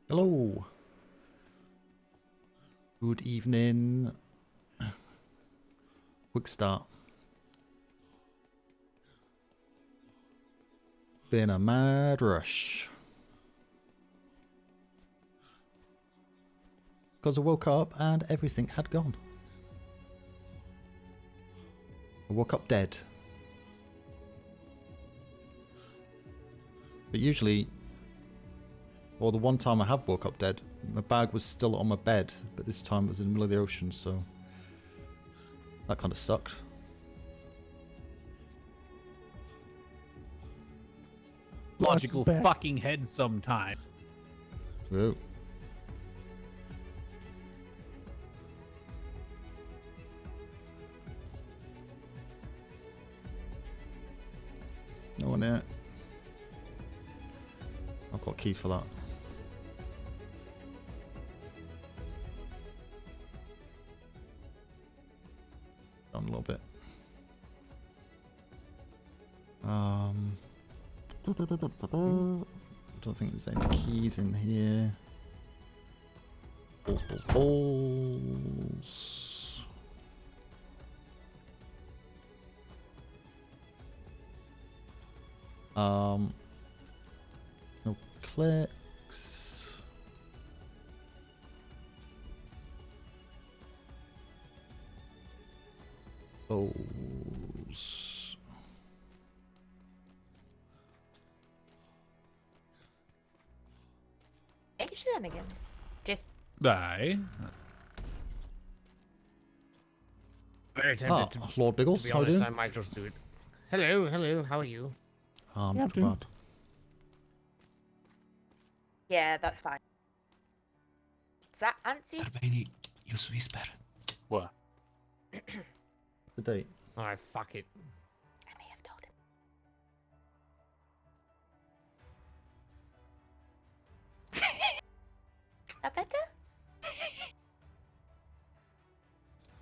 Hello. Good evening. Quick start. Been a mad rush. Because I woke up and everything had gone. I woke up dead. But usually, or the one time I have woke up dead, my bag was still on my bed, but this time it was in the middle of the ocean, so that kind of sucked. Logical fucking head sometime. Whoa. No one there. I've got a key for that. Down a little bit. I don't think there's any keys in here. Balls, balls, balls. No clicks. Balls. Make shenanigans. Just Aye. Very tempted Lord Biggles, to be how are you honest, doing? I might just do it. Hello, how are you? Not too bad. yeah, that's fine. Is that Antsy? Sarbeli, use whisper. What? The date. Alright, fuck it. I may have told him. That better?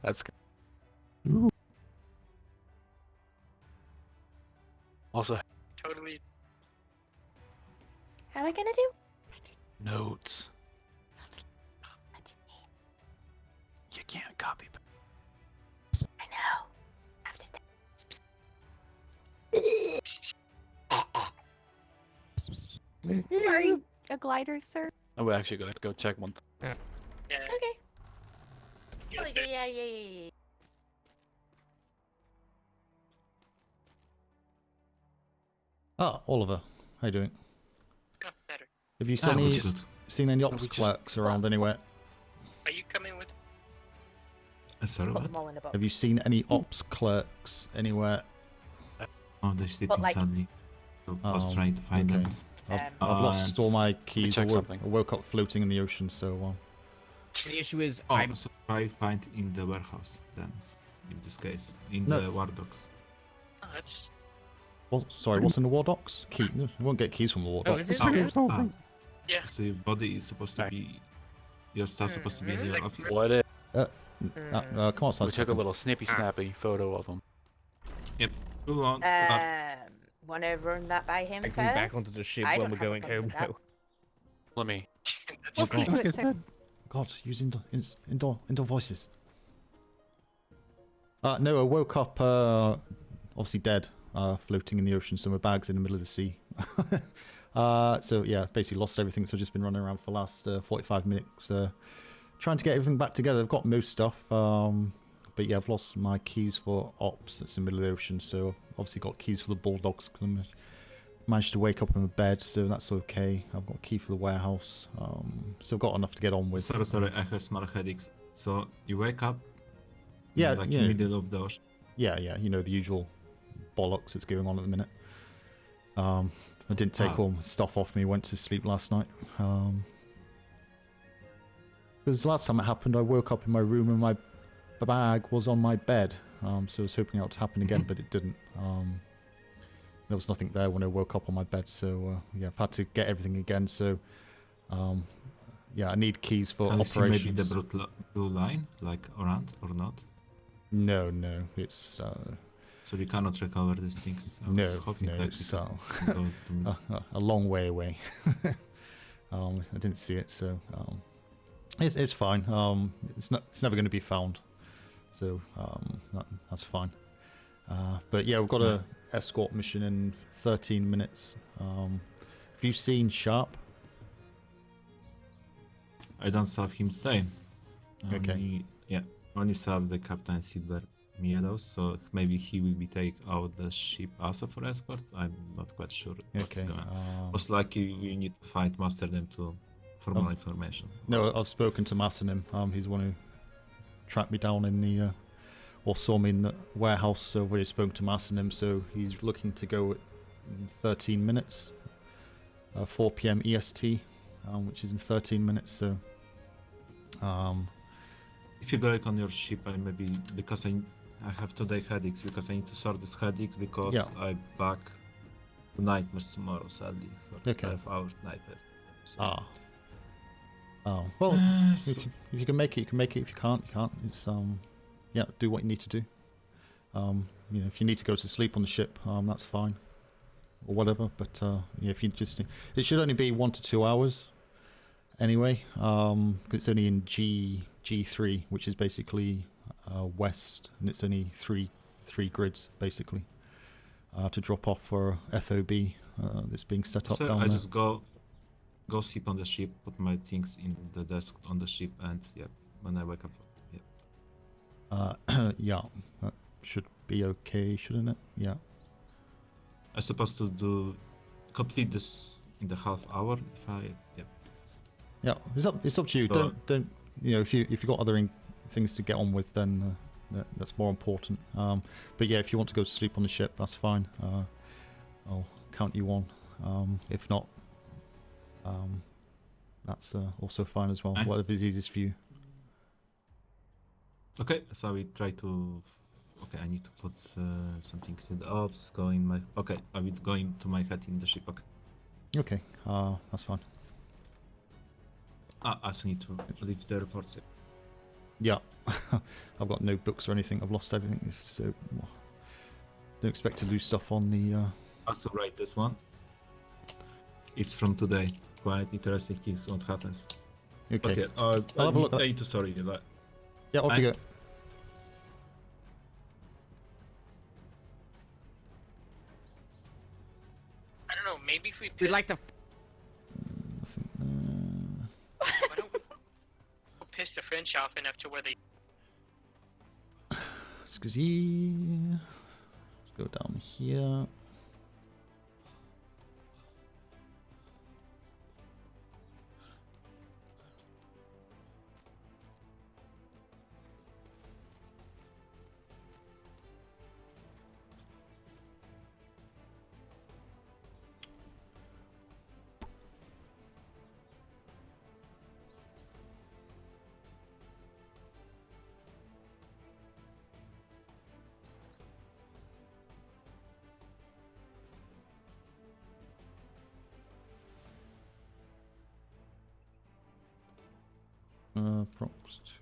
That's good. Also, Totally. How am I gonna do? notes. What do you mean? You can't copy. I know. Have to Are you a glider, sir? Oh, we actually got to go check one. Yeah. Okay. Yes, Oh, sir. yeah. Ah, Oliver, how you doing? Oh, better. Have you Ah, we seen just- seen any ops we just- clerks around anywhere? Are you coming with? Put Sorry, what? them all in a box. Have you seen any ops clerks anywhere? Oh, they're sleeping like- sadly. So I was Oh, trying to find okay. them. I've lost all my keys. check I something. woke up floating in the ocean, so The issue is, Oh, I'm so I find in the warehouse then, in this case, in No. the war dogs. Oh, that's well, sorry, what's in the war docs? Key? You won't get keys from the war Oh, docs. is it? yeah. So your body is supposed to Sorry. be, your stuff's supposed to be in It's your like- office. What if Come on, we took a little snippy snappy photo of them? Too long. Wanna run that by him I first? can back onto the ship I when don't we're have a going problem home with now. Let me. That's We'll great. see to it, sir. God, use indoor voices. No, I woke up obviously dead, floating in the ocean, so my bag's in the middle of the sea. So yeah, basically lost everything. So I've just been running around for the last 45 minutes, trying to get everything back together. I've got most stuff, but yeah, I've lost my keys for ops. That's in the middle of the ocean, so I've obviously got keys for the Bulldogs. Managed to wake up in my bed, so that's okay. I've got a key for the warehouse, so I've got enough to get on with. Sorry, I have small headaches. So you wake up, Yeah, like yeah. in the middle of the ocean. Yeah, you know, the usual bollocks that's going on at the minute. I didn't take all my stuff off me, went to sleep last night. Because last time it happened, I woke up in my room and my bag was on my bed. So I was hoping that would happen again, but it didn't. There was nothing there when I woke up on my bed, so yeah, I've had to get everything again. So yeah, I need keys for Can you see operations. maybe the blue line, like around or not? No, it's So you cannot recover these things. I no, was hoping like it's we could go to- a long way away. I didn't see it, so it's fine. It's never going to be found, so that's fine. But yeah, we've got a escort mission in 13 minutes. Have you seen Sharp? I don't saw him today. Okay. Only saw the Captain Silver Meadows, so maybe he will be take out the ship also for escort. I'm not quite sure. Okay. Most likely we need to find master them for more information. No, I've spoken to Massanim. He's the one who tracked me down in the or saw me in the warehouse. So we've spoken to Massanim, so he's looking to go in 13 minutes, 4 p.m. EST, which is in 13 minutes. So, if you go on your ship, I maybe because I have today headaches because I need to sort these headaches because I back to nightmares tomorrow sadly for 5 hours nightmares. So. Well, So- if you can make it, you can make it. If you can't, you can't. It's do what you need to do. If you need to go to sleep on the ship, that's fine, or whatever. But if you just, it should only be 1 to 2 hours, anyway. 'Cause it's only in G3, which is basically west, and it's only three grids basically to drop off for FOB that's being set up So down I there. just go sleep on the ship, put my things in the desk on the ship, and when I wake up, Yeah, that should be okay, shouldn't it? Yeah. I'm supposed to complete this in the half hour. If I Yeah, it's up to you. So- Don't if you've got other things to get on with, then that's more important. But yeah, if you want to go to sleep on the ship, that's fine. I'll count you on. If not, that's also fine as well. Aye. Whatever's easiest for you. Okay, so we try to. Okay, I need to put some things in the ops. Go in my. Okay, I will go into my head in the ship. Okay. Okay, that's fine. I also need to leave the reports. Yeah, I've got no books or anything. I've lost everything. So don't expect to lose stuff on the. Also write this one. It's from today. Quite interesting things what happens. Okay. I'll have a look at- I need to sorry. Yeah, off you go. I don't know. Maybe if we We'd piss, like to. Nothing. why don't we piss the French off enough to where they. Scusi. Let's go down here. Prox 2.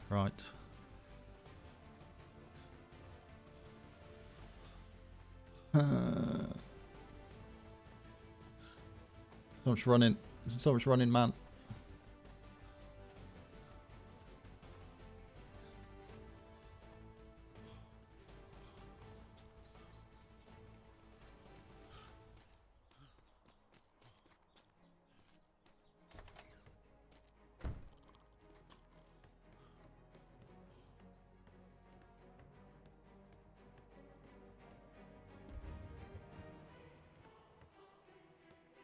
Right. So much running. So much running, man.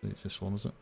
It's this one, is it?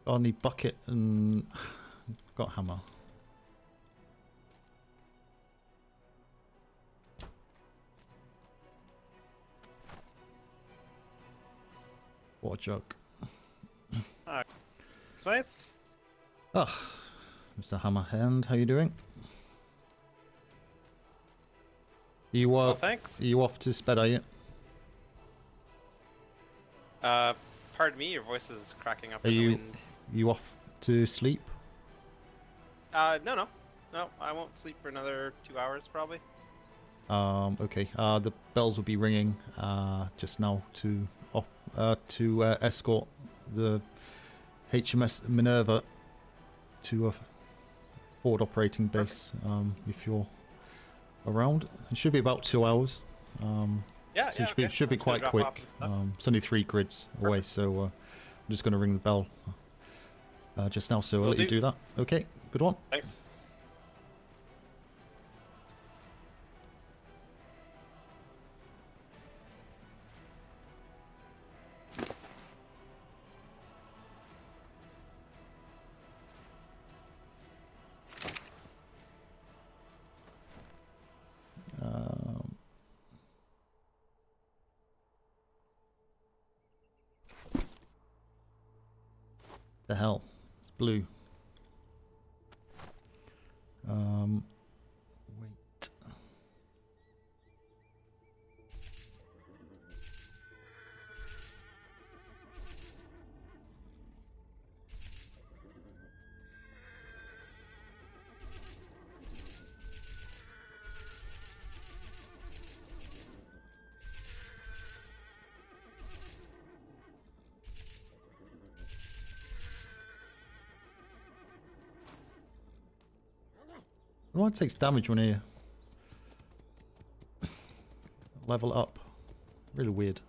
I need bucket and got hammer. What a joke. Smythe? Ugh, Mr. Hammerhand, how you doing? You Well, thanks. are you off to sped, are you? Pardon me, your voice is cracking up Are in the you wind. you off to sleep? No, I won't sleep for another 2 hours probably. Okay. The bells will be ringing just now to escort the HMS Minerva to a forward operating base. If you're around, it should be about 2 hours. Yeah, So it should be I'm just gonna quite drop quick. off some stuff. It's only 3 grids away, so I'm just going to ring the bell just now. So I'll Will let you do. do that. Okay, good one. Thanks. Um, the hell? It's blue. Wait. One takes damage when you level up. Really weird.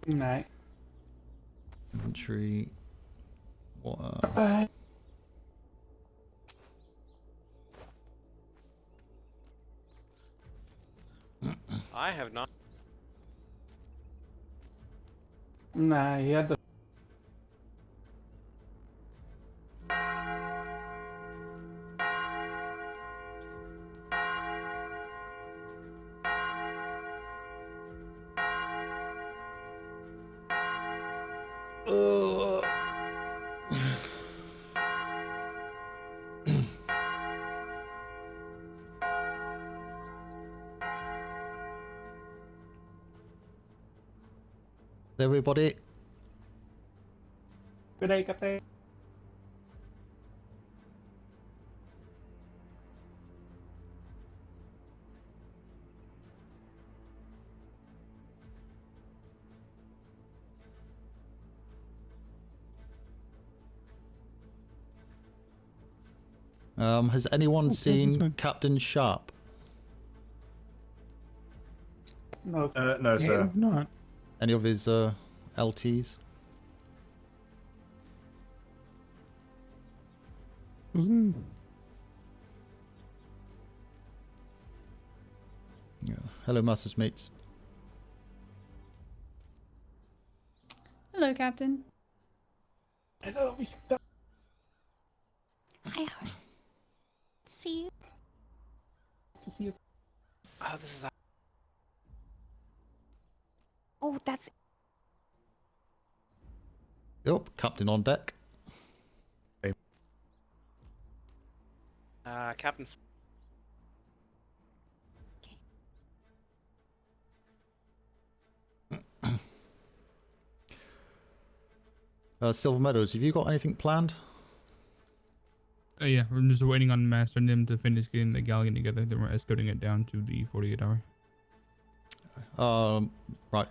Night. Inventory. Water. I have not. Nah, he had the. Everybody. Good day, Captain. Has anyone this seen one. Captain Sharp? No, No, sir. not. Any of his LTs? Yeah. Hello, Masters mates. Hello, Captain. Hello, Mr. Hi, Howard. See you. To see you. Oh, this is. Oh, that's Yep, Captain on deck. Captain. Silver Meadows, have you got anything planned? Yeah, we're just waiting on Master and them to finish getting the galleon together. Then we're escorting it down to the 48 hour. Right.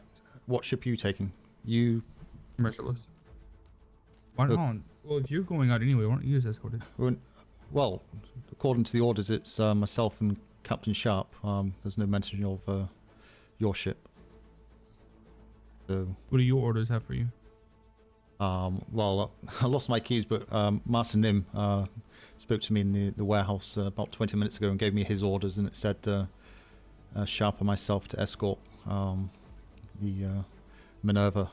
What ship are you taking? You... Merciless. Why not? Well, if you're going out anyway, why don't you just escort it? Well, according to the orders, it's myself and Captain Sharp. There's no mention of your ship. So, What do your orders have for you? well, I lost my keys, but Master Nim spoke to me in the warehouse about 20 minutes ago and gave me his orders, and it said Sharp and myself to escort the Minerva,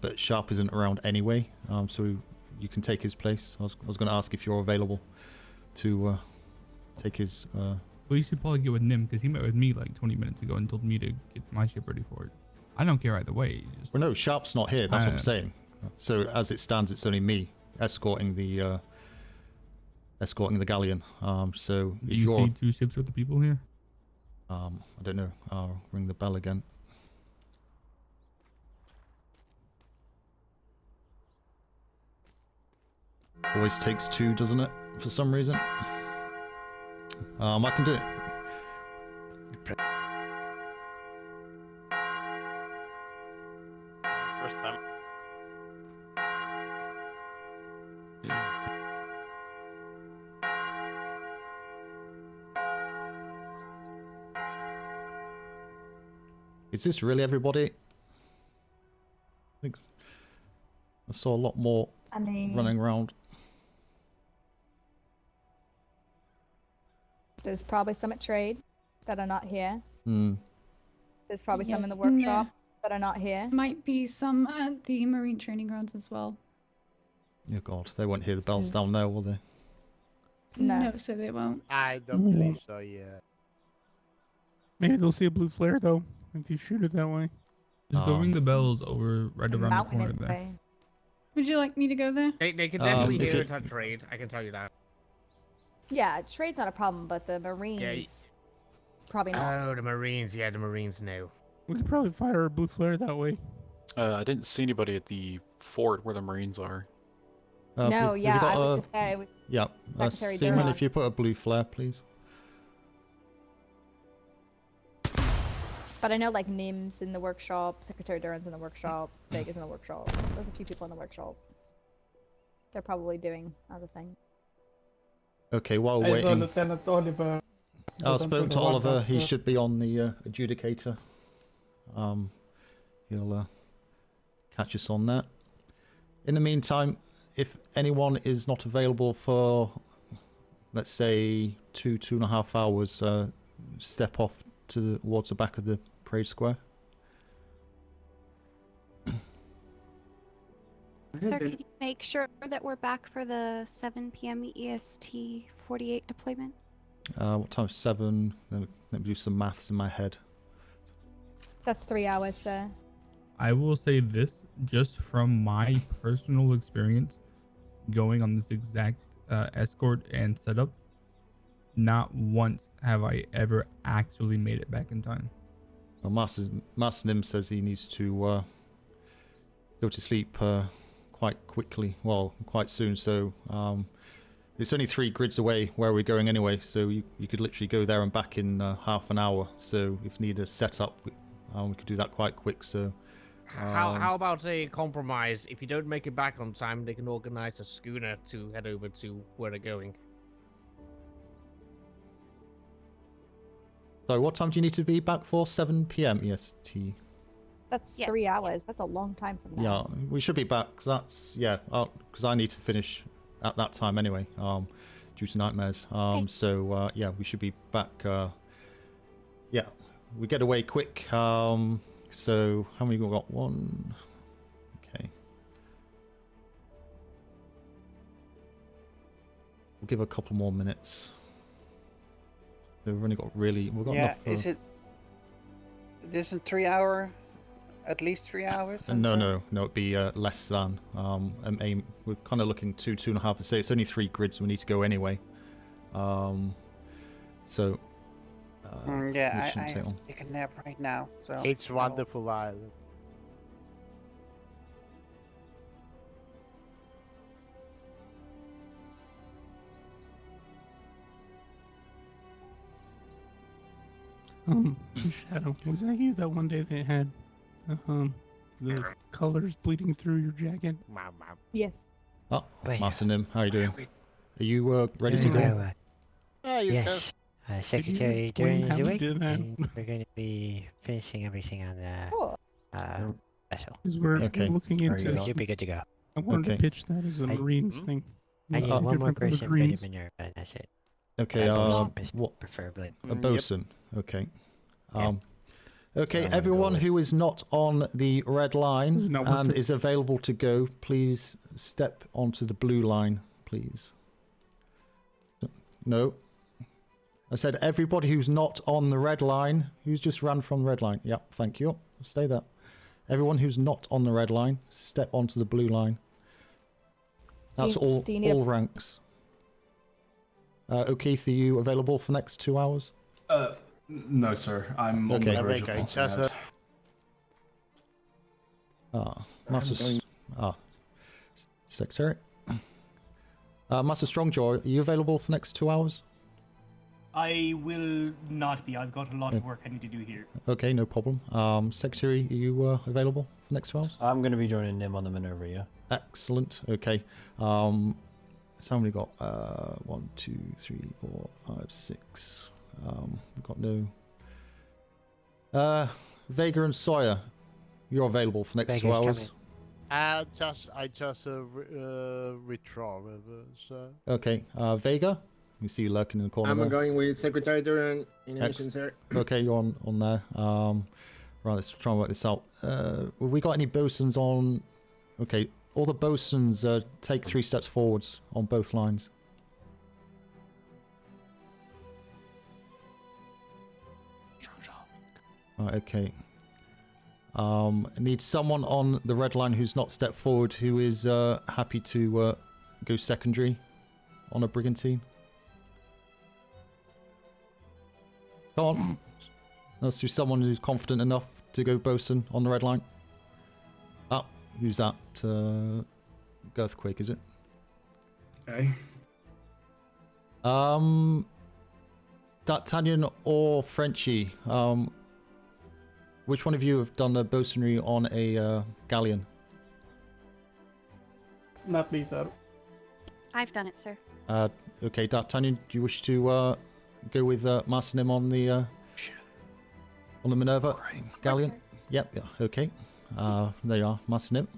but Sharp isn't around anyway, so you can take his place. I was going to ask if you're available to take his. Well, you should probably get with Nim because he met with me like 20 minutes ago and told me to get my ship ready for it. I don't care either way. Just... Well, no, Sharp's not here. That's what I'm saying. So as it stands, it's only me escorting the galleon. So Do if you you're, see 2 ships with the people here? I don't know. I'll ring the bell again. Always takes 2, doesn't it? For some reason. I can do it. First time. Is this really everybody? I think I saw a lot more running around. There's probably some at trade that are not here. Hmm. There's probably some in the workshop that are not here. Might be some at the marine training grounds as well. Oh God, they won't hear the bells down there, will they? No. So they won't. I don't believe so, yeah. Maybe they'll see a blue flare though if you shoot it that way. Just go ring the bells over right around the Mountain corner there. anyway. Would you like me to go there? They can definitely if hear it- it on trade. I can tell you that. Yeah, trade's not a problem, but the Marines probably not. Oh, the Marines. Yeah, the Marines know. We could probably fire a blue flare that way. I didn't see anybody at the fort where the Marines are. No, we yeah, got I was just there. Yeah, Secretary Seaman, Duran. if you put a blue flare, please. But I know like Nim's in the workshop, Secretary Duran's in the workshop, Steak is in the workshop. There's a few people in the workshop. They're probably doing other things. Okay, while I saw waiting, Lieutenant Oliver. I spoke to Oliver. He Yeah. should be on the Adjudicator. He'll catch us on that. In the meantime, if anyone is not available for, let's say, 2.5 hours, step off towards the back of the parade square. Sir, could you make sure that we're back for the 7 p.m. EST 48 deployment? What time? 7. Let me do some maths in my head. That's 3 hours, sir. I will say this, just from my personal experience going on this exact escort and setup, not once have I ever actually made it back in time. Well, Master Nim says he needs to go to sleep quite quickly. Well, quite soon. So it's only 3 grids away where we're going anyway. So you could literally go there and back in half an hour. So if you need a setup, we could do that quite quick. So How about a compromise? If you don't make it back on time, they can organize a schooner to head over to where they're going. So what time do you need to be back for? 7 p.m. EST. That's 3 hours. That's a long time from now. Yeah, we should be back. 'Cause that's because I need to finish at that time anyway. Due to nightmares. So yeah, we should be back. Yeah, we get away quick. So how many we got? 1. Okay. We'll give a couple more minutes. So we've only got we've got enough. Is it? This is 3 hour, at least 3 hours. No, it'd be less than. Aim. We're kind of looking 2.5. Say it's only 3 grids. We need to go anyway. So. Yeah, I have to take a nap right now. So It's wonderful island. Shadow, was that you that one day they had the colors bleeding through your jacket? Yes. Oh, Master Nim, how are you doing? Are you ready to go? Yeah, you go. Secretary Duran is awake, and we're going to be finishing everything on Cool. Because we're looking into. You should be good to go. I wanted to pitch that as a Marines thing. I need one more person for the Marines. Minerva, and that's it. Okay, what? Preferably. A bosun. Okay. Yeah. Okay, everyone who is not on the red line not and working. is available to go, please step onto the blue line, please. No. I said everybody who's not on the red line, who's just ran from the red line. Yep, thank you. Stay there. Everyone who's not on the red line, step onto the blue line. That's all ranks. O'Keefe, are you available for the next 2 hours? No, sir. I'm on the verge of passing out. Secretary. Master Strongjaw, are you available for the next 2 hours? I will not be. I've got a lot of work I need to do here. Okay, no problem. Secretary, are you available for the next 2 hours? I'm going to be joining Nim on the Minerva, yeah. Excellent. Okay. So how many got? 1, 2, 3, 4, 5, 6. We've got no. Vega and Sawyer, you're available for the next 2 hours. I just withdraw. So. Okay. Vega, we see you lurking in the corner. I'm going with Secretary Duran in mission, sir. Okay, you're on there. Right, let's try and work this out. Have we got any bosuns on? Okay, all the bosuns take 3 steps forwards on both lines. Right, okay. I need someone on the red line who's not stepped forward, who is happy to go secondary on a brigantine. Go on. Let's do someone who's confident enough to go bosun on the red line. Ah, who's that? Girthquake, is it? Okay. D'Artagnan or Frenchie? Which one of you have done the bosunry on a galleon? Not me, sir. I've done it, sir. Okay, D'Artagnan, do you wish to go with Master Nim on the Minerva galleon? Yep, yeah, okay. There you are, Master Nim.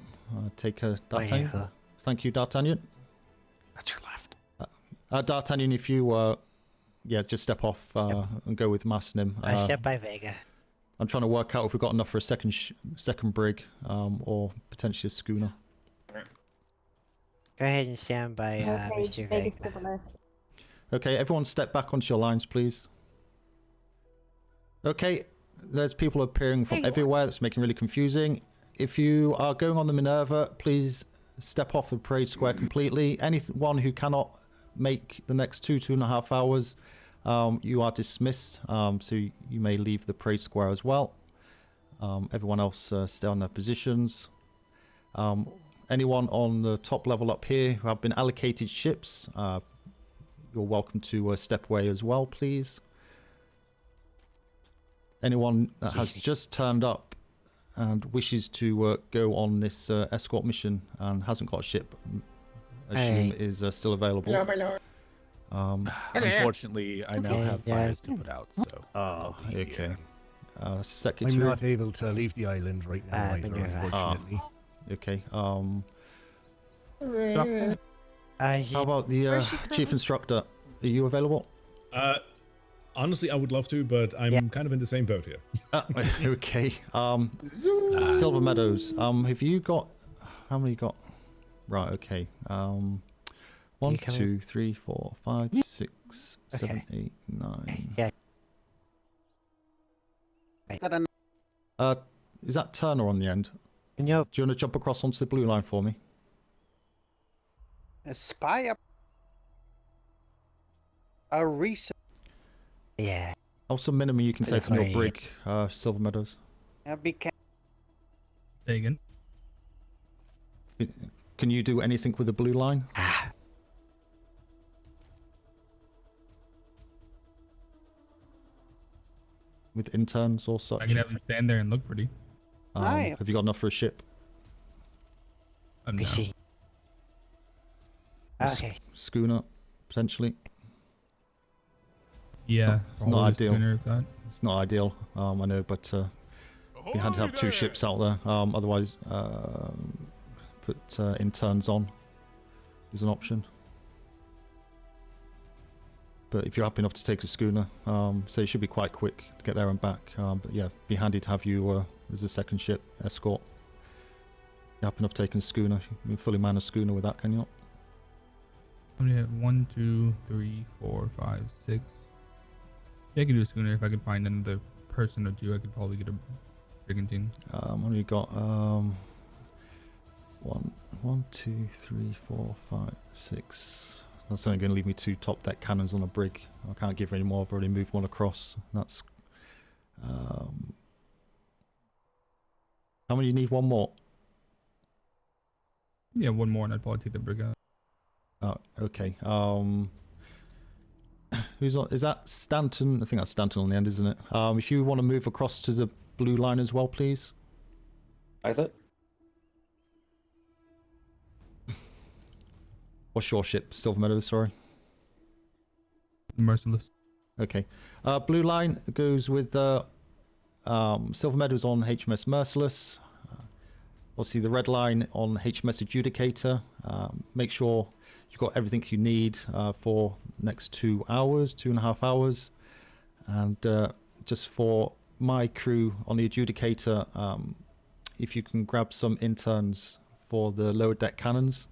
Take D'Artagnan. Thank you, D'Artagnan. That's your left. D'Artagnan, if you just step off and go with Master Nim. I step by Vega. I'm trying to work out if we've got enough for a second brig, or potentially a schooner. Go ahead and stand by Mr. Vega. To the left. Okay, everyone step back onto your lines, please. Okay, there's people appearing from everywhere. That's making it really confusing. If you are going on the Minerva, please step off the parade square completely. Anyone who cannot make the next 2.5 hours, you are dismissed, so you may leave the parade square as well. Everyone else stay on their positions. Anyone on the top level up here who have been allocated ships, you're welcome to step away as well, please. Anyone that has just turned up and wishes to go on this escort mission and hasn't got a ship, assume is still available. Unfortunately, I now have fires to put out, so. Okay. Secretary. I'm not able to leave the island right now either, unfortunately. Okay. How about the chief instructor? Are you available? Honestly, I would love to, but I'm kind of in the same boat here. Okay. Silver Meadows. Have you got? How many you got? Right. Okay. 1, 2, 3, 4, 5, 6, 7, 8, 9. Yeah. Is that Turner on the end? Nope. Do you want to jump across onto the blue line for me? A spy up. A research. Yeah. Also, minimum you can take on your brig, Silver Meadows. Say again. Can you do anything with the blue line? With interns or such? I can have them stand there and look pretty. Have you got enough for a ship? No. Okay. Schooner, potentially. Yeah, It's not ideal. schooner, if that. It's not ideal, I know, but be handy to have 2 ships out there. Otherwise, put interns on is an option. But if you're happy enough to take a schooner, so it should be quite quick to get there and back. But yeah, be handy to have you as a second ship escort. You're happy enough taking a schooner. You can fully man a schooner with that, can you not? We have 1, 2, 3, 4, 5, 6. Yeah, I could do a schooner. If I could find another person or 2, I could probably get a brigantine. What have you got? 1, 2, 3, 4, 5, 6. That's only going to leave me 2 top deck cannons on a brig. I can't give any more. I've already moved 1 across. That's. How many you need? 1 more. Yeah, 1 more, and I'd probably take the brig out. Oh, okay. Who's on? Is that Stanton? I think that's Stanton on the end, isn't it? If you want to move across to the blue line as well, please. Is it? What's your ship? Silver Meadows, sorry. Merciless. Okay. Blue line goes with Silver Meadows on HMS Merciless. Obviously, the red line on HMS Adjudicator. Make sure you've got everything you need for next 2 hours, 2.5 hours. And just for my crew on the Adjudicator, if you can grab some interns for the lower deck cannons,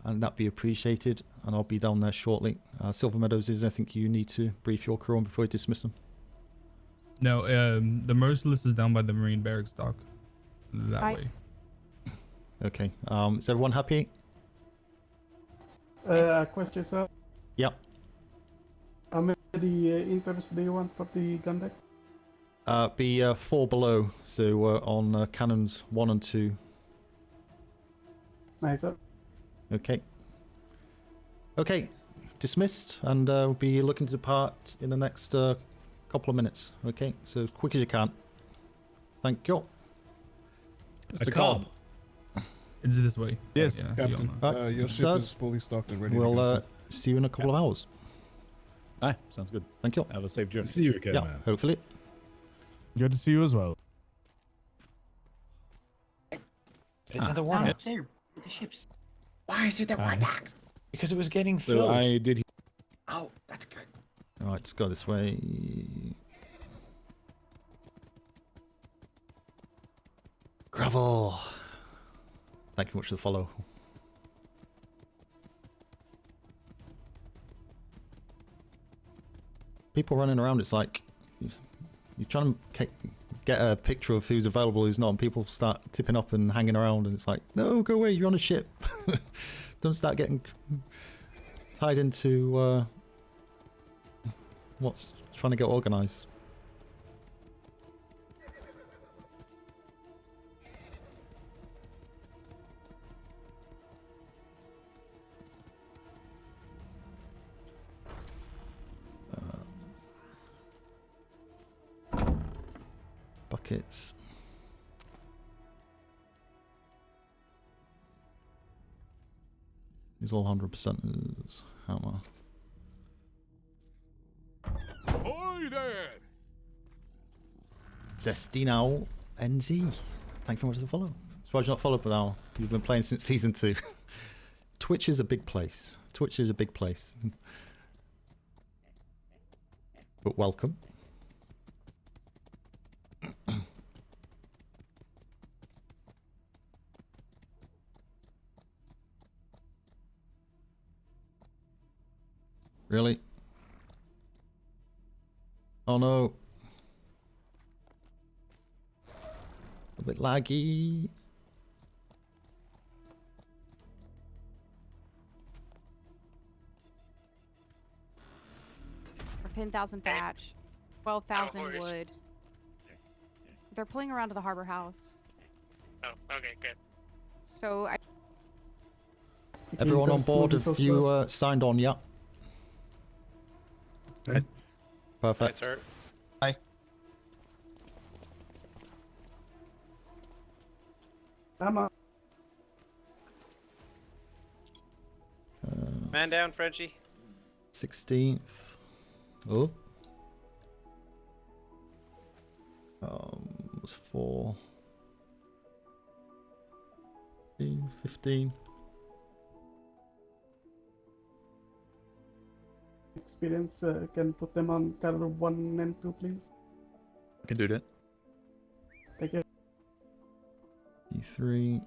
and that'd be appreciated. And I'll be down there shortly. Silver Meadows, is there anything you need to brief your crew on before you dismiss them? No, the Merciless is down by the Marine Barracks dock. That way. Okay. Is everyone happy? Question, sir. Yep. How many interns do you want for the gun deck? Be 4 below, so on cannons 1 and 2. Nice, sir. Okay. Okay, dismissed, and we'll be looking to depart in the next couple of minutes. Okay, so as quick as you can. Thank you. Mr. Cobb. It's this way. Yes, yeah, Captain. Your ship sirs, is fully stocked and ready we'll to go, sir. see you in a couple of hours. Aye, sounds good. Thank you. Have a safe journey. See you again, Yeah, man. hopefully. Good to see you as well. It's in the war docks. There, with the ships. Why is it the war docks? Because it was getting So filled. I did. Oh, that's good. All right, let's go this way. Gravel. Thank you very much for the follow. People running around, it's like you're trying to get a picture of who's available, who's not, and people start tipping up and hanging around, and it's like, no, go away, you're on a ship. Don't start getting tied into what's trying to get organised. Buckets. These all 100% hammer. Ahoy there! Zesty now, NZ. Thank you very much for the follow. Surprised you're not followed by now. You've been playing since season 2. Twitch is a big place. Twitch is a big place. But welcome. Really? Oh no. A bit laggy. For 10,000 thatch, 12,000 wood. They're pulling around to the harbor house. Oh, okay, good. So I. Everyone on board, have you signed on yet? Okay. Perfect. Hi, sir. Hi. Emma. Man down, Frenchie. 16th. Oh. was 4. 15. Experience can put them on caliber 1 and 2, please. I can do that. Thank you. E3.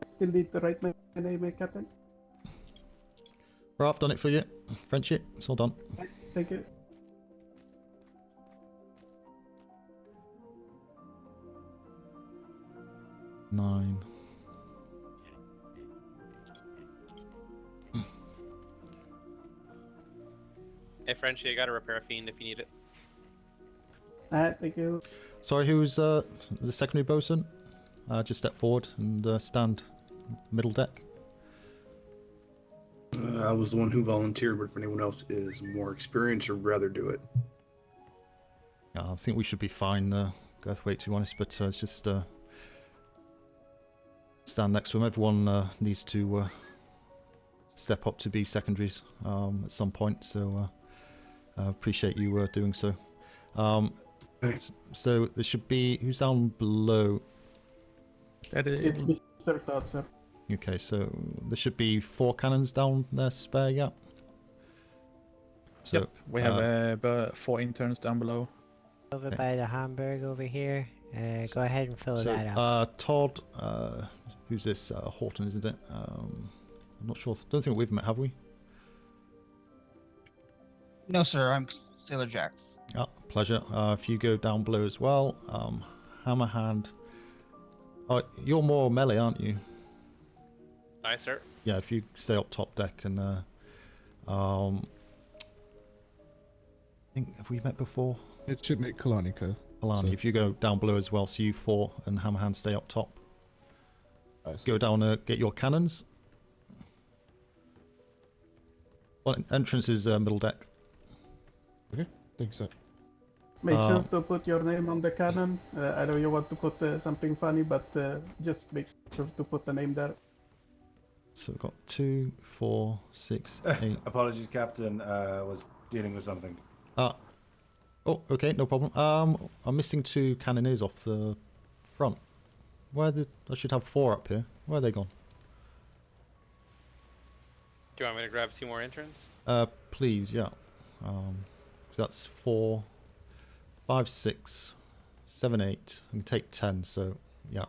Still need to write my name, Captain. Right, I've done it for you. Friendship, it's all done. Thank you. Nine. Hey, Frenchie, I got a repair fiend if you need it. Thank you. Sorry, who's the secondary bosun? Just step forward and stand middle deck. I was the one who volunteered, but if anyone else is more experienced or rather do it. I think we should be fine, Girthwaite, to be honest, but it's just stand next to him. Everyone needs to step up to be secondaries at some point, so I appreciate you doing so. So there should be... Who's down below? It's Mr. Todd, sir. Okay, so there should be 4 cannons down there spare, yeah? So, Yep, we have about 14 turns down below. Over by the Hamburg over here. Go ahead and fill that up. Todd, who's this? Horton, isn't it? I'm not sure. Don't think we've met, have we? No, sir. I'm Sailor Jax. Ah, pleasure. If you go down below as well, Hammerhand. Oh, you're more melee, aren't you? Aye, sir. Yeah, if you stay up top deck and I think, have we met before? It's Nick Kalanico. Alani, if you go down below as well, so you 4 and Hammerhand stay up top. Go down, get your cannons. Well, entrance is middle deck. Okay, thank you, sir. Make sure to put your name on the cannon. I know you want to put something funny, but just make sure to put the name there. So we've got 2, 4, 6, 8. Apologies, Captain. Was dealing with something. Oh, okay, no problem. I'm missing 2 cannoneers off the front. I should have 4 up here. Where are they gone? Do you want me to grab 2 more entrants? Please, yeah. So that's 4, 5, 6, 7, 8. I can take 10, so yeah.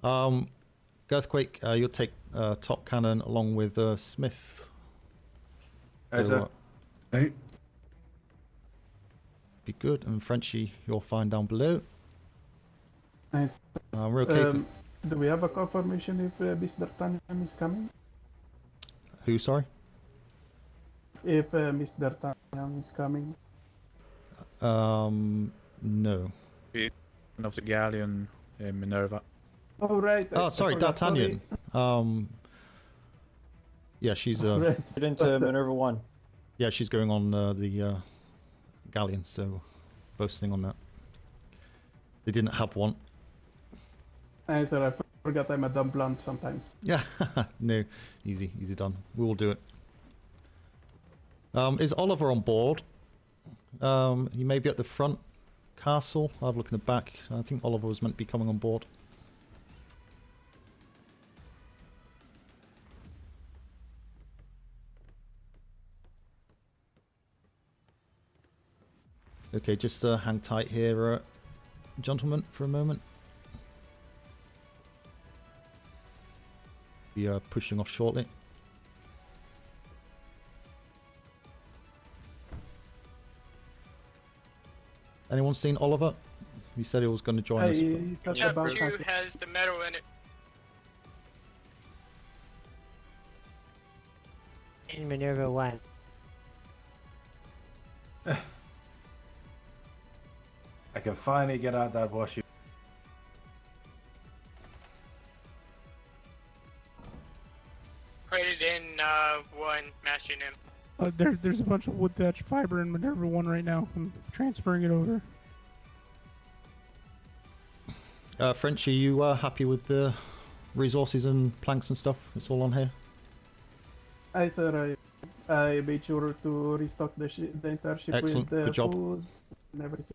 Girthquake, you'll take top cannon along with Smythe. Hey, sir. Hey. Be good, and Frenchie, you're fine down below. Nice. We're okay. Do we have a confirmation if Miss D'Artagnan is coming? Who, sorry? If Miss D'Artagnan is coming. No. Of the galleon in Minerva. Oh, right. Oh, sorry, D'Artagnan. Yeah, she's Get into Minerva 1. Yeah, she's going on the galleon, so boasting on that. They didn't have one. I forgot I'm a dumb blunt sometimes. Yeah, no, easy done. We will do it. Is Oliver on board? He may be at the front castle. I'll have a look in the back. I think Oliver was meant to be coming on board. Okay, just hang tight here, gentlemen, for a moment. We are pushing off shortly. Anyone seen Oliver? He said he was going to join us. Chapter 2 has the metal in it. In Minerva 1. I can finally get out that washy. Put it in 1, Master Nim. There's a bunch of wood thatch fiber in Minerva 1 right now. I'm transferring it over. French, are you happy with the resources and planks and stuff? It's all on here. Aye, sir. I made sure to restock the entire ship Excellent. with Good job. food and everything.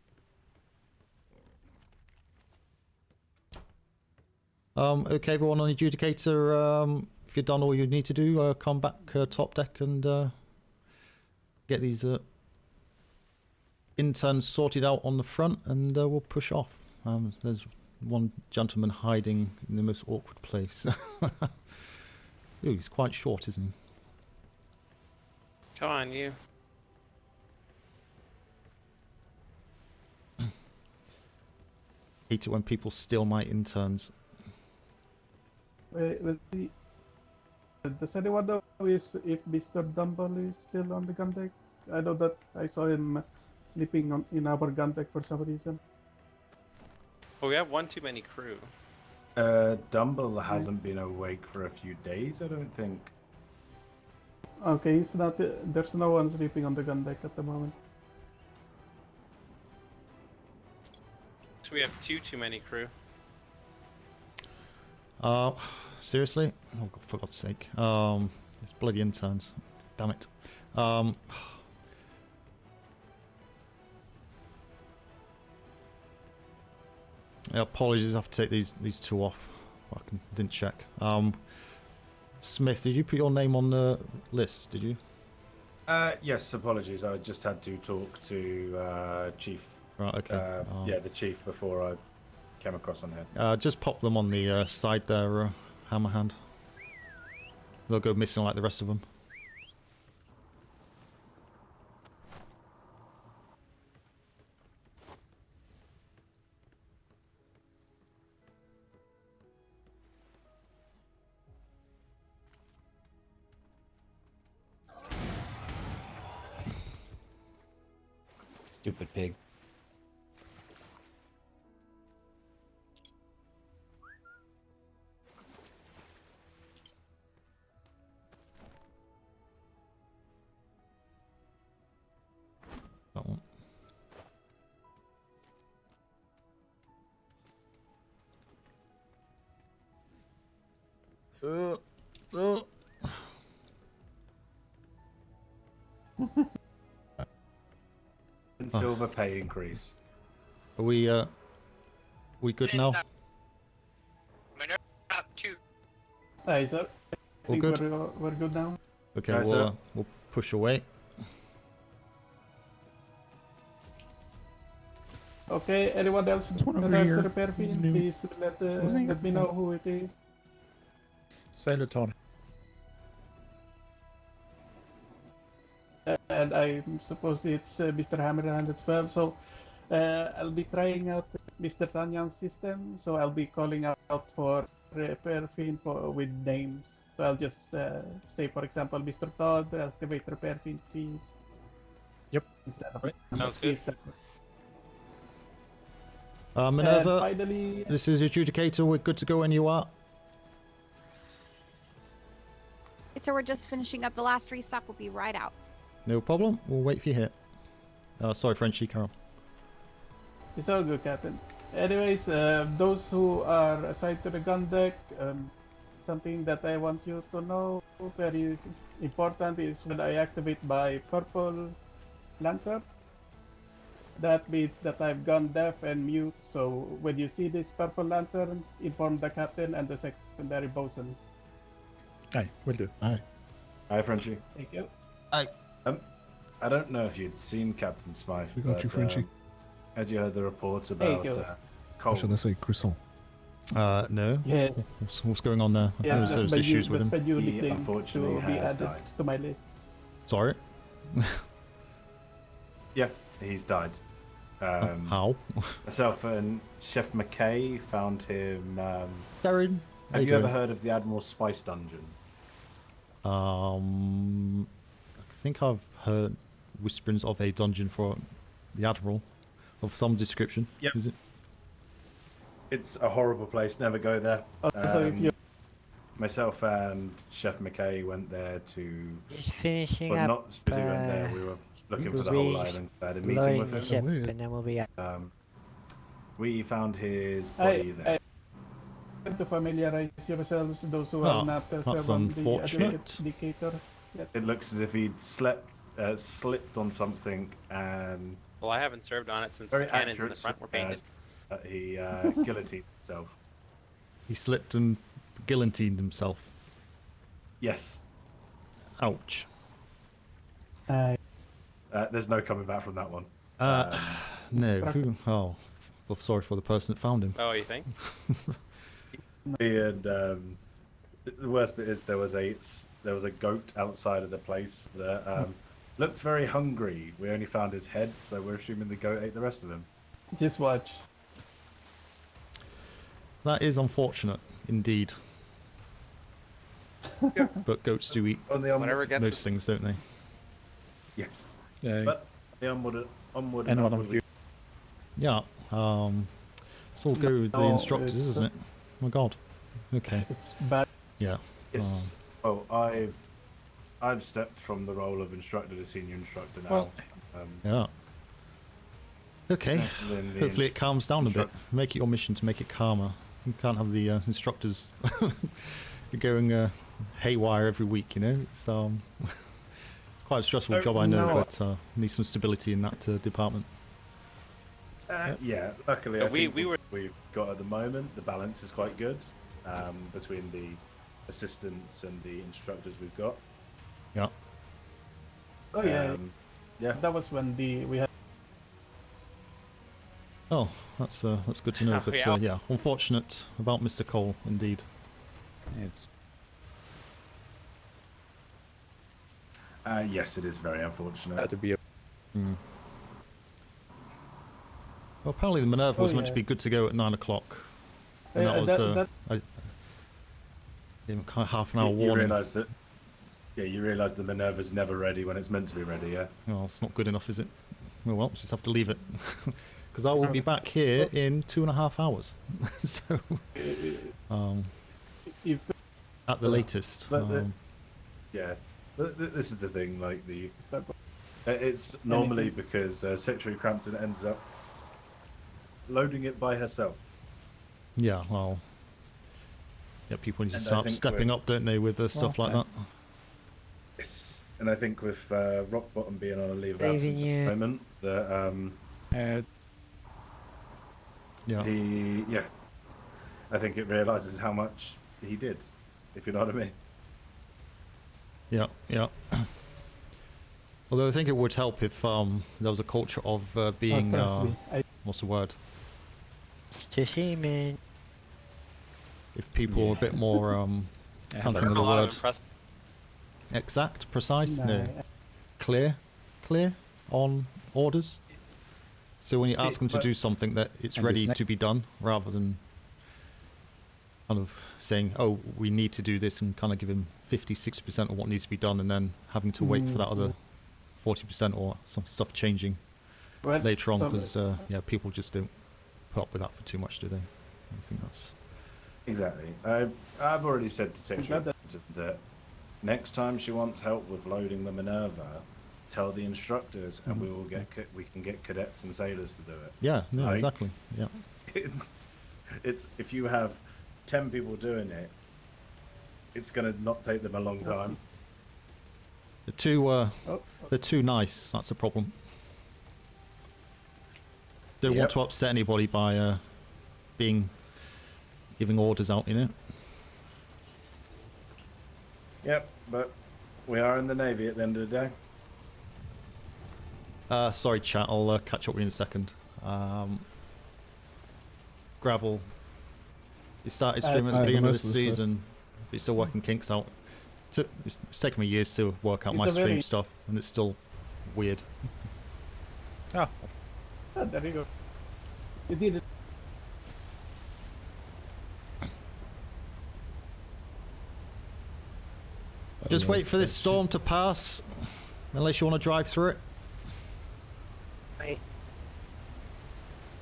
Okay, everyone on the Adjudicator, if you've done all you need to do, come back top deck and get these interns sorted out on the front, and we'll push off. There's one gentleman hiding in the most awkward place. Ooh, he's quite short, isn't he? Come on, you. Hate it when people steal my interns. Wait, let's see. Does anyone know if Mr. Dumble is still on the gun deck? I know that I saw him sleeping in our gun deck for some reason. Well, we have one too many crew. Dumble hasn't been awake for a few days, I don't think. Okay, he's not. There's no one sleeping on the gun deck at the moment. So we have too many crew. Seriously? Oh, God, for God's sake. It's bloody interns. Damn it. Yeah, apologies, I have to take these two off. Fucking didn't check. Smith, did you put your name on the list, did you? Yes, apologies. I just had to talk to Chief. Right, okay. Yeah, the Chief before I came across on here. Just pop them on the side there, Hammerhand. They'll go missing like the rest of them. Stupid pig. That one. And silver pay increase. Are we good now? Minerva up 2. Aye, sir. I All think good? we're good now. Okay, Aye, sir. we'll push away. Okay, anyone else one that over has here. a repair fee, He's new. please let me know who it is. Sailor Tony. And I suppose it's Mr. Hammerhand as well. So I'll be trying out Mr. Tanyan's system. So I'll be calling out for repair fee with names. So I'll just say, for example, Mr. Todd, activate repair fee, please. Yep. Instead of Right. Sounds good. Minerva, And finally, this is Adjudicator. We're good to go when you are. So we're just finishing up the last restock. We'll be right out. No problem. We'll wait for you here. Sorry, Frenchie, Carol. it's all good, Captain. Anyways, those who are assigned to the gun deck, something that I want you to know very important is when I activate my purple lantern. That means that I've gone deaf and mute, so when you see this purple lantern, inform the captain and the secondary bosun. Aye, will do. Aye. Hi, Frenchie. Thank you. I don't know if you'd seen Captain Smythe, We got but you, Frenchie. had you heard the reports about you. Or coal? should I say croissant? No. Yes. What's going on there? Yes, There's that's my issues new, with that's him. my new He nickname unfortunately to be has added died. to my list. Sorry. Yeah, he's died. How? Myself and Chef McKay found him. Darren. Have you ever heard of the Admiral's Spice Dungeon? I think I've heard whisperings of a dungeon for the Admiral of some description. Yep. Is it? It's a horrible place. Never go there. So if you myself and Chef McKay went there to. Just finishing Well, up. not specifically went there. We were looking for the we whole island. I had a meeting loading with the him. ship, and then we'll be out. We found his body there. To familiarize yourselves, those who Oh, are not that's served on the unfortunate. Adjudicator yet. It looks as if he'd slipped on something and. Well, I haven't served on it since Very the cannons in the accurate, front were painted. He guillotined himself. He slipped and guillotined himself. Yes. Ouch. There's no coming back from that one. No. Oh, well, sorry for the person that found him. Oh, you think? And the worst bit is there was a goat outside of the place that looked very hungry. We only found his head, so we're assuming the goat ate the rest of him. Just watch. That is unfortunate, indeed. But goats do eat most things, don't they? Yes. Yeah. But the onward And and one upward of we you. Yeah. It's all go with the No, instructors, it's, isn't it? Oh my God. Okay. It's bad. Yeah. Yes. I've stepped from the role of instructor to senior instructor now. Well, Yeah. Okay. then the Hopefully it calms down a bit. Make it your mission to make it calmer. You can't have the instructors going haywire every week, you know? It's it's quite a stressful job, I know, no. but need some stability in that department. Yeah, luckily I we think were- we've got at the moment the balance is quite good between the assistants and the instructors we've got. Yeah. Oh yeah. Yeah. That was when we had. Oh, that's good to know. Oh, But yeah. yeah, unfortunate about Mr. Cole, indeed. It's Yes, it is very unfortunate. had to be. Well, apparently the Minerva was Oh, meant to yeah. be good to go at 9 o'clock. And that was kind of half an hour You warning. realise that. Yeah, you realise the Minerva's never ready when it's meant to be ready. Yeah. Well, it's not good enough, is it? Well, just have to leave it. Because I will be back here in 2.5 hours. So, If at the latest. But yeah, this is the thing. Like it's normally because Secretary Crampton ends up loading it by herself. Yeah, well, yeah, people need to And I start think stepping with- up, don't they, with stuff like that. Yes. And I think with Rock Bottom being on a leave of Leaving absence at you. the moment, that Yeah. I think it realises how much he did, if you know what I mean. Yeah, yeah. Although I think it would help if there was a culture of being what's the word? Just a seaman. If people were a bit more can't think of the word. Exact, precise, no. Clear on orders. So when you ask them to do something, that it's ready to be done, rather than kind of saying, "Oh, we need to do this," and kind of give him 50-60% of what needs to be done, and then having to wait for that other 40% or some stuff changing later on, because yeah, people just don't put up with that for too much, do they? I think that's Exactly. I've already said to Secretary that next time she wants help with loading the Minerva, tell the instructors, and we will we can get cadets and sailors to do it. yeah, no, Like, exactly, yeah. It's if you have 10 people doing it, it's gonna not take them a long time. They're too nice. That's a problem. Don't want to upset anybody by giving orders out, you know. Yep, but we are in the Navy at the end of the day. Sorry, chat. I'll catch up with you in a second. Gravel. It started streaming at the beginning of the season, but it's still working kinks out. So it's taken me years to work out my stream stuff, and it's still weird. Ah, there you go. You did it. Just wait for this storm to pass, unless you want to drive through it. Wait.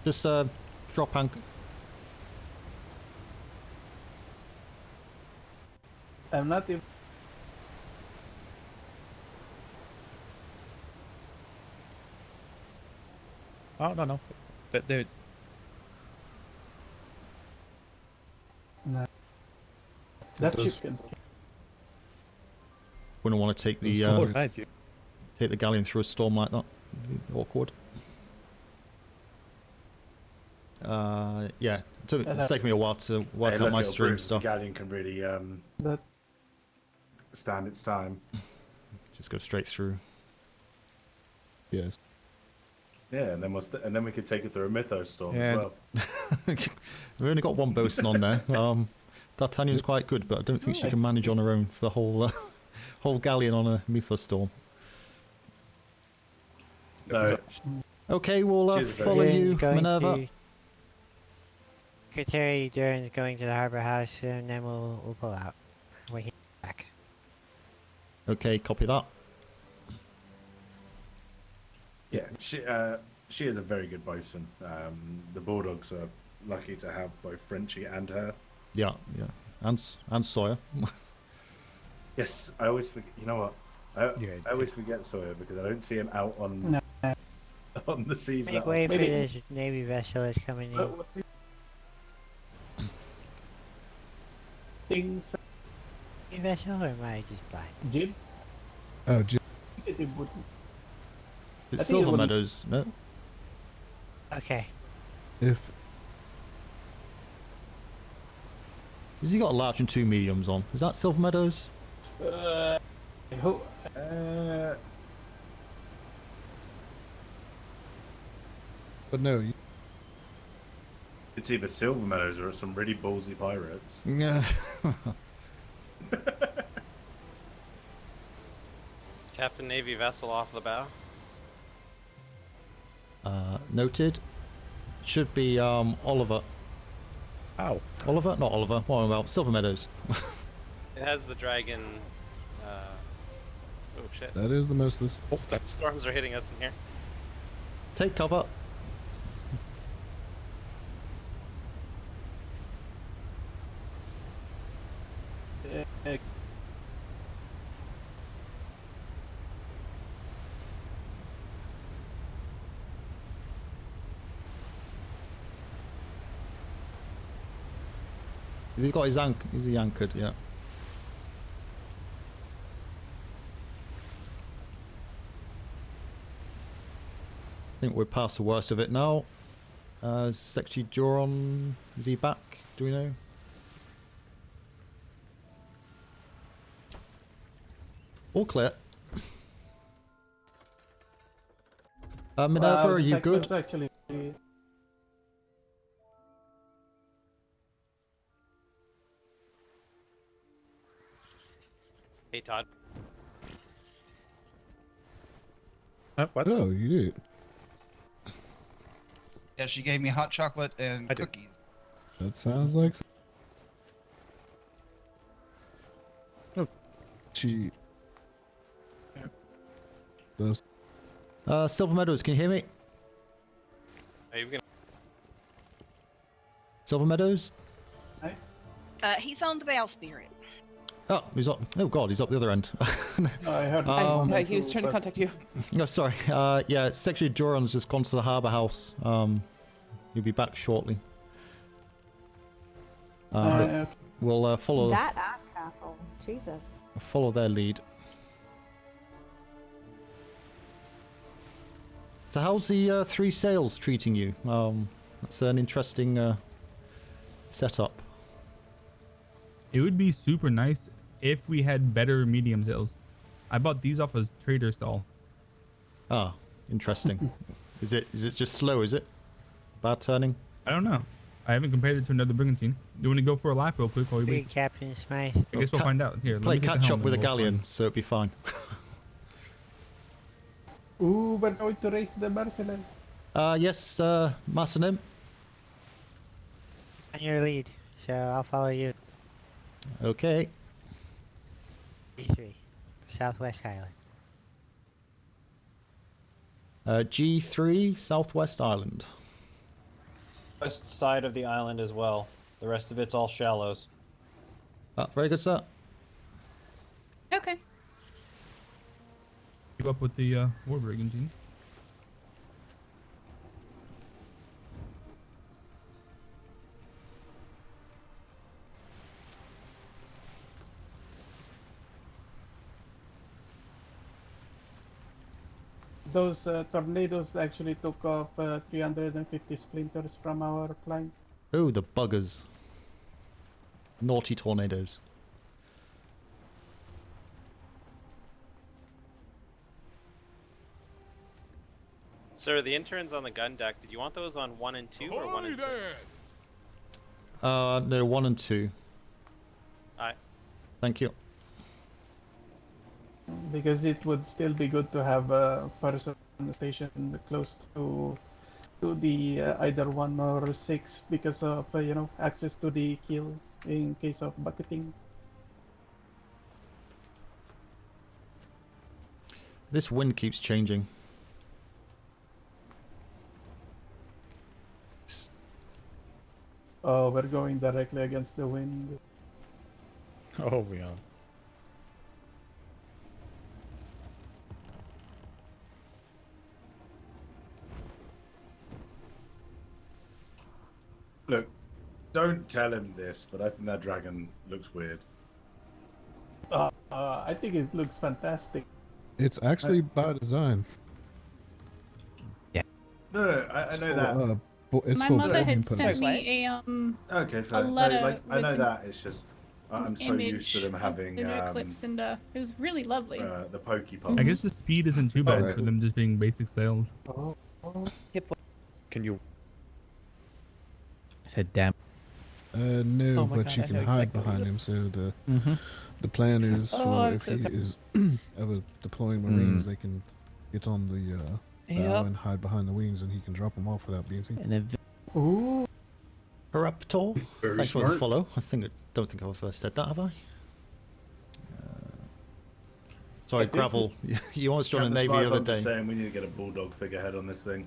Just drop anchor. I'm not even. Oh, no. But they No. That does- ship can. Wouldn't want to take the take the galleon through a storm like that. It'd be awkward. Yeah, it's taken me a while to work out my stream stuff. The galleon can really stand its time. Just go straight through. Yes. Yeah, and then we could take it through a mythos storm Yeah. as well. We've only got one bosun on there. D'Artagnan's quite good, but I don't think she can manage on her own for the whole whole galleon on a mythos storm. No. Okay, we'll follow you, Minerva. Secretary Duran's going to the harbor house soon, then we'll pull out when he's back. Okay, copy that. Yeah, she is a very good bosun. The Bulldogs are lucky to have both Frenchie and her. Yeah, and Sawyer. Yes, I always forget. You know what? I always forget Sawyer because I don't see him out on on the seas. Make way for this Navy vessel that's coming in. Things. Navy vessel, or am I just blind? Jib? Oh, Jib. It's Silver Meadows, no? Okay. If Has he got a large and 2 mediums on? Is that Silver Meadows? I hope. But no. It's either Silver Meadows or some really ballsy pirates. Yeah. Captain Navy vessel off the bow. Noted. Should be Oliver. Ow. Oliver? Not Oliver. What am I about? Silver Meadows. It has the dragon. Oh shit. That is the most this. Storms are hitting us in here. Take cover. Has he got his is he anchored? Yeah. I think we're past the worst of it now. Secretary Joron, is he back? Do we know? All clear. Minerva, are you good? Actually... Hey Todd. What? Oh, you. Yeah, she gave me hot chocolate and cookies. That sounds like. Oh. She. Does. Silver Meadows, can you hear me? Are you gonna... Silver Meadows? He's on the bowsprit. Oh, he's up. Oh God, he's up the other end. I heard. He was trying to contact you. No, sorry. Yeah, Secretary Joron's just gone to the harbour house. He'll be back shortly. We'll follow that app castle. Jesus. Follow their lead. So how's the 3 sails treating you? That's an interesting setup. It would be super nice if we had better medium sails. I bought these off a trader stall. Ah, interesting. Is it just slow, is it? Bad turning? I don't know. I haven't compared it to another brigantine. Do you want to go for a lap real quick while we wait? Captain Smythe. I guess we'll find out. Here, Play catch up with a galleon, so it'll be fine. Ooh, we're going to race the mercenaries. Yes, Massanim. On your lead, so I'll follow you. Okay. G3, Southwest Island. G3, Southwest Island. West side of the island as well. The rest of it's all shallows. Very good, sir. you up with the war brigantine. Those tornadoes actually took off 350 splinters from our client. Oh, the buggers. Naughty tornadoes. Sir, the interns on the gun deck, did you want those on 1 and 2 or 1 and 6? No, 1 and 2. Aye. Thank you. Because it would still be good to have a person stationed close to the either 1 or 6 because of access to the kill in case of bucketing. This wind keeps changing. Oh, we're going directly against the wind. Oh, we are. Look, don't tell him this, but I think that dragon looks weird. I think it looks fantastic. It's actually by design. No, I know that. It's My for mother had branding sent purposes. me a Okay, fair. No, letter like, I know with that. It's just I'm so used to them of having the eclipse, and it was really lovely. the pokey pop. I guess the speed isn't too bad for them just being basic sails. Can you? I said, damn. No, Oh my but God, you I can know hide exactly behind what- him. So the Mhm. the plan is Oh, for I'm if so he sorry. is ever deploying Marines, they can get on the bow Yep. and hide behind the wings, and he can drop them off without being seen. Ooh. Raptor. Very Thanks for the smart. follow. Don't think I've said that, have I? Sorry, Gravel. You almost joined the Captain Navy the Smythe, other I'm just day. saying we need to get a Bulldog figurehead on this thing.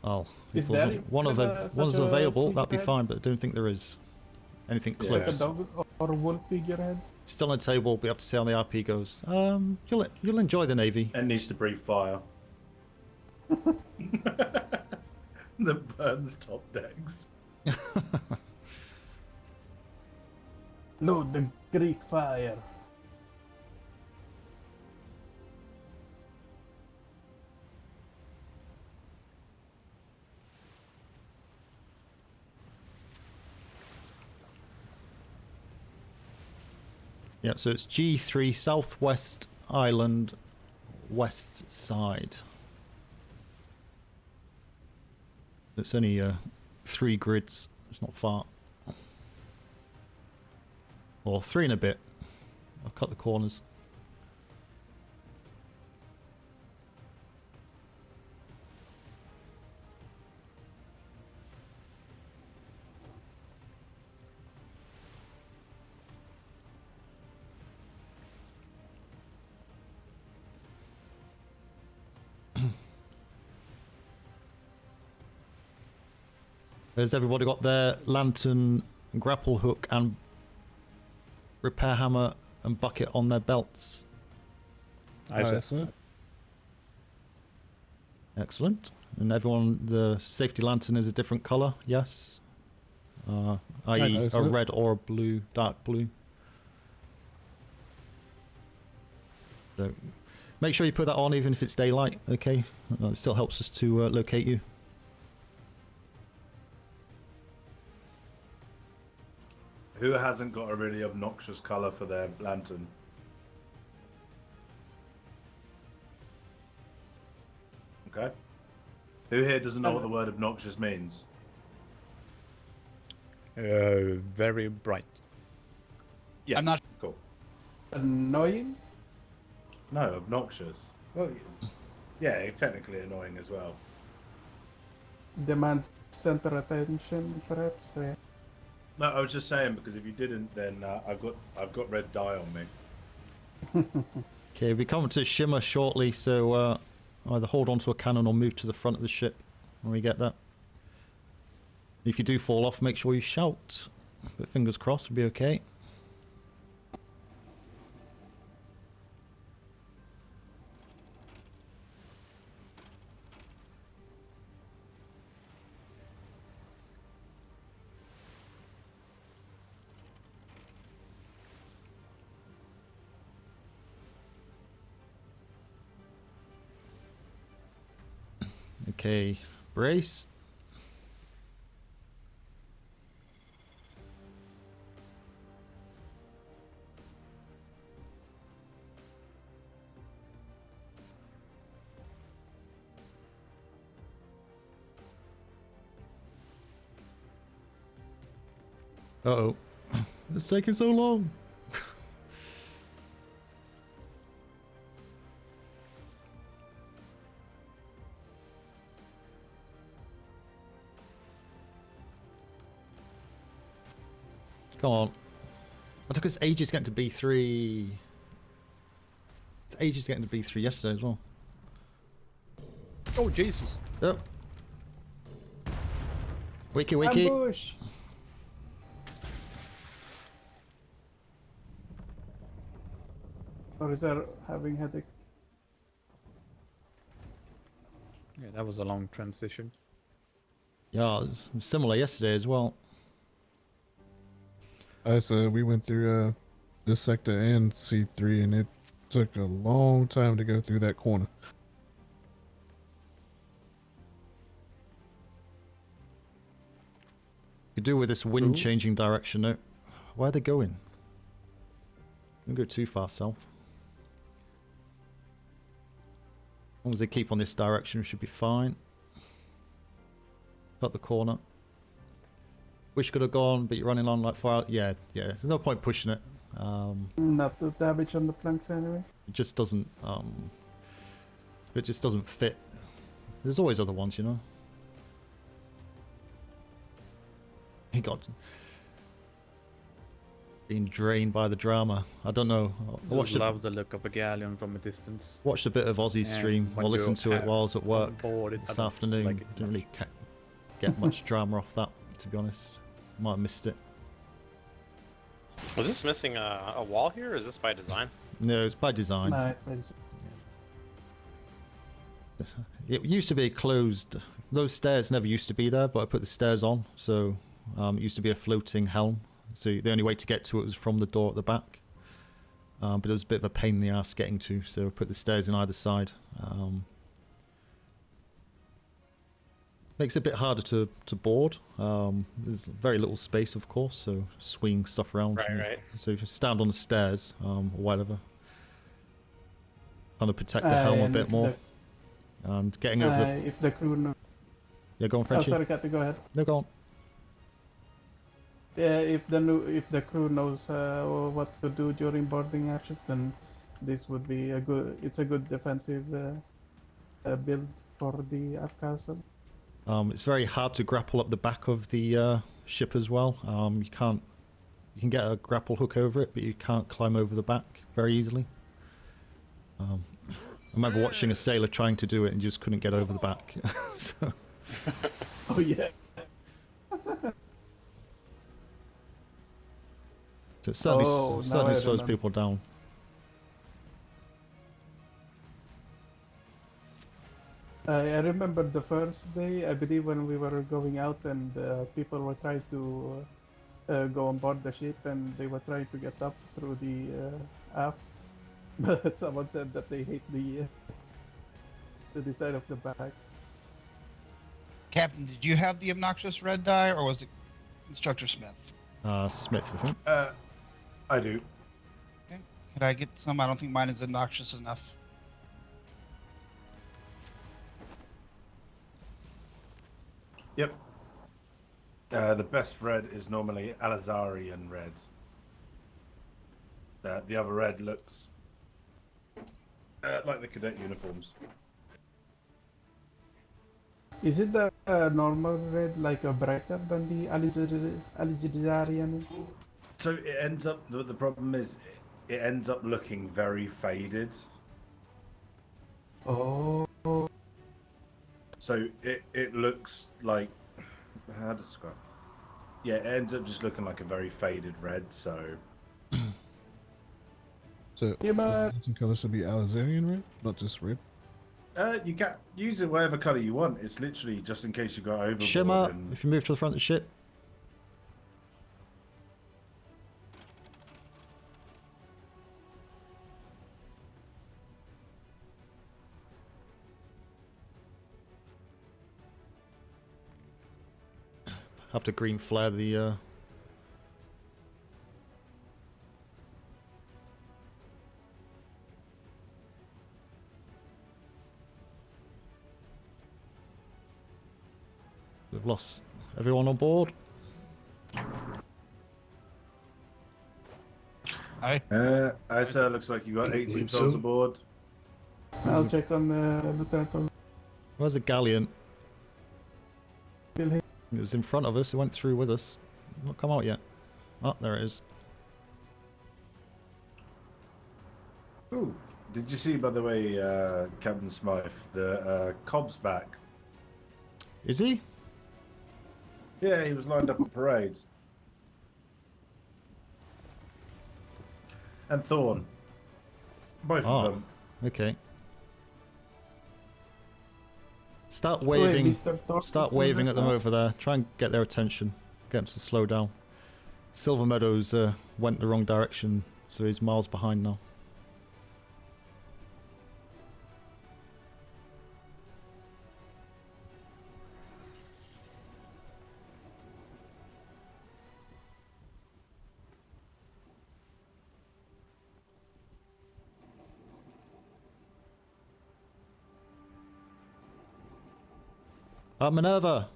Oh, Is if there one's such a available, that'd be figurehead? fine, but I don't think there is anything Yeah. Like a close. dog or a wolf figurehead. Still on the table, we have to see how the RP goes. You'll enjoy the Navy. And needs to breathe fire. That burns top decks. Load the Greek fire. Yeah, so it's G3 Southwest Island, west side. It's only 3 grids. It's not far. Or 3 and a bit. I'll cut the corners. Has everybody got their lantern, grapple hook, and repair hammer and bucket on their belts? Aye, sir. Excellent. And everyone, the safety lantern is a different colour, yes? I.e. Aye, a sir. red or a blue, dark blue. So make sure you put that on even if it's daylight, okay? It still helps us to locate you. Who hasn't got a really obnoxious colour for their lantern? Okay. Who here doesn't know what the word obnoxious means? Very bright. Yeah, I'm not cool. Annoying? No, obnoxious. Well, yeah, technically annoying as well. Demands center attention, perhaps. Yeah. No, I was just saying because if you didn't, then I've got red dye on me. Okay, we come to Shimmer shortly, so either hold on to a cannon or move to the front of the ship when we get that. If you do fall off, make sure you shout. But fingers crossed, we'll be okay. Okay, brace. Uh-oh. It's taking so long. Come on. I took us ages getting to B3. It's ages getting to B3 yesterday as well. Oh, Jesus. Yep. Wiki wiki. Ambush! Or is that having headache? Yeah, that was a long transition. Yeah, it was similar yesterday as well. So we went through this sector and C3, and it took a long time to go through that corner. Could do with this wind changing direction. No, where are they going? Don't go too far south. As long as they keep on this direction, we should be fine. Cut the corner. Wish could have gone, but you're running on like far. Yeah. There's no point pushing it. Not to damage on the planks anyway. It just doesn't. It just doesn't fit. There's always other ones, you know. He got being drained by the drama. I don't know. I Just love the look of a galleon from a distance. Watched a bit of Ozzy's stream. when Or listened you to it have while I was at work board, I this don't afternoon. like it Didn't really get much drama off that, to be honest. Might have missed it. Was this missing a wall here, or is this by design? No, it's by design. No, it's by design. It used to be closed. Those stairs never used to be there, but I put the stairs on, so it used to be a floating helm. So the only way to get to it was from the door at the back. But it was a bit of a pain in the ass getting to, so I put the stairs in either side. Makes it a bit harder to board. There's very little space, of course, so swing stuff around. Right. So if you stand on the stairs or whatever, kind of protect the helm a bit more. And getting over the... If the crew knows... Yeah, go on, Frenchie. Oh, sorry, Kathy, go ahead. No, go on. Yeah, if the crew knows what to do during boarding actions, then this would be a good. It's a good defensive build for the Ark Castle. It's very hard to grapple up the back of the ship as well. You can't. You can get a grapple hook over it, but you can't climb over the back very easily. I remember watching a sailor trying to do it and just couldn't get over the back. So. Oh yeah. So it certainly slows people down. I remember the first day, I believe, when we were going out and people were trying to go on board the ship, and they were trying to get up through the aft. But someone said that they hate the side of the back. Captain, did you have the obnoxious red dye, or was it Instructor Smith? Smith, I think. I do. Okay. Could I get some? I don't think mine is obnoxious enough. Yep. The best red is normally Alizarian red. The other red looks like the cadet uniforms. Is it the normal red, like a brighter than the Alizarian? So it ends up. The problem is, it ends up looking very faded. Oh. So it looks like, how to describe? Yeah, it ends up just looking like a very faded red. So. So some colors should be Alizarian red, not just red. You can use it whatever color you want. It's literally just in case you got overboard. Shimmer, if you move to the front of the ship. have to green flare the. We've lost everyone on board. Hi. Sir, looks like you got 18 souls aboard. I'll check on Lieutenant. Where's the galleon? Still here. It was in front of us. It went through with us. Not come out yet. Oh, there it is. Ooh, did you see, by the way, Captain Smythe, the Cobb's back? Is he? Yeah, he was lined up at parade. And Thorn. Both of them. Okay. Start waving. Start waving at them over there. Try and get their attention. Get them to slow down. Silver Meadows went the wrong direction, so he's miles behind now. Minerva.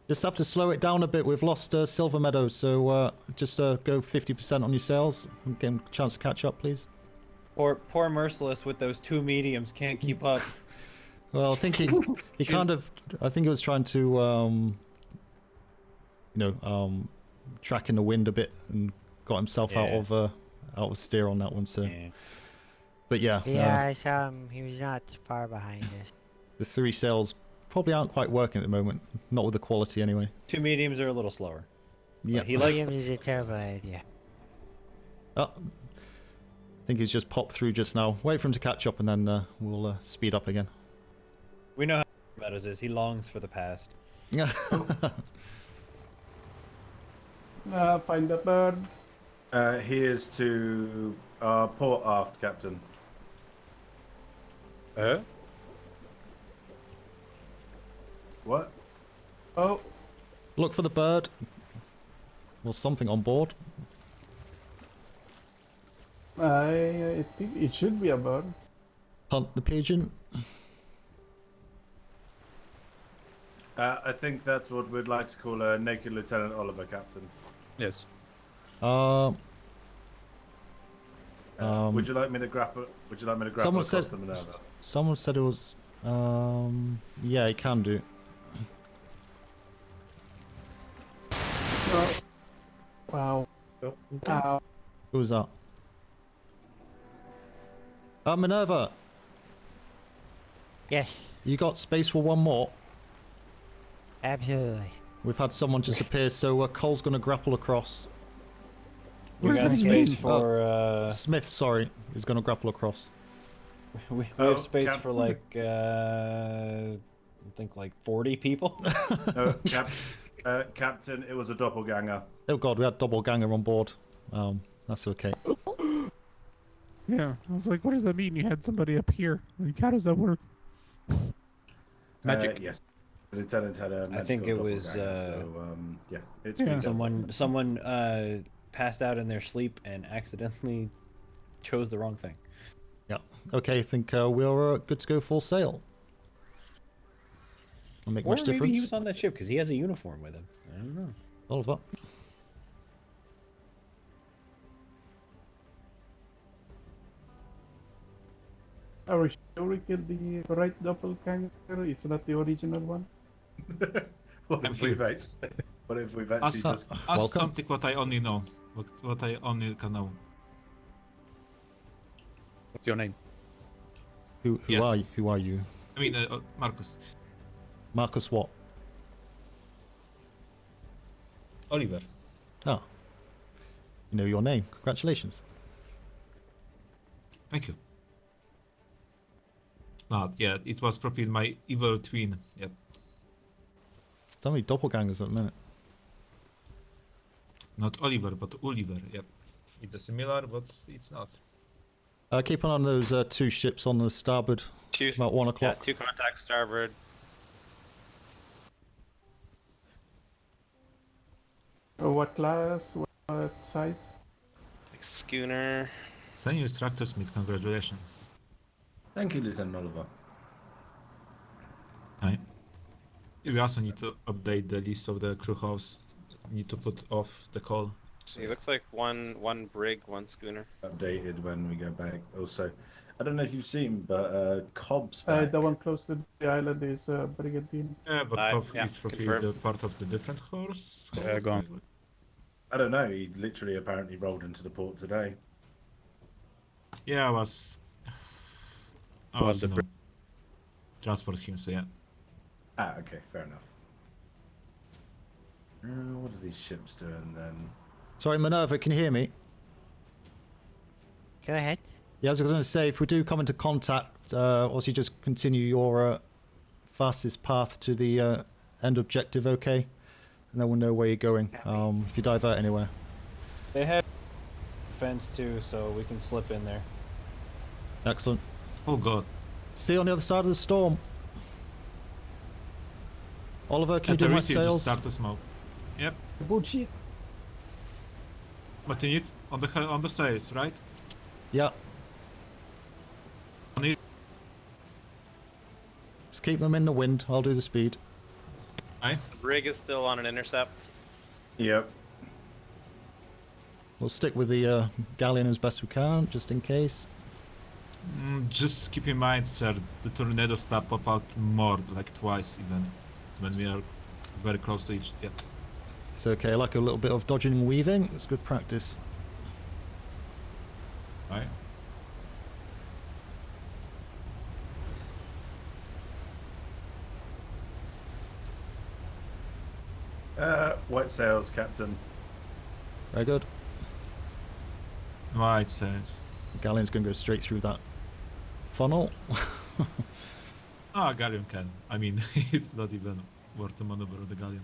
Just have to slow it down a bit. We've lost Silver Meadows, so just go 50% on your sails. Get him a chance to catch up, please. Poor Merciless with those 2 mediums can't keep up. Well, I think he kind of. I think he was trying to, track in the wind a bit and got himself out of steer on that one. So, but yeah. Yeah, I saw him. He was not far behind us. The 3 sails probably aren't quite working at the moment. Not with the quality anyway. 2 mediums are a little slower. Yeah. He likes. Mediums is a terrible idea. Oh, I think he's just popped through just now. Wait for him to catch up, and then we'll speed up again. We know how Meadows is. He longs for the past. Find the bird. He is to port aft, Captain. What? Oh. Look for the bird. Or something on board. I think it should be a bird. Hunt the pigeon. I think that's what we'd like to call a naked Lieutenant Oliver, Captain. Yes. Would you like me to grapple? Would you like me to grapple across the Minerva? Someone said it was. Yeah, he can do. Wow. Who was that? Minerva. Yes. You got space for one more? Absolutely. We've had someone disappear, so Cole's going to grapple across. We got space for Smith, sorry, is going to grapple across. We have space for like I think like 40 people. Captain, it was a doppelganger. Oh god, we had doppelganger on board. That's okay. Yeah, I was like, what does that mean? You had somebody up here. Like, how does that work? Magic. Yes. The lieutenant had a magical I think it was yeah, it's been someone passed out in their sleep and accidentally chose the wrong thing. Yeah. Okay, I think we're good to go full sail. Will make much difference. Maybe he was on that ship because he has a uniform with him. I don't know. Oliver. Are we sure we killed the right doppelganger? Is not the original one? What if we've actually just... Ask something what I only know. What I only can know. What's your name? Who are you? I mean, Marcus. Marcus what? Oliver. Oh. You know your name. Congratulations. Thank you. Yeah, it was probably my evil twin. Yep. So many doppelgangers at the minute. Not Oliver, but Oliver. Yep. It's a similar, but it's not. Keep an eye on those 2 ships on the starboard. About 1 o'clock. Yeah, 2 contacts starboard. What class? What size? Like schooner. Senior instructor Smith, congratulations. Thank you, Lieutenant Oliver. Hi. We also need to update the list of the crew house. Need to put off the call. He looks like one brig, one schooner. Updated when we go back. Also, I don't know if you've seen, but Cobb's back. The one close to the island is Brigadier. Yeah, but Cobb is probably confirmed. the part of the different horse. Go on. I don't know. He literally apparently rolled into the port today. Yeah, I was you know, transport him, so yeah. Ah, okay, fair enough. What are these ships doing then? Sorry, Minerva, can you hear me? Go ahead. Yeah, I was going to say, if we do come into contact, also just continue your fastest path to the end objective, okay? And then we'll know where you're going, if you divert anywhere. They have fence too, so we can slip in there. Excellent. Oh god. See you on the other side of the storm. Oliver, can you do my Just sails? start to smoke. Yep. Bullshit. But you need on the sails, right? Yeah. On it. Just keep them in the wind. I'll do the speed. Aye. The brig is still on an intercept. Yep. We'll stick with the galleon as best we can, just in case. Just keep in mind, sir, the tornadoes start pop out more, like twice even, when we are very close to each. Yeah. It's okay. I like a little bit of dodging and weaving. It's good practice. Right. White sails, Captain. Very good. White sails. The galleon's going to go straight through that funnel. Galleon can. I mean, it's not even worth the maneuver of the galleon.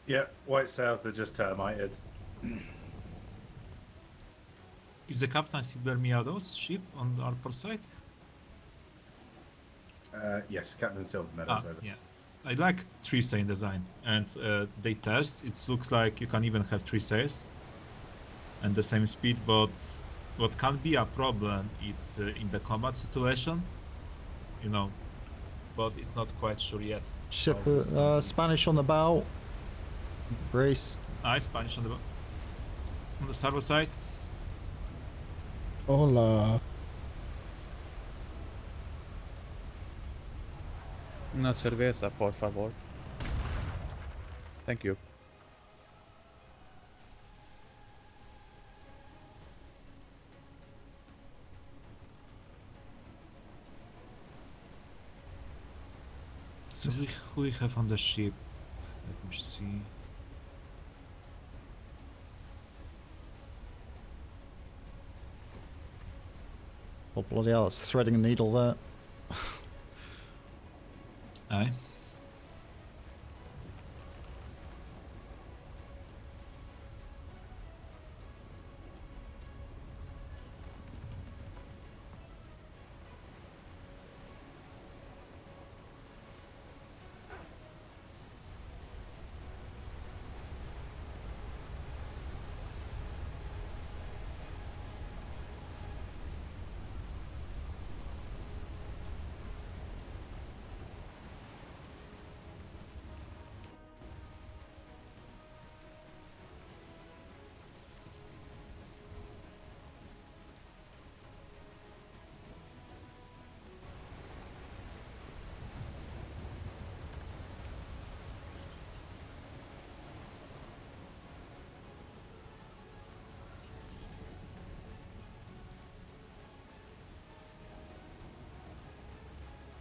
Yeah, white sails, they're just termited. Is the captain still Bermuda's ship on our port side? Yes, Captain Silver Meadows over. Yeah. I like 3 sail design, and they test. It looks like you can even have 3 sails and the same speed, but what can be a problem is in the combat situation, you know, but it's not quite sure yet. Ship Spanish on the bow. Brace. Aye, Spanish on the starboard side. Hola. Una cerveza, por favor. Thank you. So who we have on the ship? Let me see. Oh, bloody hell, it's threading a needle there. Aye.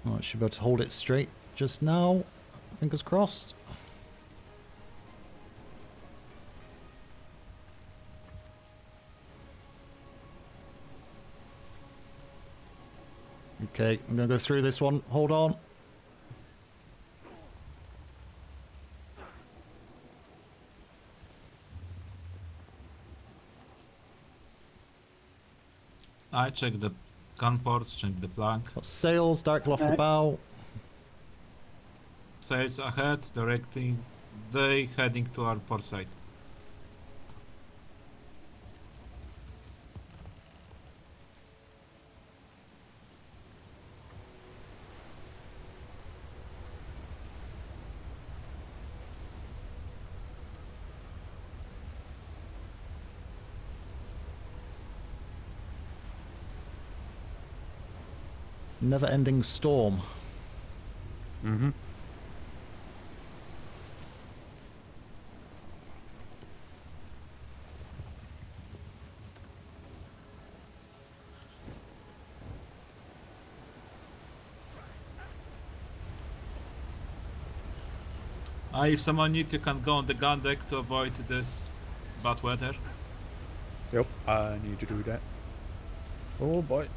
Oh, I should be able to hold it straight just now. Fingers crossed. Okay, I'm going to go through this one. Hold on. I check the gun ports, check the plank. Got sails directly off the bow. Sails ahead, directing They heading to our port side. Never-ending storm. Mm-hmm. If someone needs, you can go on the gun deck to avoid this bad weather. Yep, I need to do that. Oh boy.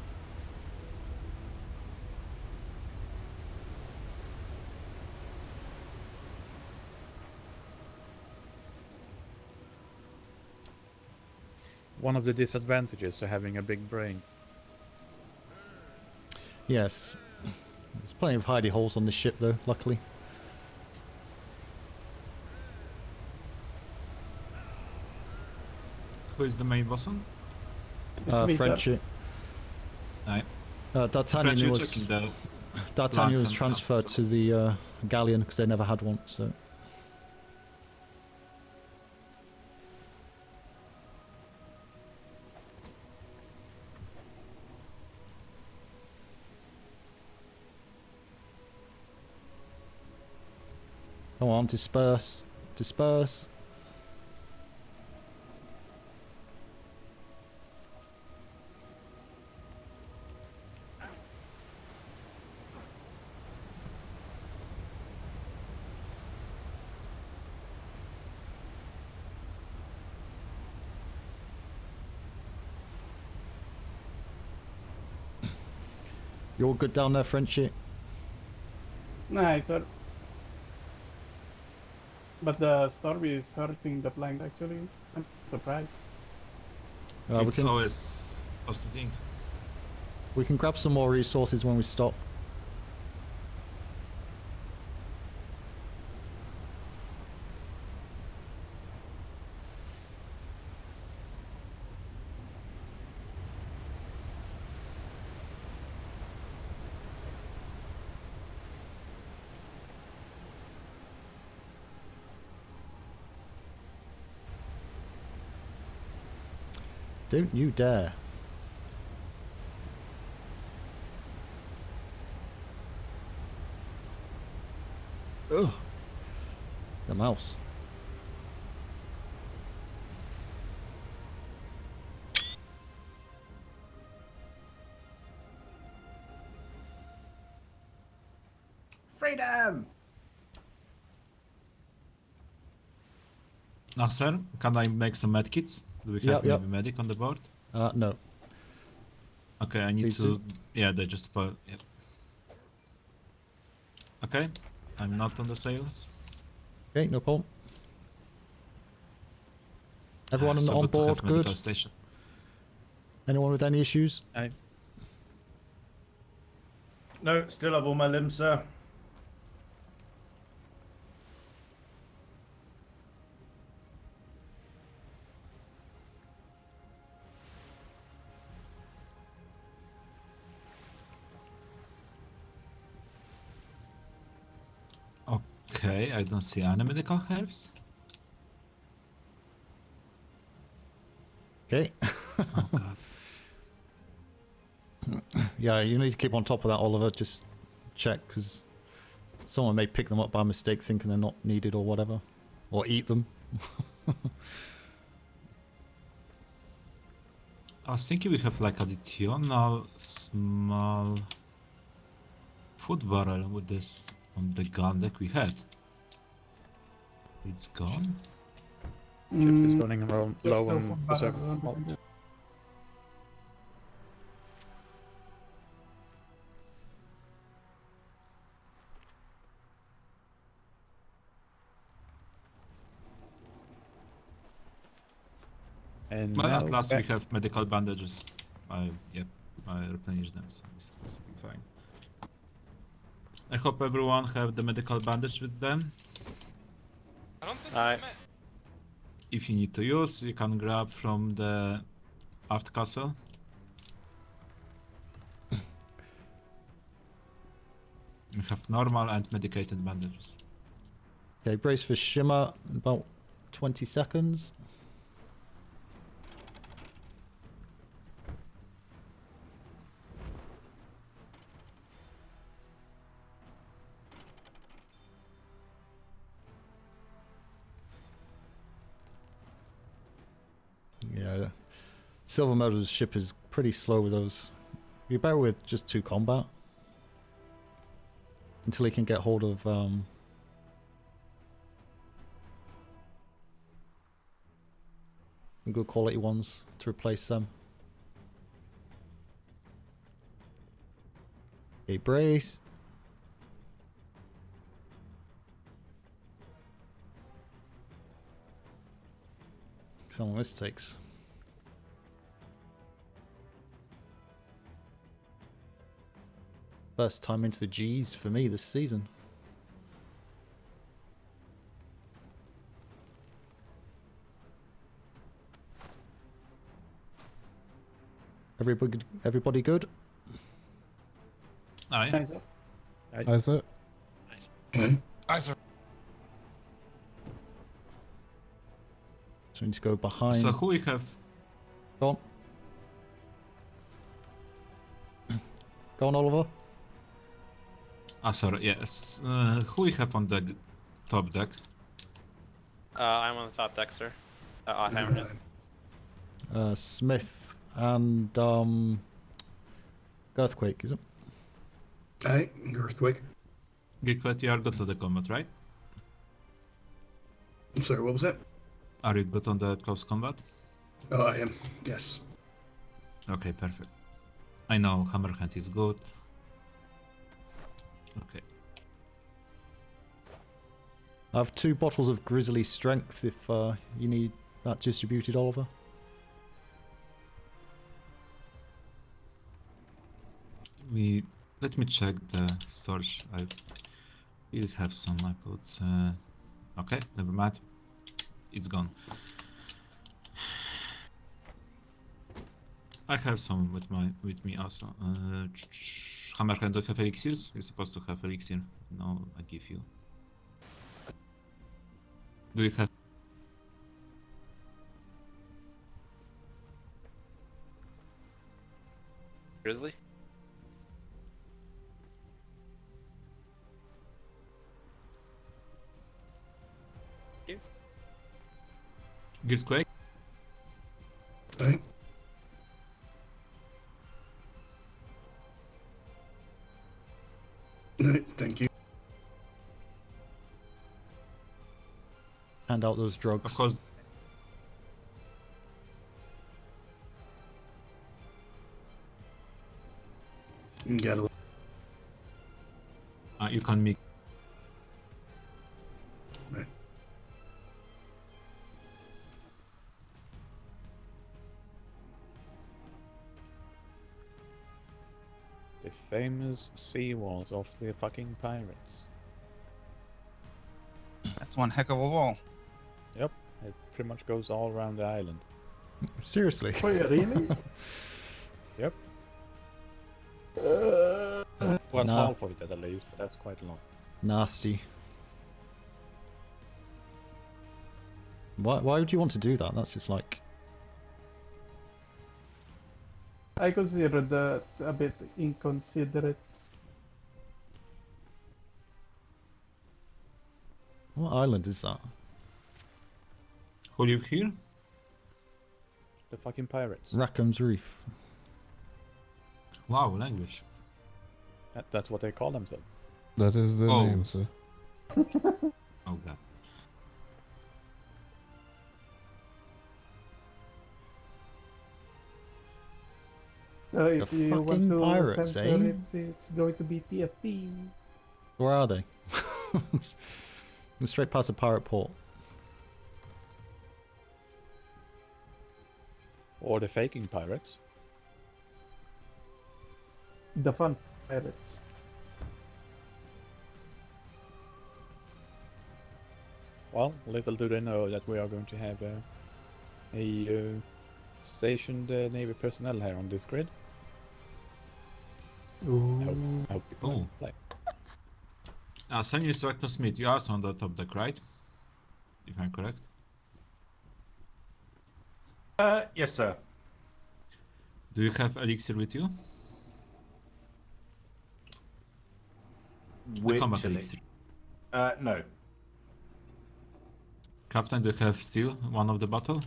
One of the disadvantages to having a big brain. Yes. There's plenty of hidey holes on this ship, though, luckily. Who is the main bosun? Frenchie. Right. D'Artagnan was plans and transferred to the galleon because they never had one. So. Come on, disperse, disperse. You all good down there, Frenchie? Nice, sir. But the storm is hurting the plank, actually. I'm surprised. We can always the thing. We can grab some more resources when we stop. Don't you dare. Ugh. The mouse. Freedom! Sir, can I make some medkits? Do we have maybe medic on the board? No. Okay, I need to... Yeah, they just spoiled... Yep. Okay, I'm not on the sails. Okay, no problem. Everyone on board, good? Station. Anyone with any issues? No, still have all my limbs, sir. Okay, I don't see any medical helps. Okay. Oh god. Yeah, you need to keep on top of that, Oliver. Just check, because someone may pick them up by mistake thinking they're not needed or whatever. Or eat them. I was thinking we have like additional small food barrel with this on the gun deck we had. It's gone. Ship is running around low on reserve. And Well, now at last back. we have medical bandages. I replenished them, so it's fine. I hope everyone have the medical bandage with them. Alright. If you need to use, you can grab from the aft castle. We have normal and medicated bandages. Okay, brace for shimmer. About 20 seconds. Yeah, Silver Medal's ship is pretty slow with those. You're better with just 2 combat. Until he can get hold of good quality ones to replace them. Okay, brace. How long this takes. First time into the G's for me this season. Everybody good? Aye. Aye, sir. Aye, sir. So we need to go behind. So who we have? Go on. Go on, Oliver. Ah, sorry, yes. Who we have on the top deck? I'm on the top deck, sir. Hammerhead. Smythe and Earthquake, is it? Aye, Earthquake. Geeklet, you are good to the combat, right? I'm sorry, what was that? Are you good on the close combat? Oh, I am, yes. Okay, perfect. I know Hammerhead is good. Okay. I have 2 bottles of Grizzly Strength if you need that distributed, Oliver. Let me check the storage. I will have some. I put. Okay, never mind. It's gone. I have some with me also. Hammerhead, do you have elixirs? You're supposed to have elixir. No, I give you. Do you have? Grizzly? Good quake? Aye. No, thank you. Hand out those drugs. Of course. Got it. You can make. Right. The famous sea walls of the fucking pirates. That's one heck of a wall. Yep, it pretty much goes all around the island. Seriously? Wait, really? Yep. Well, Nah. half of it at least, but that's quite a lot. Nasty. Why would you want to do that? That's just like... I consider that a bit inconsiderate. What island is that? Who live here? The fucking pirates. Rackham's Reef. Wow, language. That's what they call themselves. That is their Oh. name, sir. Oh god. So if The you want fucking to pirates, censor eh? it, it's going to be TFP. Where are they? Go straight past the pirate port. Or the faking pirates. The fun pirates. Well, little do they know that we are going to have a stationed Navy personnel here on this grid. Ooh. I hope you Oh. play. Senior Instructor Smith, you are also on the top deck, right? If I'm correct. Yes, sir. Do you have elixir with you? The combat Which elixir. No. Captain, do you have still one of the bottle?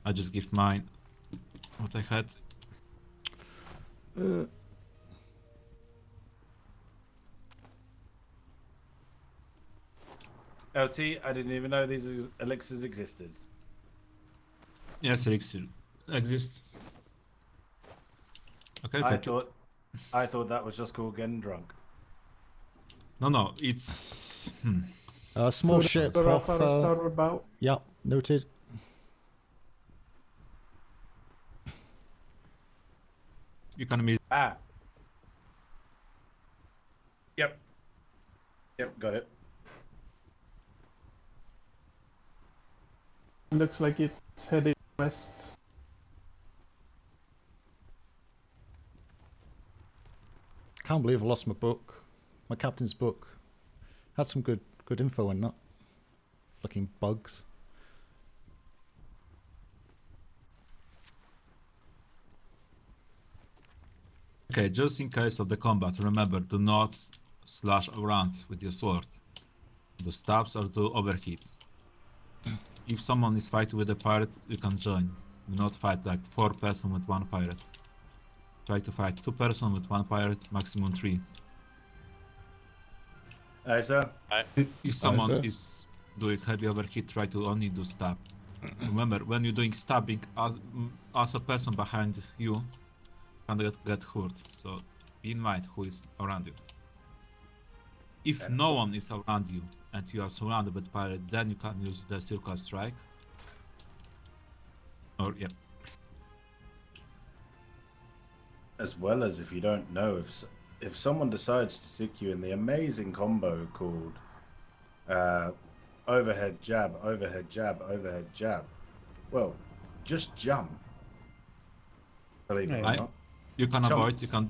I just give mine what I had. LT, I didn't even know these elixirs existed. Yes, elixir exists. Okay, I thank you. thought that was just called getting drunk. No, it's Small ship off. Starboard bow. Yeah, noted. You can miss. Yep. Yep, got it. Looks like it's heading west. Can't believe I lost my book, my captain's book. Had some good info in that. Flicking bugs. Okay, just in case of the combat, remember, do not slash around with your sword. Do stabs or do overhits. If someone is fighting with a pirate, you can join. Do not fight like 4 person with 1 pirate. Try to fight 2 person with 1 pirate, maximum 3. Aye, sir. If someone is doing heavy overhit, try to only do stab. Remember, when you're doing stabbing, as a person behind you can get hurt, so be in mind who is around you. If no one is around you and you are surrounded by pirate, then you can use the circle strike. Or yeah. As well as if you don't know, if someone decides to stick you in the amazing combo called overhead jab, overhead jab, overhead jab, well, just jump. Believe it or not. You can avoid, you can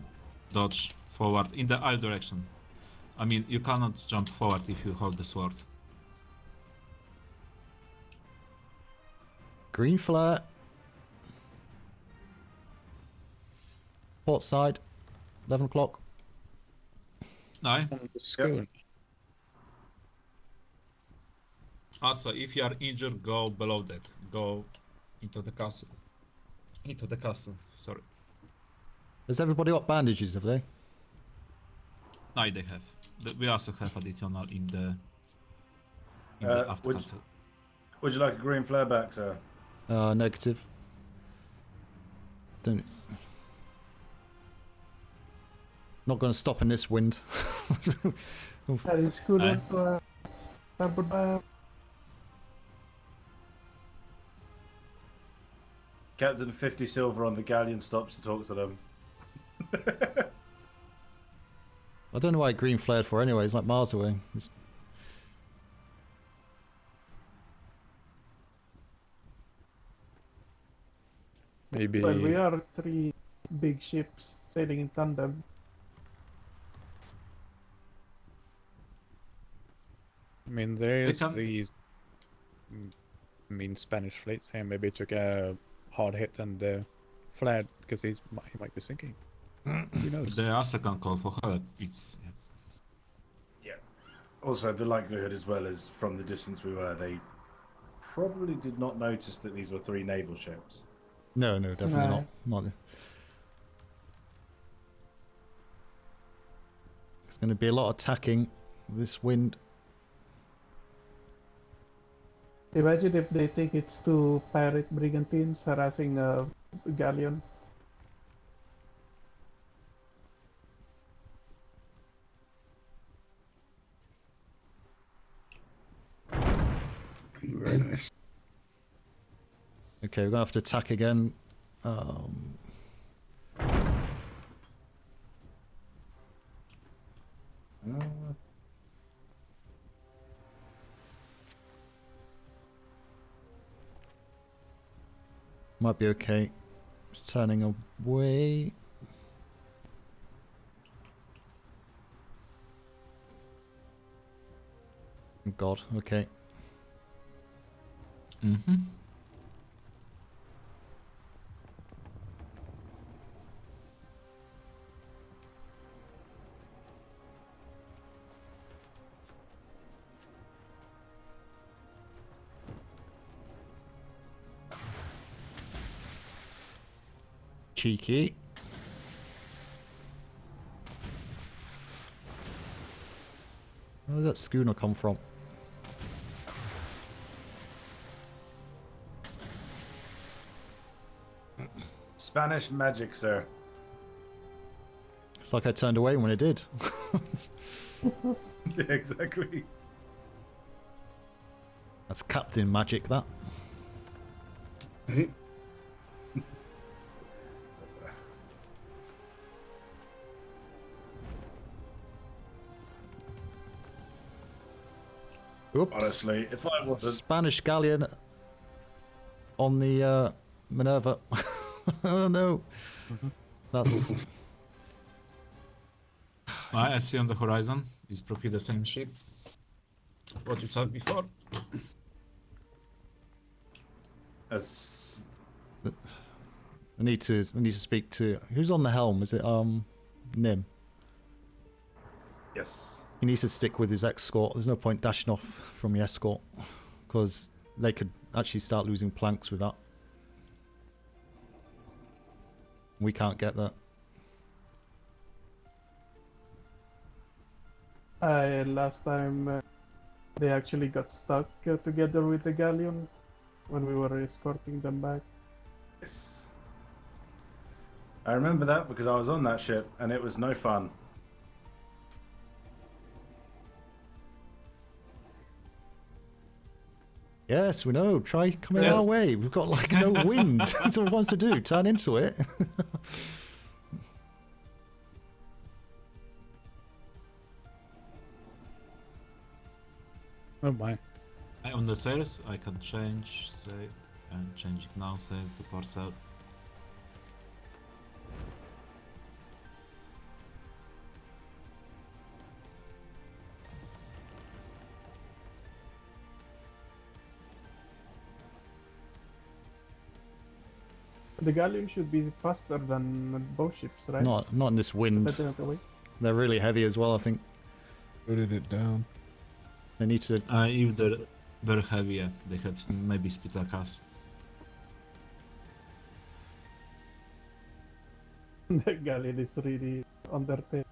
dodge forward in the other direction. I mean, you cannot jump forward if you hold the sword. Green flare. Port side. 11 o'clock. Aye. Yep. Also, if you are injured, go below deck. Go into the castle. Sorry. Has everybody got bandages, have they? No, they have. We also have additional in the after castle. Would you like a green flare back, sir? Negative. Don't. Not going to stop in this wind. That is good on starboard bow. Captain 50 silver on the galleon stops to talk to them. I don't know why green flared for anyway. It's like miles away. Maybe. Well, we are 3 big ships sailing in tandem. I mean, there is these Spanish fleets here. Maybe it took a hard hit and flared because he might be sinking. Who knows? They also can call for help. It's yeah. Also, the likelihood as well is from the distance we were, they probably did not notice that these were 3 naval ships. No, definitely not. It's going to be a lot of tacking with this wind. Imagine if they think it's 2 pirate brigantines harassing a galleon. Very nice. Okay, we're going to have to attack again. Might be okay. Just turning away. God, okay. Mm-hmm. Cheeky. Where did that schooner come from? Spanish magic, sir. It's like I turned away when it did. Yeah, exactly. That's Captain Magic, that. Oops. Honestly, if I wasn't... Spanish galleon on the Minerva. Oh no. That's... I see on the horizon. Is probably the same ship. What you saw before. As... I need to speak to... Who's on the helm? Is it, Nim? Yes. He needs to stick with his escort. There's no point dashing off from the escort, because they could actually start losing planks with that. We can't get that. Last time they actually got stuck together with the galleon when we were escorting them back. Yes. I remember that because I was on that ship and it was no fun. Yes, we know. Try coming our way. We've got like no wind. That's all it wants to do. Turn into it. Oh my. On the sails, I can change save and change it now. Save to port out. The galleon should be faster than both ships, right? Not in this wind. They're really heavy as well, I think. Loaded it down. They need to... If they're very heavy, yeah, they have maybe speed like us. The galleon is really on their tail.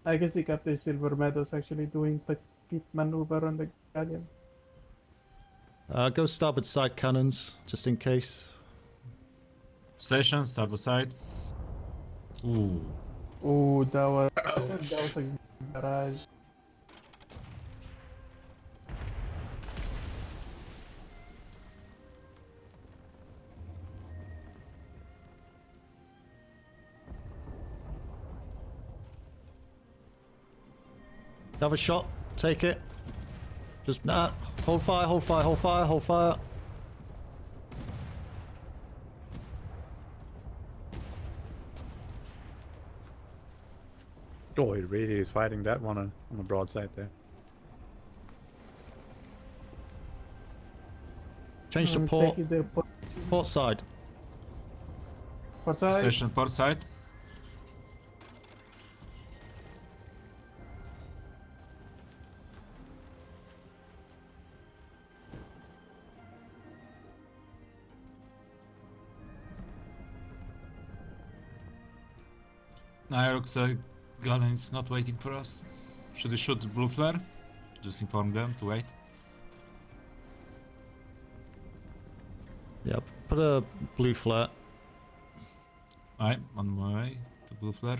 I can see Captain Silver Meadows actually doing petite maneuver on the galleon. Go starboard side cannons, just in case. Station, starboard side. Ooh. Ooh, that was a barrage. Have a shot. Take it. Just hold fire, hold fire, hold fire, hold fire. Oh, he really is fighting that one on the broadside there. Change to port. Port side. Port side. Station, port side. Aerox galleon is not waiting for us. Should we shoot the blue flare? Just inform them to wait. Yep, put a blue flare. Alright, on my way to blue flare.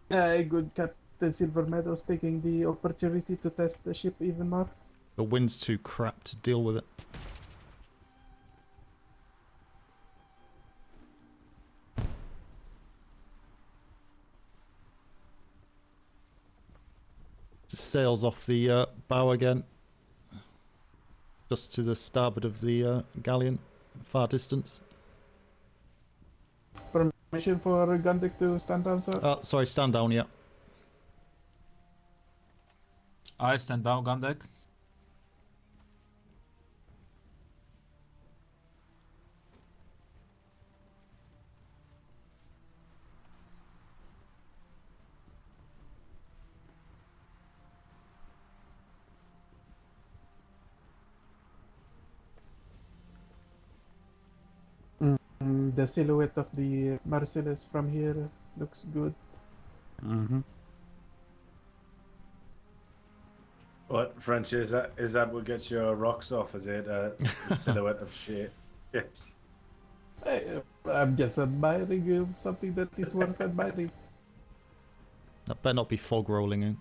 Good the Silver Meadows taking the opportunity to test the ship even more? The wind's too crap to deal with it. Sails off the bow again. Just to the starboard of the galleon, far distance. Permission for Gundick to stand down, sir? Oh, sorry, stand down, yeah. I stand down, gun deck. The silhouette of the Merciless from here looks good. What, French, is that what gets your rocks off? Is it a silhouette of shit? Yes. I'm just admiring something that is worth admiring. That better not be fog rolling in.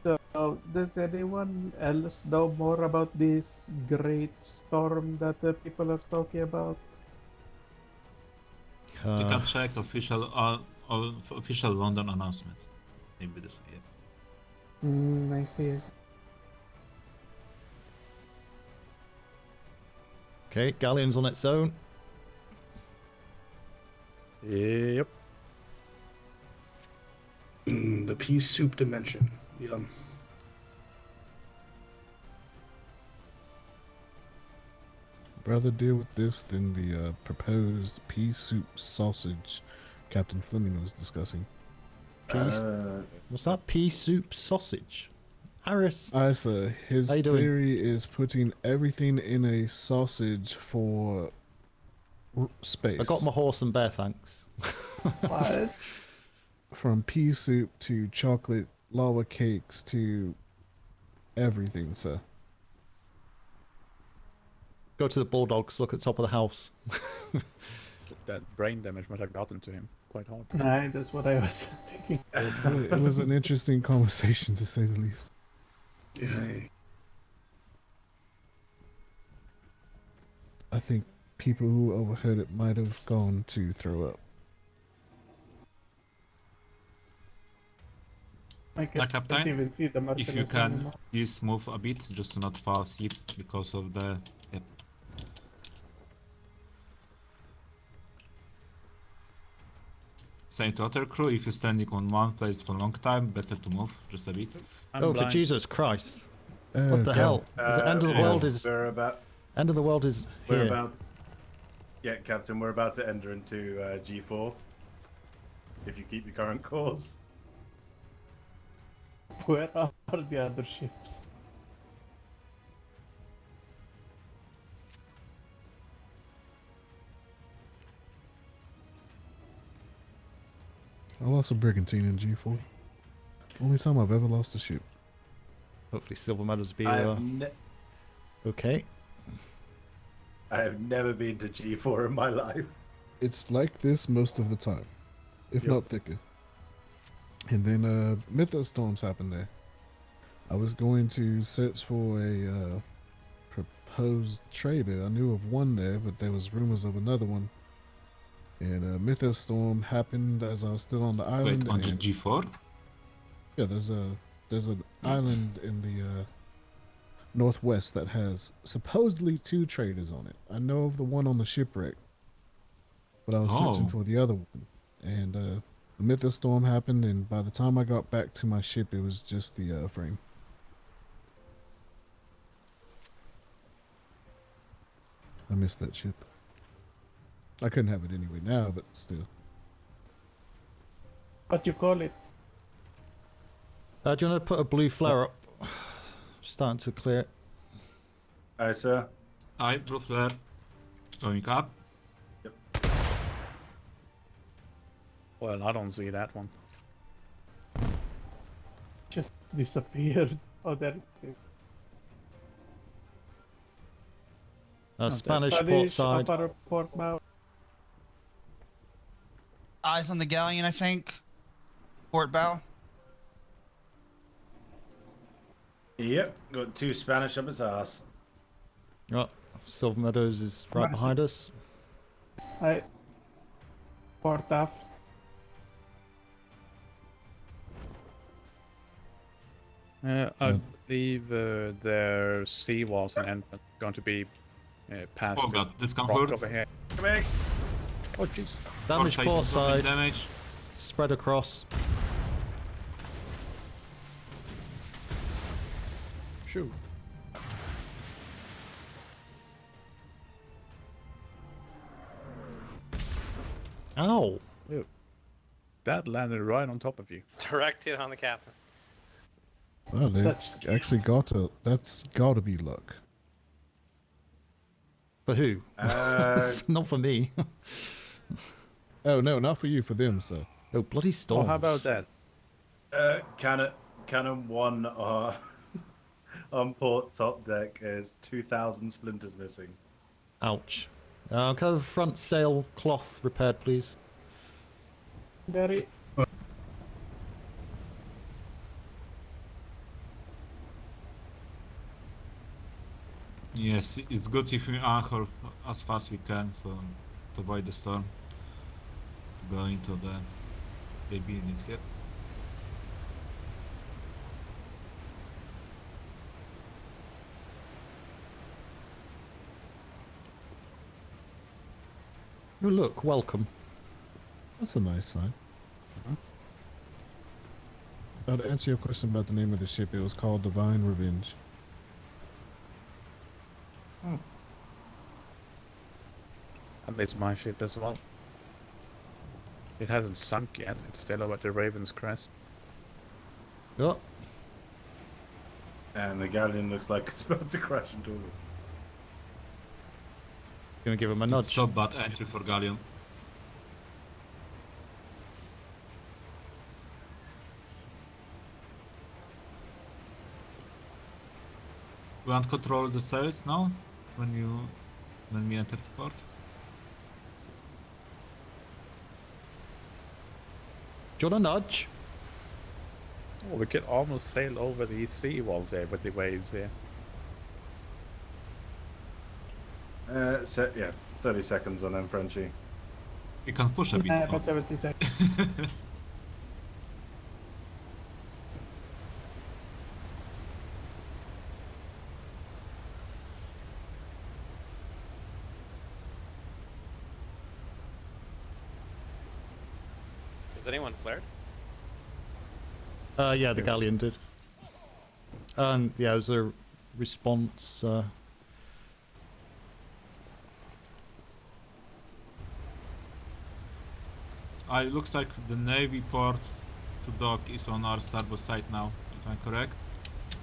So, does anyone else know more about this great storm that the people are talking about? You can check official London announcement. Maybe this way. I see. Okay, galleon's on its own. Yep. The pea soup dimension. Yum. Rather deal with this than the proposed pea soup sausage Captain Fleming was discussing. What's that? Pea soup sausage? Aris. His How you doing? theory is putting everything in a sausage for space. I got my horse and bear, thanks. What? From pea soup to chocolate lava cakes to everything, sir. Go to the Bulldogs, look at the top of the house. That brain damage might have gotten to him quite hard. Nah, that's what I was thinking. It was an interesting conversation, to say the least. Yeah. I think people who overheard it might have gone to throw up. I can't Captain, even see the if you Merciless can, anymore. please move a bit, just to not fall asleep because of the... Yep. Saying to other crew, if you're standing on one place for a long time, better to move just a bit. For Jesus Christ. What the hell? Is the end of the world is... End of the world is here. Yeah, Captain, we're about to enter into G4. If you keep the current course. Where are the other ships? I lost a brigantine in G4. Only time I've ever lost a ship. Hopefully Silver Meadows be okay. I have never been to G4 in my life. It's like this most of the time, if Yep. not thicker. And then Mythos storms happened there. I was going to search for a proposed trader. I knew of one there, but there was rumors of another one. And Mythos storm happened as I was still on the island. Wait, on and G4? Yeah, there's an island in the northwest that has supposedly 2 traders on it. I know of the one on the shipwreck, but I was searching for the other one. And the Mythos storm happened, and by the time I got back to my ship, it was just the frame. I missed that ship. I couldn't have it anyway now, but still. What you call it? Do you want to put a blue flare up? Starting to clear it. Aye, sir. Aye, blue flare. Going up. Well, I don't see that one. Just disappeared. Oh, there. Spanish port side. Port bow. Eyes on the galleon, I think. Port bow. Yep, got 2 Spanish up its ass. Oh, Silver Meadows is right behind us. Hi. Port aft. I believe their seawalls and entrance are going to be past. Oh god, this discomfort. rock over here. Come here. Oh jeez. Damage port side. Damage. Spread across. Shoot. Ow. Ew. That landed right on top of you. Direct hit on the captain. Well, they actually that's gotta be luck. For who? Not for me. Oh no, not for you, for them, sir. Oh, bloody storms. Oh, how about that? Cannon 1 on port top deck is 2,000 splinters missing. Ouch. Can I have the front sail cloth repaired, please? Very. Yes, it's good if we anchor as fast as we can, so to avoid the storm. To go into the buildings, yep. Oh, look, welcome. That's a nice sign. Now, to answer your question about the name of the ship, it was called Divine Revenge. And it's my ship as well. It hasn't sunk yet. It's still over at the Raven's Crest. Oh. And the galleon looks like it's about to crash into it. Gonna give him a nudge. It's so bad entry for galleon. We want to control the sails now when we enter the port. Do you want a nudge? Oh, we could almost sail over these sea walls there with the waves here. Yeah, 30 seconds on them, Frenchie. You can push a bit. About 70 seconds. Has anyone flared? Yeah, the galleon did. Yeah, there's a response. It looks like the Navy port to dock is on our starboard side now, if I'm correct.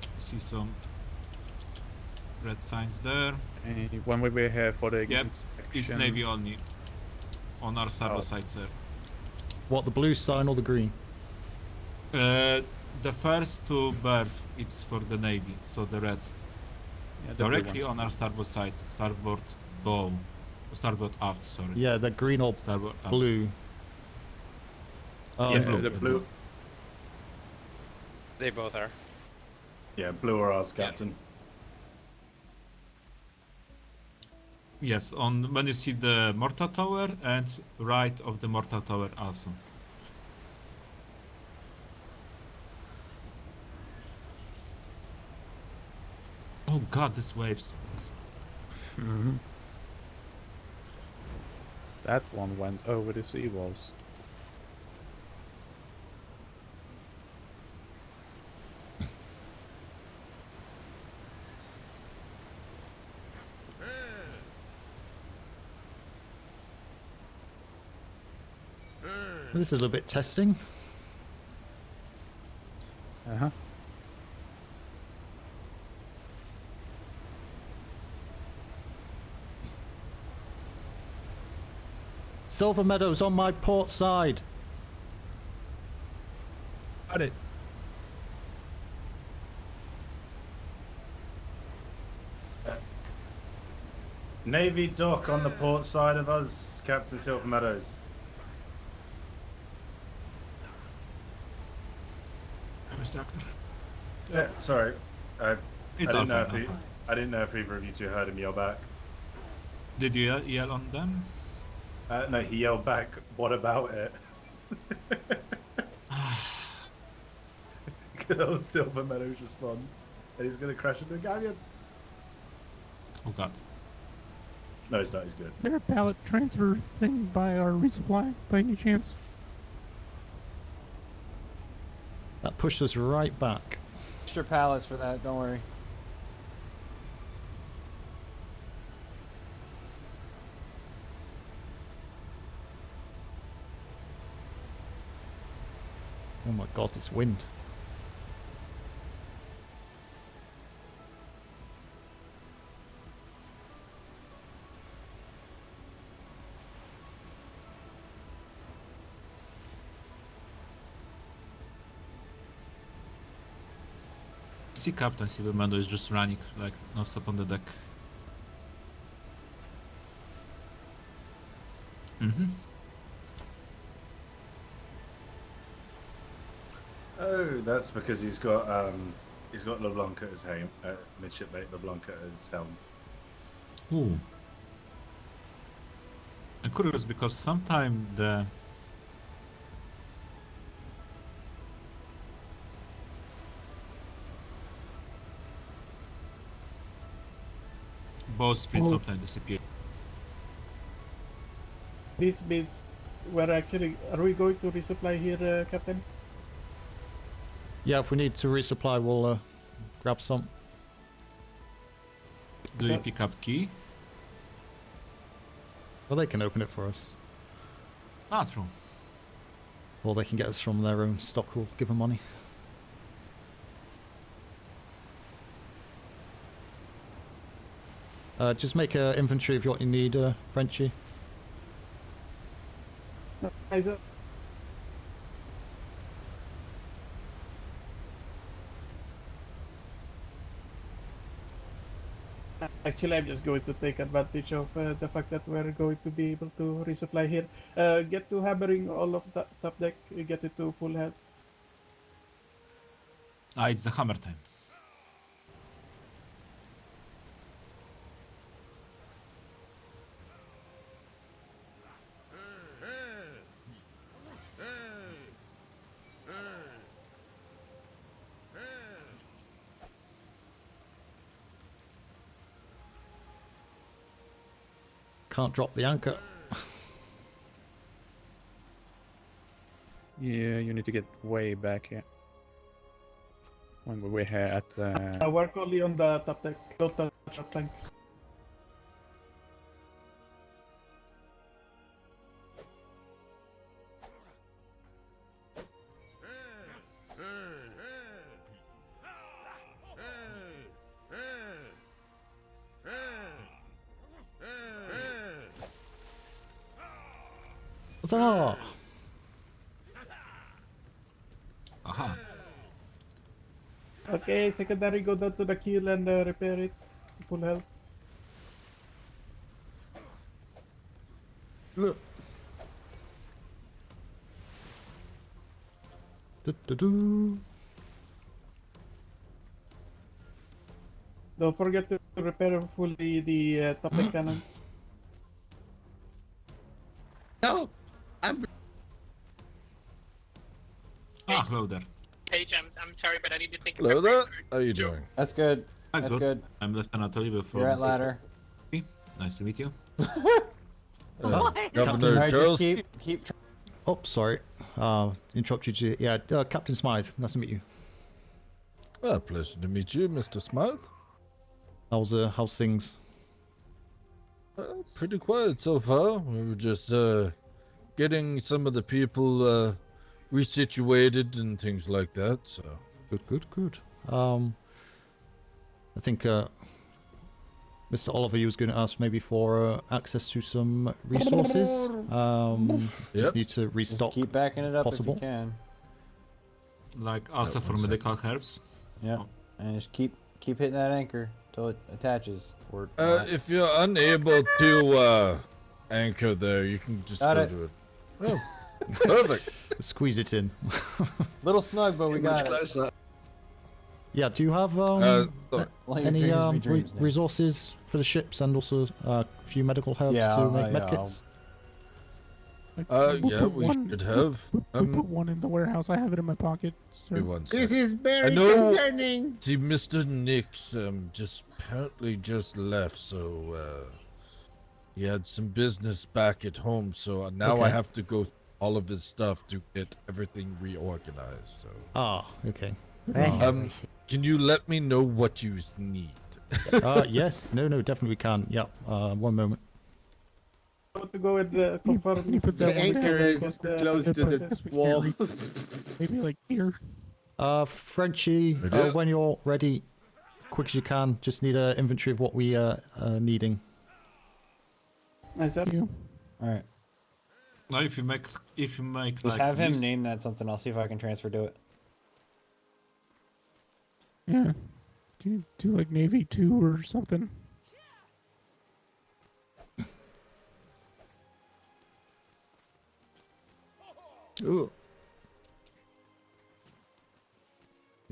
You see some red signs there. When we were here for the Yep, inspection... it's Navy only. On our starboard side, sir. What, the blue sign or the green? The first to berth, it's for the Navy, so the red. Yeah, the Directly on our starboard side, starboard bow. Starboard aft, sorry. Yeah, the green or starboard aft. blue. Yeah, the blue. They both are. Yeah, blue or ours, Captain. Yes, on when you see the mortar tower and right of the mortar tower also. Oh god, these waves. That one went over the sea walls. This is a little bit testing. Uh-huh. Silver Meadows on my port side. Got it. Navy dock on the port side of us, Captain Silver Meadows. Yeah, sorry. I didn't know if either of you two heard him yell back. Did you yell on them? No, he yelled back, "What about it?" Good old Silver Meadows responds, and he's going to crash into the galleon. Oh god. No, he's not. He's good. Is there a pallet transfer thing by our resupply by any chance? That pushed us right back. Extra pallets for that, don't worry. Oh my god, this wind. See Captain Silvermando is just running like non-stop on the deck. Oh, that's because he's got LeBlanc at his midshipmate LeBlanc at his helm. Ooh. I'm curious because sometimes the bowsprit sometimes disappear. This means are we going to resupply here, Captain? Yeah, if we need to resupply, we'll grab some. Do you pick up key? Well, they can open it for us. Ah, true. Or they can get us from their own stock. We'll give them money. Just make an inventory of what you need, Frenchie. Actually, I'm just going to take advantage of the fact that we're going to be able to resupply here. Get to hammering all of the top deck, get it to full health. Ah, it's the hammer time. Can't drop the anchor. Yeah, you need to get way back here. When we're here at Work only on the top deck, don't touch the planks. Huzzah! Aha. Okay, secondary, go down to the keel and repair it to full health. Look. Do-do-do. Don't forget to repair fully the top deck cannons. No, I'm. Ah, hello there. Paige, I'm sorry, but I need to think Hello about there. How you doing? That's good. Ah, That's good. I'm Lieutenant Oliver from You're at ladder. Nice to meet you. Governor Alright, Charles. just keep. Oh, sorry. Interrupted you. Yeah, Captain Smythe. Nice to meet you. Well, pleasure to meet you, Mr. Smythe. How's things? Pretty quiet so far. We were just getting some of the people resituated and things like that. So good. I think Mr. Oliver, you was going to ask maybe for access to some resources. Just need to restock. Just keep backing it up possible. if you can. Like also for medical herbs. Yeah, and just keep hitting that anchor till it attaches. Or If you're unable to anchor there, you can just Got go it. to it. Oh, perfect. Squeeze it in. little snug, but we got it. Yeah, do you have Let your any dreams be dreams, Nick. resources for the ships and also a few medical herbs Yeah, to make yeah, medkits? Yeah, we should have. We'll put one in the warehouse. I have it in my pocket. Sir. Give me one This sec. is very I know. concerning. See, Mr. Nix just apparently just left, so he had some business back at home. So now I Okay. have to go all of his stuff to get everything reorganized. So. Ah, okay. Can you let me know what you need? Yes, no, definitely can. Yeah, one moment. To go with the confirm. The anchor is close to the wall. Maybe like here. Frenchie, when you're ready, quick as you can. Just need an inventory of what we are needing. Is that you? All right. Now, if you make Just like have him this, name that something. I'll see if I can transfer to it. Yeah. Can you do like Navy 2 or something? Ooh.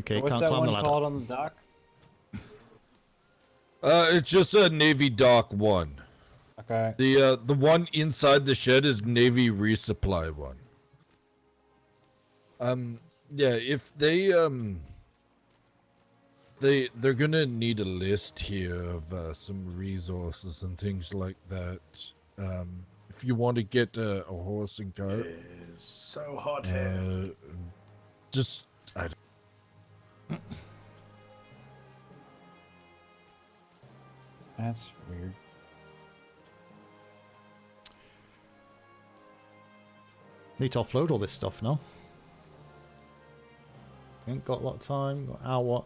Okay, What's can't that climb one the ladder. called on the dock? It's just a Navy Dock 1. Okay. The one inside the shed is Navy Resupply 1. Yeah, if they're gonna need a list here of some resources and things like that. If you want to get a horse and cart, It's so hot here. just That's weird. Need to offload all this stuff now. Ain't got a lot of time. Got an hour.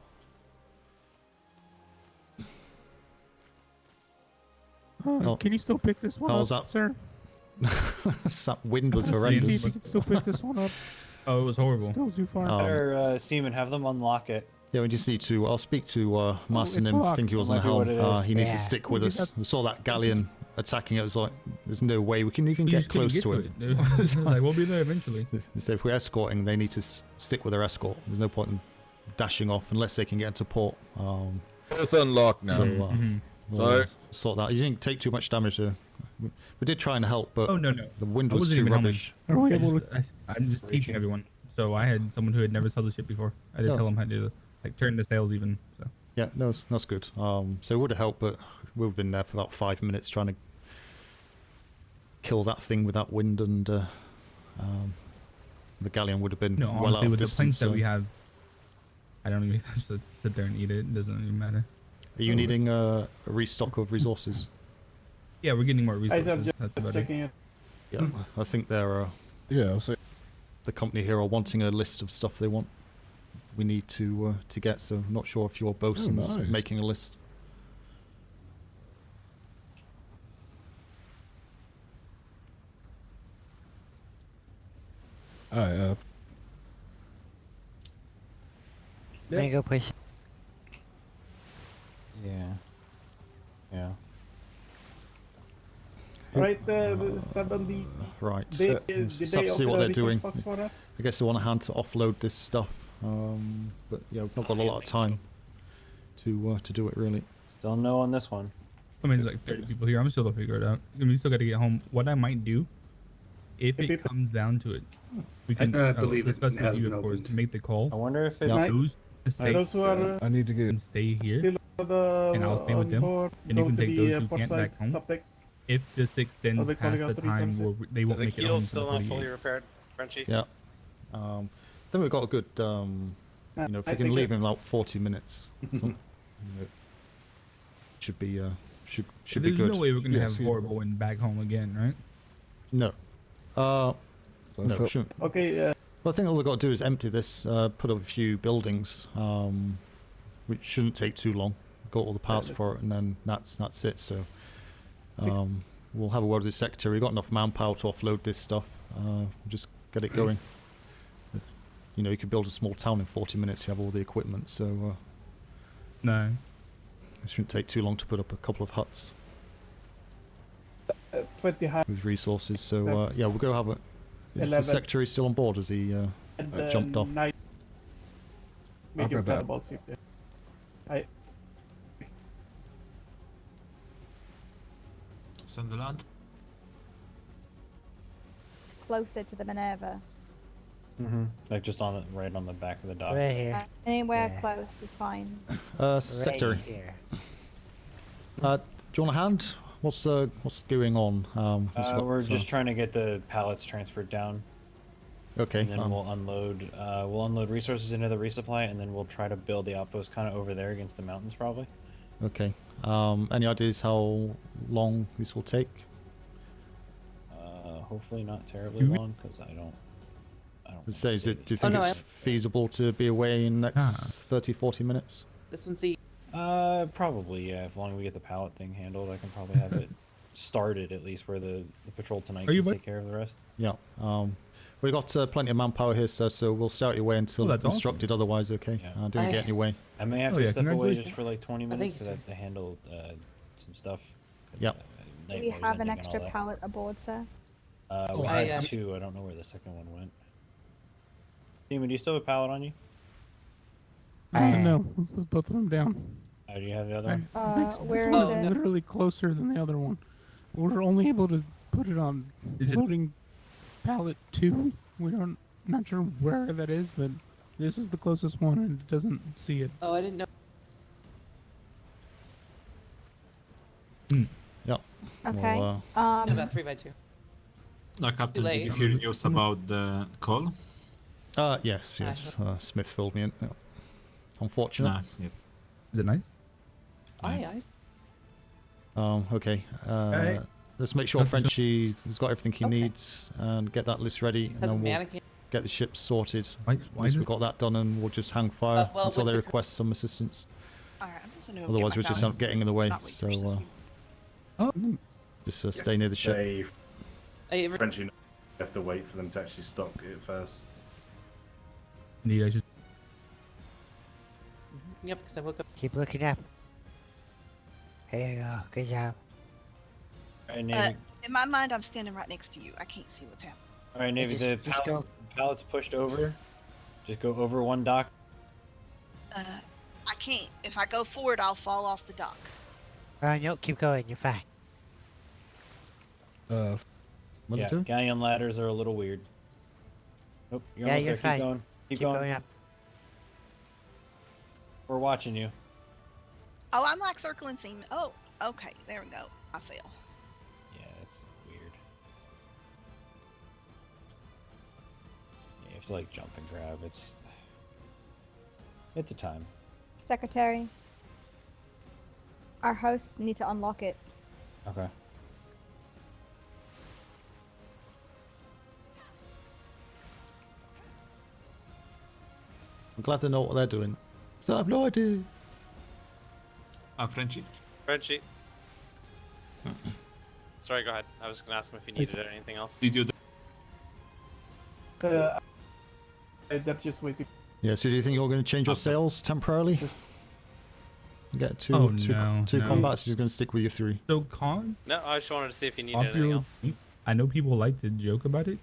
Oh. Can you still pick this one How's up, that? sir? That wind was See if horrendous. you can still pick this one up. Oh, it was horrible. Still too far. Better, Seaman, have them unlock it. Yeah, we just need to. I'll speak to Martin it's and locked. think he was That on the might be what helm. it is. He needs to Yeah. stick with Maybe us. that's- We saw that galleon attacking it. It was like, there's no way we can even We get just couldn't close to it. him. It was like, we'll be there eventually. So if we're escorting, they need to stick with their escort. There's no point in dashing off unless they can get into port. both unlocked now. So Mhm. we'll Sorry. sort that. You didn't take too much damage. We did try and help, but Oh no, the wind I was wasn't too even helming. rubbish. Are we I able just, I'm just teaching everyone. So I had someone who had never sailed the ship before. I did Oh. tell them how to like turn the sails even. So Yeah, no, that's good. So it would have helped, but we've been there for about 5 minutes trying to kill that thing with that wind, and the galleon would have been no, well honestly, out of with the distance. planes that So. we have, I don't even have to sit there and eat it. It doesn't even matter. Are you needing a restock of resources? Yeah, we're getting more Guys, I'm resources. That's just about it. checking it. Yeah, I think they're Yeah, I'll say. the company here are wanting a list of stuff they want. We need to get. So I'm not sure if your bosun's nice. making a list. Alright, Let me go push. Yeah. Yeah. Right, stand on the Right. day, So, the just day have to of see what the they're resource doing. box for us. I guess they want a hand to offload this stuff. But yeah, we've not got a lot of time to do it really. Still no on this one. I mean, there's like 30 people here. I'm still gonna figure it out. I mean, we still got to get home. What I might do, if it comes down to it, we can believe it discuss has with you, been of course. opened. Make the call. I wonder if it. Yeah. Choose to stay Those who are I need to get. and stay here, still and I'll stay with on them, board, and you go can to take the those who port can't side back home. top deck. If this extends they calling past out the the time resources? where they won't The make it home keel's until still not 48. fully repaired, Frenchie. Yeah. Then we've got a good. If we I can think leave in about 40 minutes. Should be should be There's good. no way we're gonna Yeah, have see- horrible and back home again, right? No. No, felt- shouldn't. Okay, Well, I think all we've got to do is empty this, put up a few buildings, which shouldn't take too long. got all the parts for it, and then that's it. So we'll have a word with the secretary. We've got enough manpower to offload this stuff. Just get it going. You know, you could build a small town in 40 minutes. You have all the equipment, so no, it shouldn't take too long to put up a couple of huts 20 high. with resources. So yeah, we'll go have a. Is the secretary still on board? Has he jumped off? Medium grab that. catapults. I Sunderland. Closer to the Minerva. Like just on the right on the back of the dock. Right here. Anywhere Yeah. close is fine. Secretary. Right here. Do you want a hand? What's going on? We're just trying to get the pallets transferred down. Okay. And then we'll unload resources into the resupply, and then we'll try to build the outpost kind of over there against the mountains, probably. Okay. Any ideas how long this will take? Hopefully not terribly long, because I don't. Do you think it's feasible to be away in the next 30-40 minutes? This one's the. Probably, yeah. As long as we get the pallet thing handled, I can probably have it started at least for the patrol tonight. Are you can take care of the rest. Yeah. We've got plenty of manpower here, sir, so we'll start your way until that's instructed. Otherwise, okay. Don't get in your way. I may have Oh, to yeah, step away congratulations. just for like 20 thank minutes you, because I sir. have to handle some stuff. Yep. Do we have an extra pallet aboard, sir? We had two. I don't know where the second one went. Demon, do you still have a pallet on you? No, with both of them down. Do you have the other one? This Where one's is it? literally closer than the other one. We're only able to put it on loading pallet 2. We don't, not sure where that is, but this is the closest one, and it doesn't see it. Oh, I didn't know. Yep. Okay. Well, About 3x2. Captain, did you Delay. hear news about the call? yes. Smythe filled me in. Yeah. Unfortunate. Nah, yep. Is it nice? Aye. Okay. Okay. Let's make sure That's Frenchie has got everything he needs and get that list ready, and Has a then we'll mannequin. get the ship sorted. Why Once is we've it? got that done, and we'll just hang fire well, until with they the- request some assistance. Alright, I'm just gonna go Otherwise, get we're my just pallet. getting in the way. Not wait So for just stay near the ship. Say, Hey, Frenchie, you have to wait for them to actually stock it first. You guys just Yep, because I woke up. Keep looking up. There you go. Good job. Alright, Navy. In my mind, I'm standing right next to you. I can't see what's happening. Alright, Navy, the just pallets pushed over. Just go over one dock. I can't. If I go forward, I'll fall off the dock. No, keep going. You're fine. What Yeah, to do? galleon ladders are a little weird. Nope, you're Yeah, almost you're there. fine. Keep going. Keep Keep going. going up. We're watching you. Oh, I'm like circling seam. Oh, okay. There we go. I fell. Yeah, it's weird. Yeah, you have to like jump and grab. It's a time. Secretary. Our hosts need to unlock it. Okay. I'm glad they know what they're doing. So I have no idea. Frenchie? Spreadsheet. Sorry, go ahead. I was gonna ask him if he needed it or anything else. Did you? They're just waiting. Yeah. So do you think you're going to change your sails temporarily? Get two Oh, two no, no. combats. You're going to stick with your 3. So con No, I just wanted to see if he needed anything popular. else. I know people like to joke about it.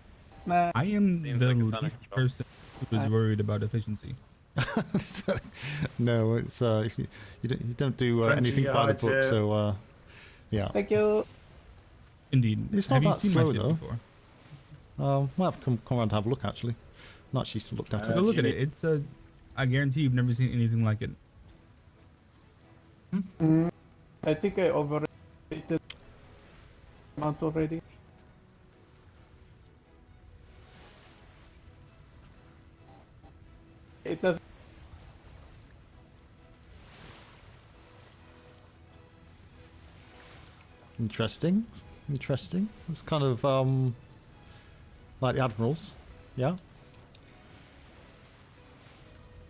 Nah. I am Seems the like it's under least control. person who is worried about efficiency. No, it's you don't do Frenchie, anything by the hide book. you. So yeah. Thank you. Indeed. It's Have not you that seen my slow ship though. before? Might have to come around to have a look actually. Not actually looked at Go it. look at it. It's a. I guarantee you've never seen anything like it. I think I overrated the amount already. It does. Interesting. Interesting. It's kind of like the admirals. Yeah.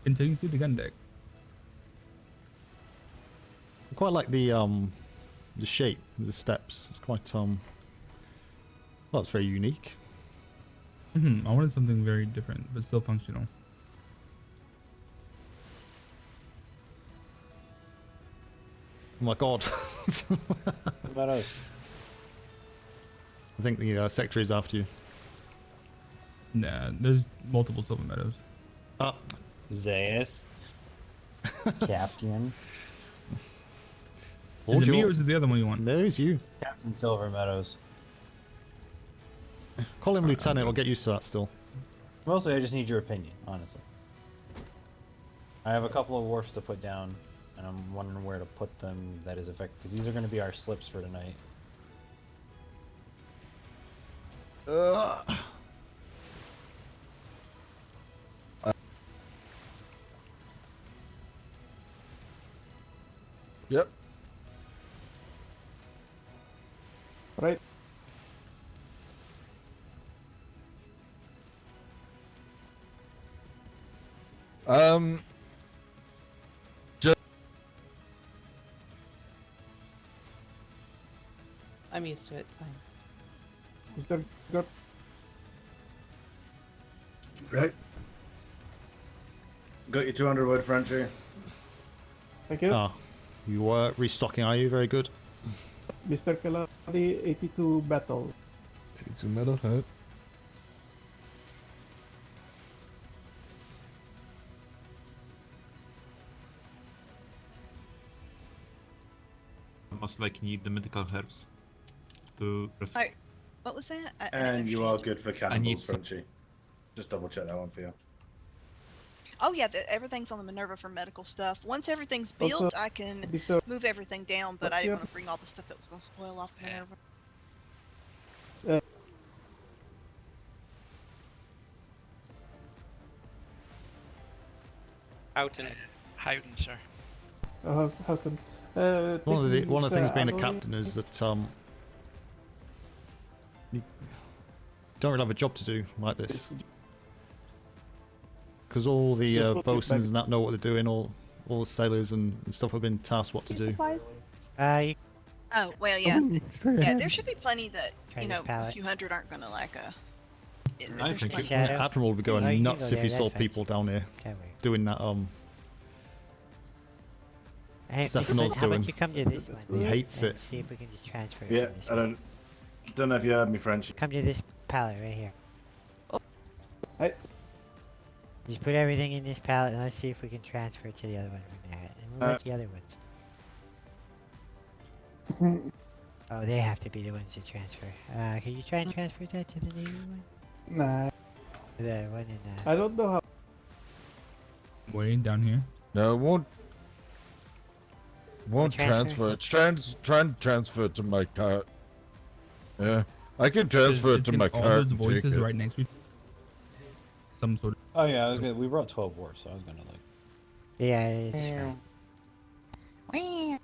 Until you see the gun deck. quite like the shape, the steps. It's quite well, it's very unique. I wanted something very different, but still functional. Oh my god. Meadows. I think the secretary is after you. Nah, there's multiple silver meadows. Zayas. Captain. Is it me or is it the other one you want? There's you. Captain Silver Meadows. Call him Lieutenant, I'll get used to that still. Mostly, I just need your opinion, honestly. I have a couple of wharfs to put down, and I'm wondering where to put them that is effective, because these are going to be our slips for tonight. Yep. Right. Just I'm used to it. It's fine. Mr. Good. Right. Got your 200 word Frenchie. Thank you. Ah, you were restocking, are you? Very good. Mr. Kaladi, 82 battle. 82 metal hut. Must like need the medical herbs to. Oh, what was that? I And didn't you are understand. good for need cannibals, some- Frenchie. Just double check that one for you. Oh yeah, everything's on the Minerva for medical stuff. Once everything's built, Also, I can Mr. move everything down, but What's I didn't your- want to bring all the stuff that was going to spoil off the Minerva. Houghton. Houghton, sir. Houghton. One of the things being a alloy. captain is that you don't really have a job to do like this, because all the bosuns and that know what they're doing. All the sailors and stuff have been tasked what to do. Supplies? Oh well, yeah, straight yeah. ahead. There should be plenty that Try you this know, a pallet. few hundred aren't going to like a. I there's think plenty. Shadow. Admiral would be Oh, you going can nuts go if there, he saw that's fine. people down here Can't wait. doing that. Hey, Stephanos how doing. about you come to this one? He hates and it. See if we can just transfer it Yeah, from this I one. don't know if you heard me, Frenchie. Come to this pallet right here. Hey. Just put everything in this pallet and let's see if we can transfer it to the other one from there. And we'll let the other ones. Oh, they have to be the ones to transfer. Can you try and transfer that to the Navy one? Nah, The one in I don't know how. Waiting down here. no, it won't transfer? transfer. It's try and transfer it to my cart. Yeah, I can transfer it It's to in my all cart. those and take voices it. right next to each. Some sort of. Oh yeah, I was gonna, we brought 12 wharfs, so I was gonna like. Yeah, it's fine.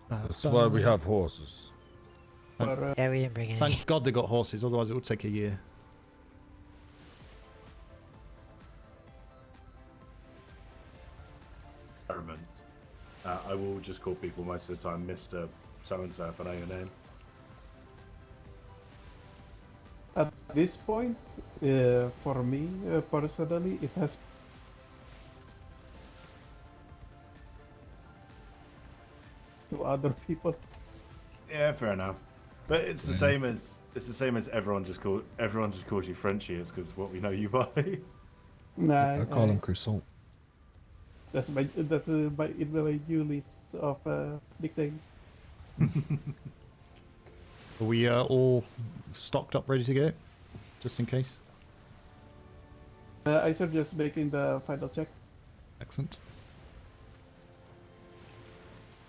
That's why we have horses. Yeah, we didn't bring any. Thank God they got horses, otherwise it would take a year. Environment. I will just call people most of the time Mr. So-and-so if I know your name. At this point, for me personally, it has. To other people. Yeah, fair enough. But it's the same as everyone just calls you Frenchie. It's because what we know you by. Nah, I call him croissant. That's my in my new list of nicknames. Are we all stocked up, ready to go, just in case? I suggest making the final check. Excellent.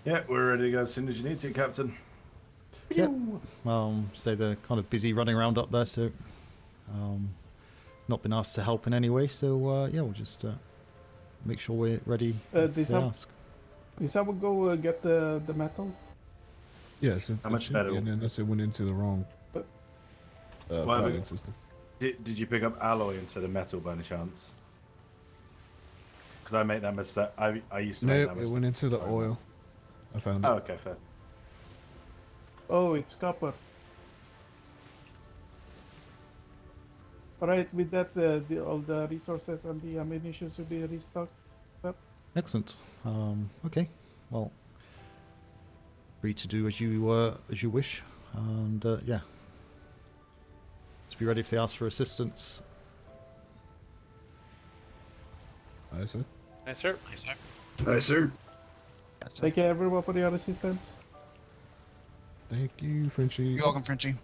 Yeah, we're ready to go as soon as you need to, Captain. Yep. So they're kind of busy running around up there, so not been asked to help in any way. So yeah, we'll just make sure we're ready if Did they ask. someone go get the metal? Yes, How much metal? And unless it went into the wrong Well, piloting system. Did you pick up alloy instead of metal by any chance? Because I make that mistake. I used to make Nope, that it mistake. went into the oil. I found it. Oh, okay, fair. Oh, it's copper. Alright, with that, all the resources and the ammunition should be restocked. Sir. Excellent. Okay. Well, free to do as you wish, and yeah. Just be ready if they ask for assistance. Aye, sir. Nice, sir. Aye, sir. Thank you everyone for your assistance. Thank you, Frenchie. You're welcome, Frenchie. You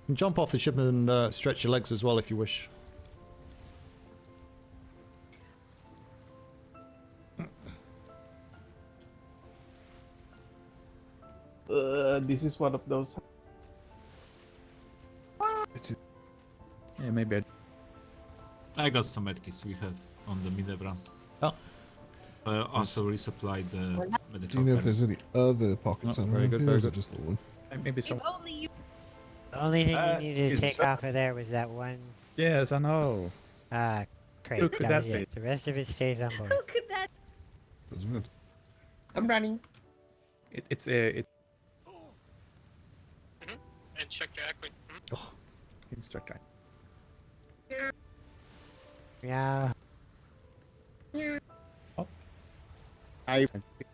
can jump off the ship and stretch your legs as well if you wish. This is one of those. Yeah, maybe I got some medkits we have on the Minerva. Oh. Also resupplied the medical. Do you know if there's any other pockets Oh, on very there? good, Or very is it good. just the one? maybe some. The only thing you needed to take off of there was that one. Yes, I know. Crate. Who could That was that be? it. The rest of it stays on board. How could that? Doesn't it? I'm running. It's Instructor Ackley. instructor. Yeah. There's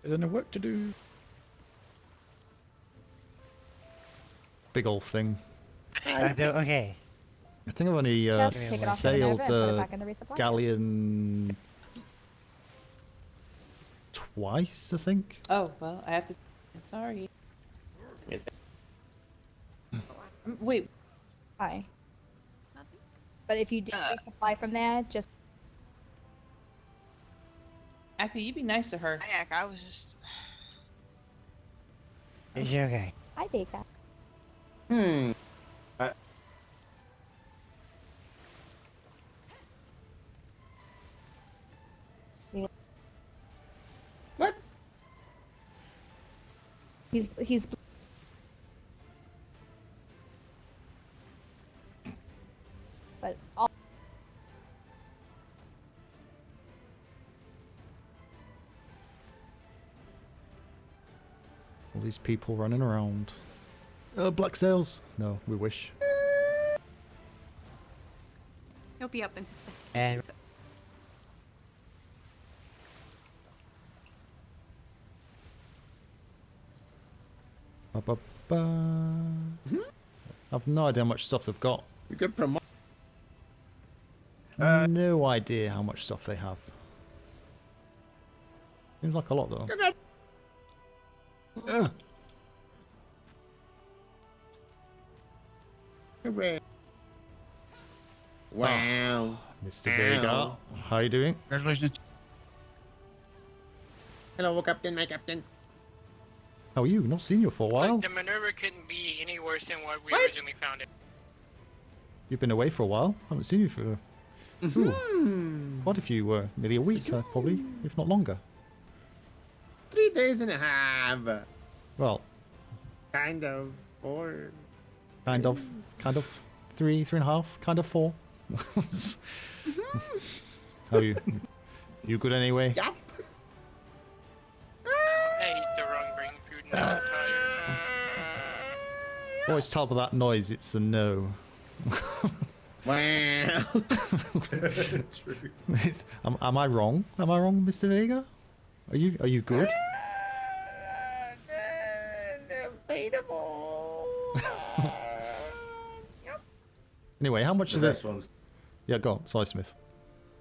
any work to do. Big old thing. Okay. I think I've only Just take it off the sailed Minerva and put it the back in the resupply chest. galleon twice, I think. Oh, well, I have to. Sorry. Wait. Hi. But if you did resupply from there, just Ackley, you be nice to her. Heck, I was just. Is she okay? I take that. See. What? He's. But all. All these people running around. Black sails. No, we wish. He'll be up in a second. And I've no idea how much stuff they've got. You could promote. No idea how much stuff they have. Seems like a lot though. Hooray. Wow. Mr. Vega, how you doing? Congratulations. Hello, Captain, my captain. How are you? Not seen you for a while. The Minerva couldn't be any worse than what we originally found it. You've been away for a while. Haven't seen you for quite a few, nearly a week, probably, if not longer. 3 days and a half. Well, Kind of. 4. kind of, 3, 3.5, kind of 4. How are you? You good anyway? Yup. I ate the wrong brain food and I'm tired. Always tell by that noise it's a no. Wow. True. Am I wrong? Am I wrong, Mr. Vega? Are you good? Anyway, how much The of best this? ones. Yeah, go on. Sorry, Smith.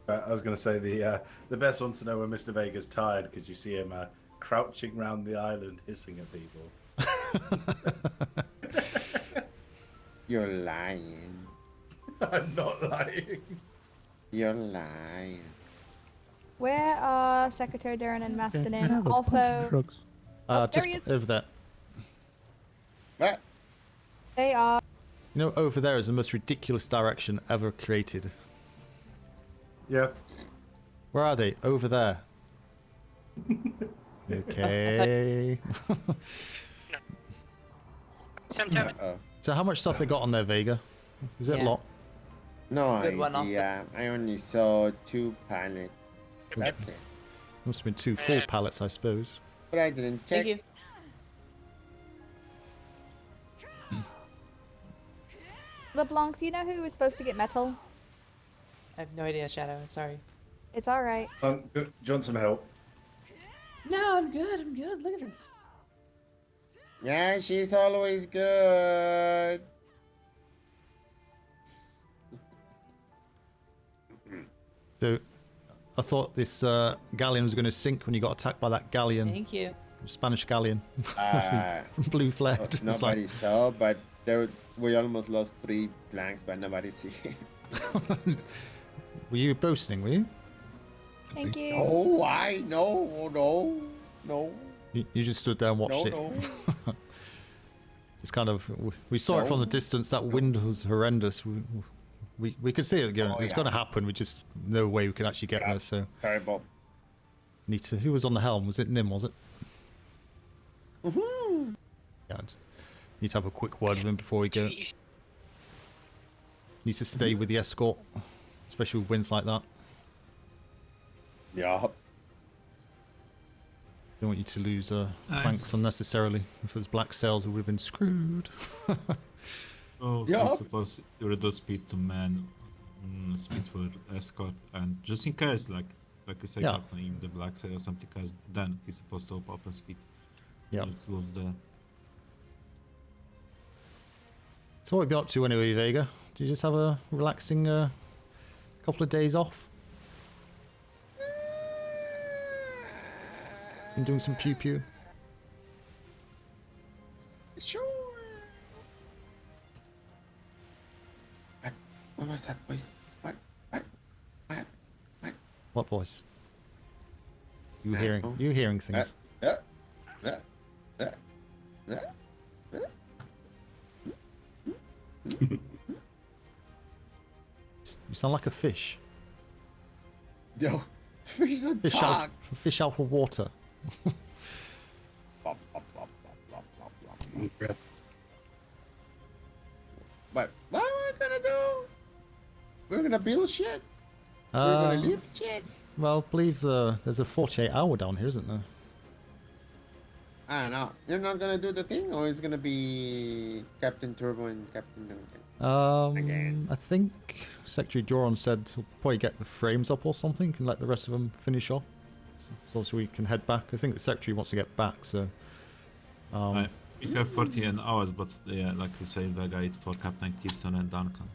I was going to say the best one to know when Mr. Vega's tired because you see him crouching round the island hissing at people. You're lying. I'm not lying. You're lying. Where are Secretary Darren and Mastinon? Also, there Just he is. over there. What? They are. You know, over there is the most ridiculous direction ever created. Yeah. Where are they? Over there. Okay. Sometimes So how much stuff they got on there, Vega? Is it a Yeah. lot? No good one off the. idea. I only saw 2 pallets. That's it. Must have been 2 full pallets, I suppose. But I didn't check. Thank you. LeBlanc, do you know who was supposed to get metal? I have no idea, Shadow. I'm sorry. It's alright. Do you want some help? No, I'm good. I'm good. Look at this. Yeah, she's always good. So, I thought this galleon was going to sink when you got attacked by that galleon. Thank you. Spanish galleon. Blue flag. It's Nobody like- saw, but we almost lost 3 planks, but nobody see it. Were you boasting, were you? Thank you. Oh, why? No. You just stood there and watched it. No. It's kind of, we saw it from the distance. That wind was horrendous. We could see it going. Oh, It's yeah. going to happen. We just no way we could actually get there. So Terrible. need to. Who was on the helm? Was it Nim? Was it? Mm-hmm. Yeah. Need to have a quick word with him before we go. Need to stay with the escort, especially with winds like that. Yeah. Don't want you to lose planks unnecessarily. If it was black sails, we would have been screwed. Oh, Yeah. I suppose you reduce speed to man, speed for escort, and just in case, like you say, Yeah. Captain, in the black sail or something, because then he's supposed to open speed. Yeah. Just lose the. So what have you been up to anyway, Vega? Do you just have a relaxing couple of days off? Been doing some pew pew. Sure. What was that voice? What? What voice? You hearing things? You sound like a fish. Yo, fish don't Fish talk. fish out of water. But what we're gonna do? We're gonna build shit. We're Uh, gonna live shit. Well, I believe there's a 48-hour down here, isn't there? I don't know. You're not gonna do the thing, or it's gonna be Captain Turbo and Captain Duncan? I think Secretary Joron said he'll probably get the frames up or something and let the rest of them finish off. So we can head back. I think the Secretary wants to get back, so... We have 48 hours, but yeah, like you say, the guide for Captain Gibson and Duncan.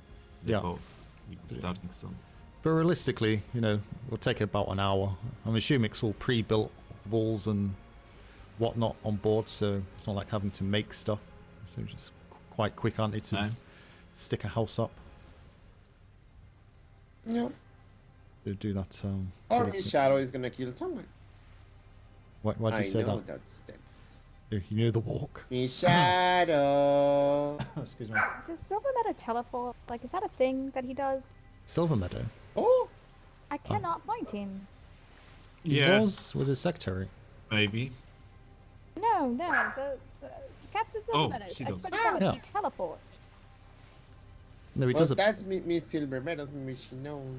They Yeah. both will be starting soon. But realistically, it'll take about an hour. I'm assuming it's all pre-built walls and whatnot on board, so it's not like having to make stuff. So just quite quick, aren't they, to stick a house up? Yep. To do that. Or pretty his quick. shadow is gonna kill someone. Why'd you say I know that? sticks. You know the walk. Me shadow. Excuse me. Does Silver Meadow teleport? Like, is that a thing that he does? Silver Meadow. Oh! I cannot find him. He was with his secretary. Maybe. No, the Captain Silver Oh, Meadows. she I does. swear to God, Yeah. he teleports. No, he Well, does it. that's Miss Silver Meadow, Miss she knows.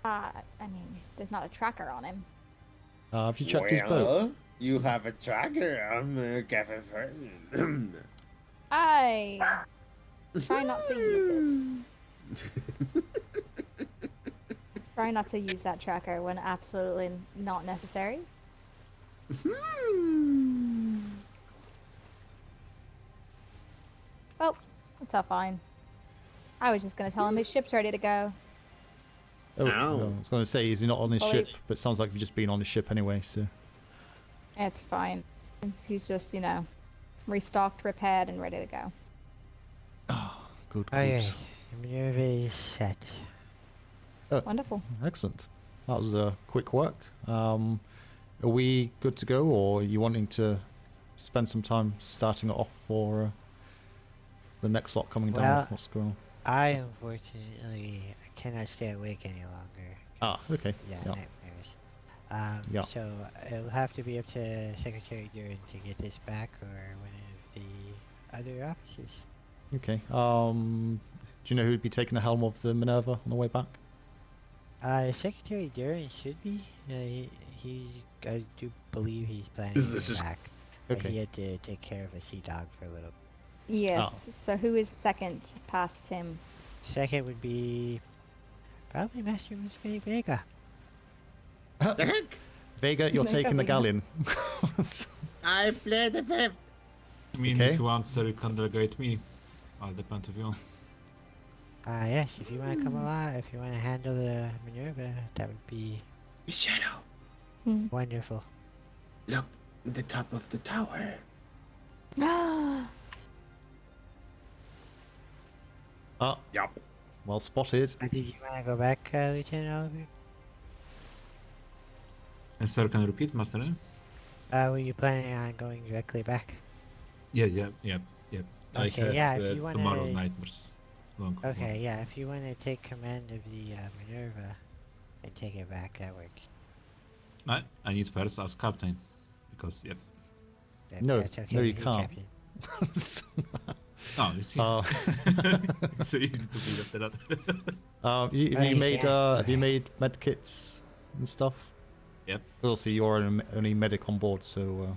I mean, there's not a tracker on him. Have you checked his boat? You have a tracker on Cafe Fern. I try not to use it. Try not to use that tracker when absolutely not necessary. Well, it's all fine. I was just gonna tell him his ship's ready to go. Oh, no, I was going to say, is he not on his Well, ship? But it sounds like you've just been on his ship anyway, so... It's fine. He's just, restocked, repaired, and ready to go. Good, Okay, good. maneuver is set. Wonderful. Excellent. That was quick work. Are we good to go, or are you wanting to spend some time starting it off for the next lot coming down? Well, What's going on? I unfortunately cannot stay awake any longer. Ah, okay. Yeah, Yeah. nightmares. Yeah. So it'll have to be up to Secretary Duran to get this back, or one of the other officers. Okay. you know who'd be taking the helm of the Minerva on the way back? Secretary Duran should be. I do believe he's planning to go back. But Okay. he had to take care of a sea dog for a little. Yes. So who is second past him? Second would be probably Master Miss Vega. The heck? Vega, you're taking the galleon. I play the fifth. I mean, Okay. if you want, sir, you can delegate me. I'll depend on you. Yes, if you want to come along, if you want to handle the Minerva, that would be Shadow. wonderful. Look, the top of the tower. Yup. Well spotted. Did you want to go back, Lieutenant Oliver? And sir, can you repeat, Master? Were you planning on going directly back? Yeah. I Okay, have yeah, if you wanna- tomorrow nightmares. Okay, yeah, if you want to take command of the Minerva and take it back, that works. I need first as captain, because No, That's okay no, with you can't. Captain. Oh, you see, it's so easy to beat after that. Have you made med kits and stuff? Yep. Also, you're only medic on board, so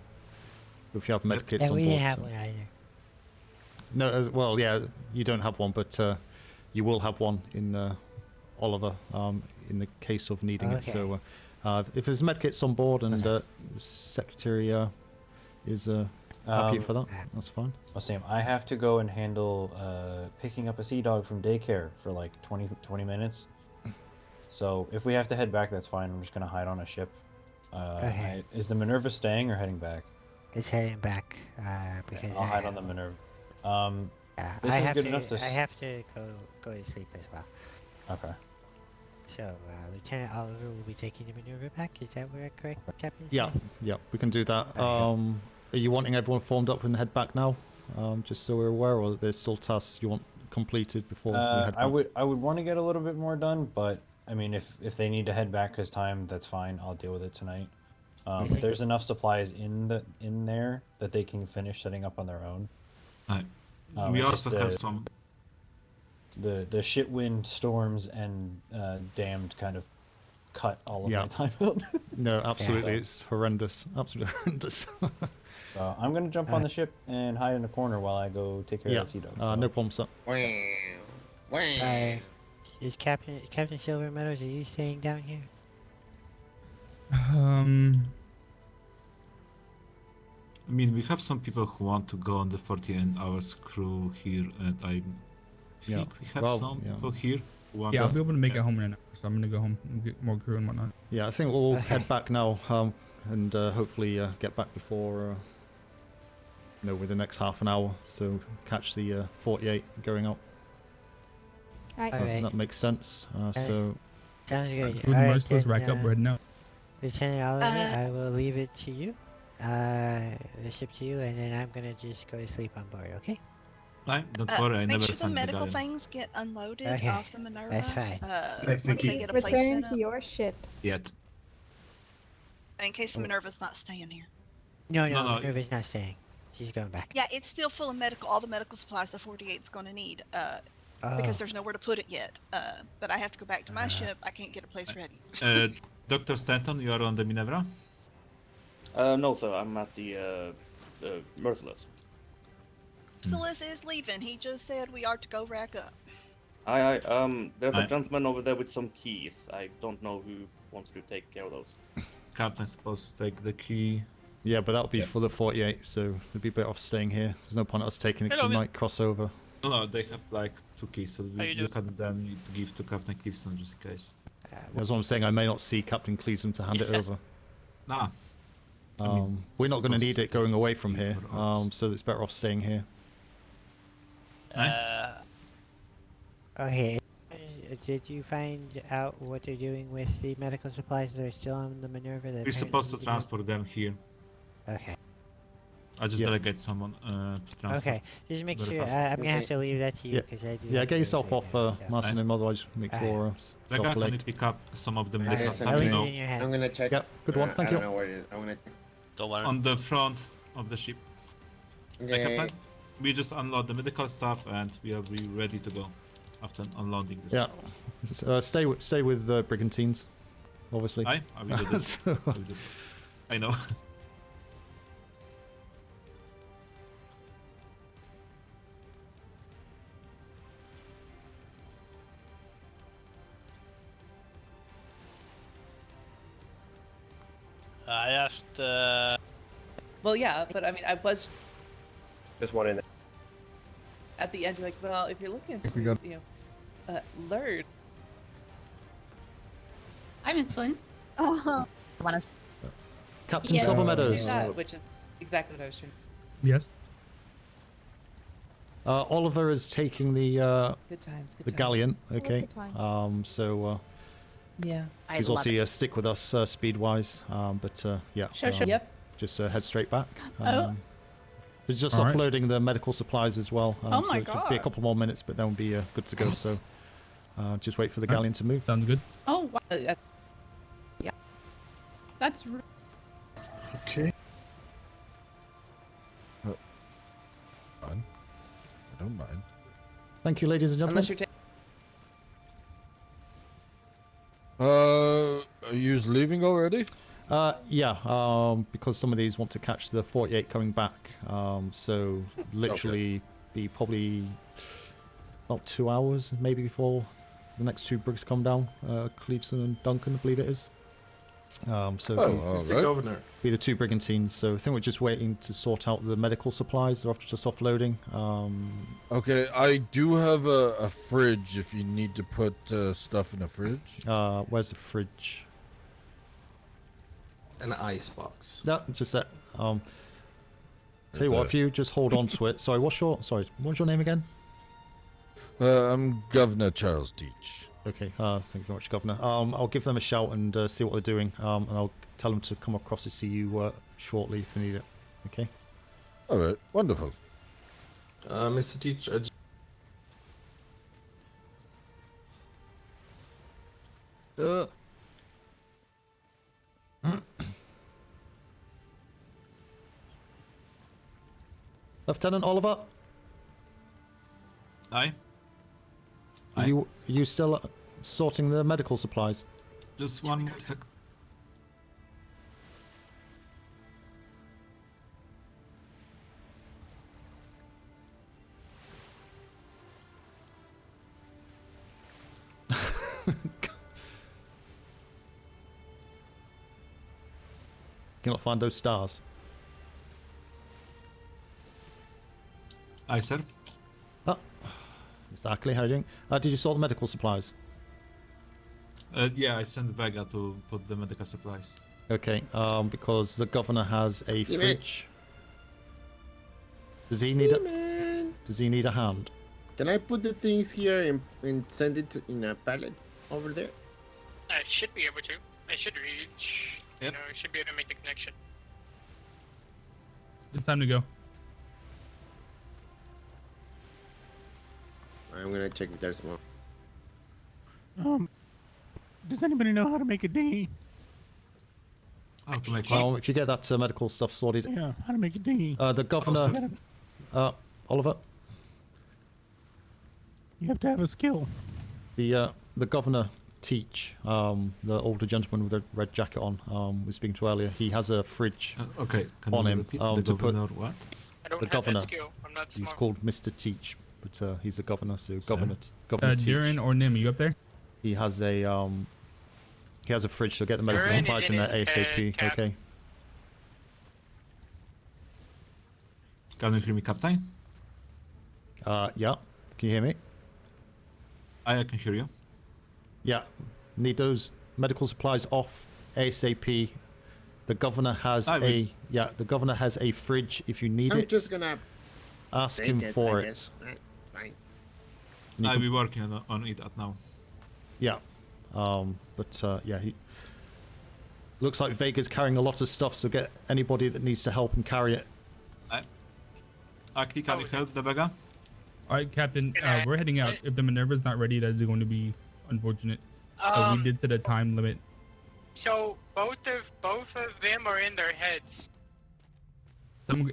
if you have med kits Yeah, on we board. didn't have so- one either. No, well, yeah, you don't have one, but you will have one in Oliver in the case of needing it. So if there's medkits on board and the secretary is happy for that, that's fine. Oh, Sam, I have to go and handle picking up a sea dog from daycare for like 20 minutes. So if we have to head back, that's fine. I'm just gonna hide on a ship. Okay. Is the Minerva staying or heading back? It's heading back because I'll hide on the Minerva. This I is have good to. enough to. I have to go to sleep as well. Okay. So Lieutenant Oliver will be taking the Minerva back. Is that correct, Captain? Yeah, yeah, we can do that. Are you wanting everyone formed up and head back now? Just so we're aware, or there's still tasks you want completed before we head back? I would want to get a little bit more done, but I mean, if they need to head back because time, that's fine. I'll deal with it tonight. But there's enough supplies in there that they can finish setting up on their own. We it's also just, have some. The shit wind storms and damned kind of cut all of Yeah. my time out. No, absolutely, it's horrendous. Absolutely horrendous. So I'm gonna jump on the ship and hide in a corner while I go take care Yeah, of the sea dog. no problem, sir. Is Captain Silver Meadows? Are you staying down here? I mean, we have some people who want to go on the 48 hours crew here, and I think we have some people here who want I'll be able to make it home in an hour, so I'm gonna go home and get more crew and whatnot. Yeah, I think we'll head back now, and hopefully get back before, with the next half an hour. So catch the 48 going out. Right. That makes sense. So. Sounds good. Good merciless rack up right now. Lieutenant Oliver, I will leave it to you. The ship to you, and then I'm gonna just go to sleep on board. Okay? Don't worry, I Make never sure the sent medical the things get unloaded Okay, off the Minerva. that's fine. Once they get a place Return set to up. your ships. Yet. In case the Minerva's not staying here. No, No, Minerva's not staying. She's going back. Yeah, it's still full of medical, all the medical supplies the 48's going to need, because there's nowhere to put it yet. But I have to go back to my ship. I can't get a place ready. Dr. Stanton, you are on the Minerva? No, sir. I'm at the Merciless. Merciless is leaving. He just said we are to go rack up. There's a gentleman over there with some keys. I don't know who wants to take care of those. Captain's supposed to take the key. Yeah, but that'll be for the 48, so it'd be better off staying here. There's no point us taking it because we might cross over. No, they have like 2 keys, so you can then give to Captain Cleveson just in case. That's what I'm saying. I may not see Captain Cleveson to hand it over. Nah. We're not going to need it going away from here, so it's better off staying here. Okay. Did you find out what they're doing with the medical supplies that are still on the Minerva? We're supposed to transport them here. Okay. I just delegate someone to transport. Okay, just make very sure. fast. I'm gonna have to leave that to you because I do. Yeah, have get to yourself go off, take Martin, and otherwise make your Vega, self can you late. pick up some of the medical Yes, stuff? I'm You gonna- know, I'm gonna check. Yep, good one, thank I you. don't know where it is. I'm gonna check. Don't worry. on the front of the ship. Okay. Captain, we just unload the medical stuff and we are ready to go. after unloading this. Yeah. Stay with the brigantines, obviously. I will do this. I will do this. I know. I asked. Well, yeah, but I mean, I was There's one in there. at the end. You're like, well, if you're looking to, We got- learn. I miss Flynn. Oh, want to? Captain Yes. Silver Do Meadows. that, which is exactly what I was trying. Yes. Oliver is taking the Good times. Good the times. galleon. Always Okay. good times. So Yeah. I he's love also it. stick with us speed wise. But yeah. Sure. Yep. Just head straight back. Oh. It's just All right. offloading the medical supplies as well. Oh so my it'll be a God. couple more minutes, but then we'll be good to go. So just wait for the galleon to move. Sounds good. Oh, wow. Yeah. That's. Okay. Fine. I don't mind. Thank you, ladies and gentlemen. Unless you're Are you leaving already? Yeah, because some of these want to catch the 48 coming back. So literally be probably about 2 hours maybe before the next two brigs come down. Cleveson and Duncan, I believe it is. So It's the governor. be the two brigantines. So I think we're just waiting to sort out the medical supplies. They're just offloading. Okay, I do have a fridge if you need to put stuff in a fridge. Where's the fridge? An ice box. No, just that. Tell you what, if you just hold on to it. Sorry, what's your name again? I'm Governor Charles Deach. Okay, thank you very much, Governor. I'll give them a shout and see what they're doing, and I'll tell them to come across to see you shortly if they need it. Okay? All right, wonderful. Mr. Teacher. Lieutenant Oliver? Aye. Are you still sorting the medical supplies? Just one sec. Cannot find those stars. Aye, sir. Mr. Ackley, how are you doing? Did you sort the medical supplies? Yeah, I sent Vega to put the medical supplies. Okay, because the governor has a Steven. fridge. Does he need a hand? Can I put the things here and send it in a pallet over there? I should be able to. I should reach. Yep. I should be able to make the connection. It's time to go. I'm gonna check if there's more. Does anybody know how to make a dinghy? How to make Well, if you get that medical stuff sorted. Yeah, how to make a dinghy. The governor. Oliver. You have to have a skill. The governor Teach, the older gentleman with the red jacket on, we were speaking to earlier. He has a fridge okay, can on you him repeat? to The put. governor what? I don't The have governor. that skill. I'm not He's smart. called Mr. Teach, but he's the governor. So Governor Teach. Durin or Nim, you up there? He has a fridge, so get the medical Durin is supplies in in there his ASAP. cab. Okay. Can you hear me, Captain? Yeah. Can you hear me? I can hear you. Yeah. Need those medical supplies off ASAP. The governor has the governor has a fridge if you need I'm it. just gonna ask take him it, for I it. guess. Right, fine. You I'll can- be working on it at now. Yeah. Yeah, he looks like Vega's carrying a lot of stuff, so get anybody that needs to help him carry it. Aki, can you help the Vega? All right, Captain. We're heading out. If the Minerva's not ready, that is going to be unfortunate. We did set a time limit. So both of them are in their heads.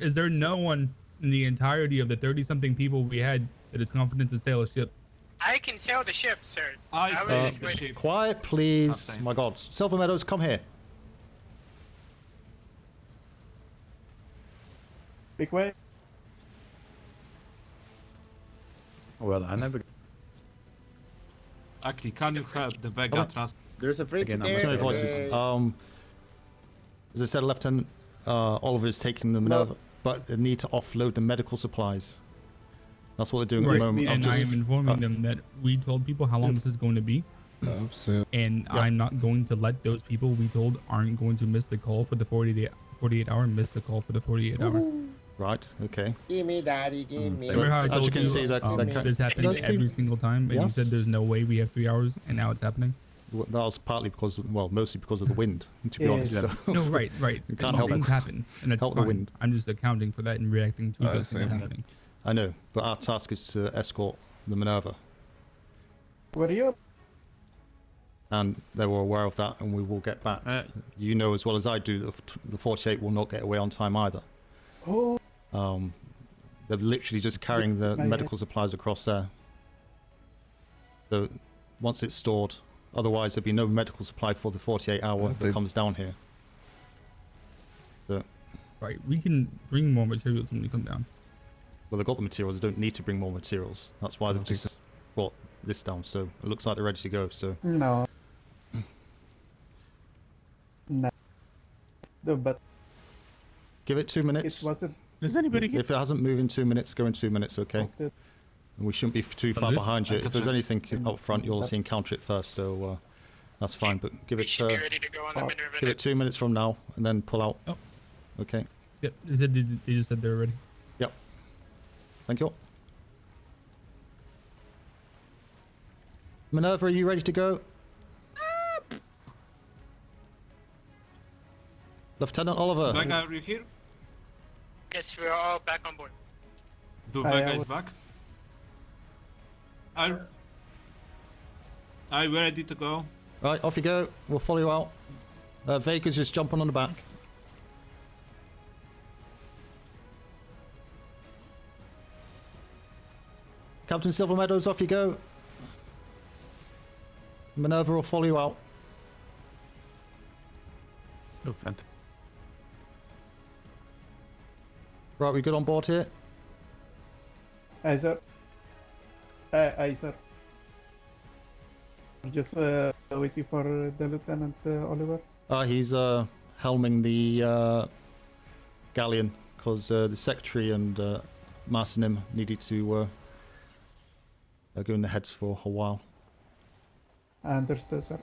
Is there no one in the entirety of the 30-something people we had that is confident to sail a ship? I can sail the ship, sir. I was sail just the waiting. ship. Quiet, please. Okay. My God. Silver Meadows, come here. Big way. Well, I never. Actually, can you help the Vega trans? There's a fridge Again, I'm there. Too many sorry. voices. As I said, Lieutenant Oliver is taking the Minerva, but they need to offload the medical supplies. That's what they're doing at the moment. And I am informing them that we told people how long this is going to be. And I'm not going to let those people we told aren't going to miss the call for the 48 hour, miss the call for the 48 hour. Right, okay. Give me, daddy, give me. Remember how I As told you can see, that this happens every single time, and you Yes. said there's no way we have 3 hours, and now it's happening? That was partly because, well, mostly because of the wind, to be Yeah. honest. So. No, right. You can't help Things it. happen, and that's Help fine. the wind. I'm just accounting for that and reacting to those things same. happening. I know, but our task is to escort the Minerva. Where are you? And they were aware of that, and we will get back. You know as well as I do that the 48 will not get away on time either. Oh. They're literally just carrying the My medical supplies across there. So once it's stored, otherwise there'll be no medical supply for the 48 hour that comes down here. So, Right, we can bring more materials when we come down. well, they've got the materials. They don't need to bring more materials. That's why they've Okay. just brought this down. So it looks like they're ready to go. So No. No. No, but give it 2 minutes. it wasn't. Does anybody get? If it hasn't moved in 2 minutes, go in 2 minutes, okay? Okay. And we shouldn't be too far Understood. behind you. I can If there's check. anything up front, you'll see encounter it first. So that's fine. But give We it should be ready to go on the Minerva. give it 2 minutes from now, and then pull out. Oh. Okay. Yep, they just said they're ready. Yep. Thank you. Minerva, are you ready to go? Lieutenant Oliver. Vega, are you here? Yes, we're all back on board. Do I Vega is was- back? Are you ready to go? Right, off you go. We'll follow you out. Vega's just jumping on the back. Captain Silver Meadows, off you go. Minerva will follow you out. Oh, fantastic. Right, we good on board here? Aye, sir. Aye, sir. Just waiting for the Lieutenant Oliver. He's helming the galleon because the secretary and Marcinim needed to go in the heads for a while. Understood, sir.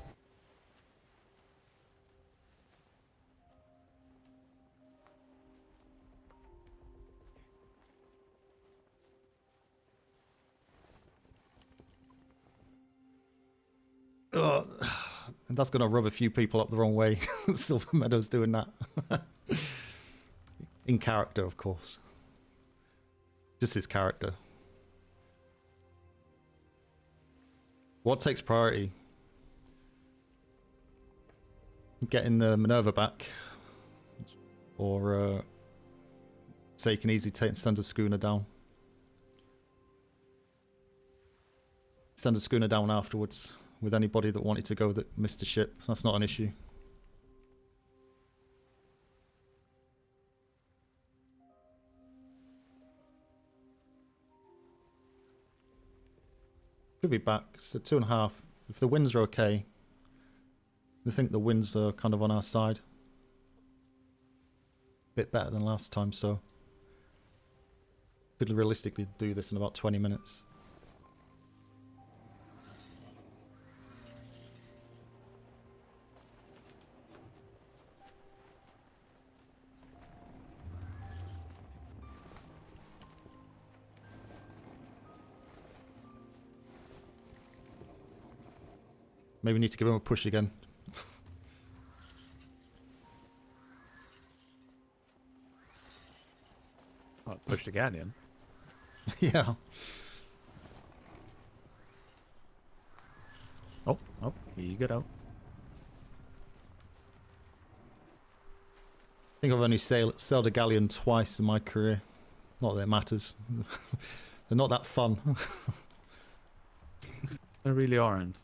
Ugh. And that's going to rub a few people up the wrong way. Silver Meadows doing that. In character, of course. Just his character. What takes priority? Getting the Minerva back? Or say you can easily send a schooner down? Send a schooner down afterwards. With anybody that wanted to go that missed the ship. That's not an issue. Could be back. So 2.5. If the winds are okay. I think the winds are kind of on our side. Bit better than last time, so could realistically do this in about 20 minutes. Maybe we need to give him a push again. Oh, pushed again, in. Yeah. Oh, he got out. I think I've only sailed a galleon twice in my career. Not that it matters. They're not that fun. They really aren't.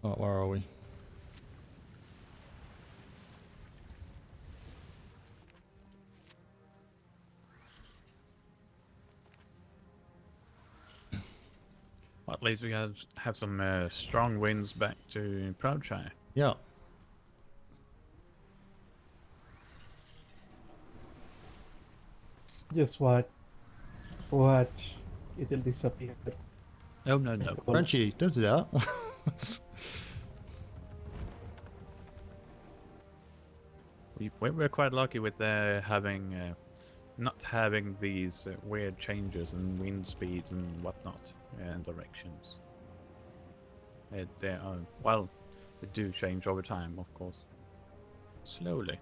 Oh, where are we? Well, at least we have some strong winds back to Proudshire. Yeah. Just watch. Watch. It'll disappear. Oh, no, no. Frenchie, don't do that. We're quite lucky with not having these weird changes in wind speeds and whatnot and directions. They are, well, they do change over time, of course. Slowly.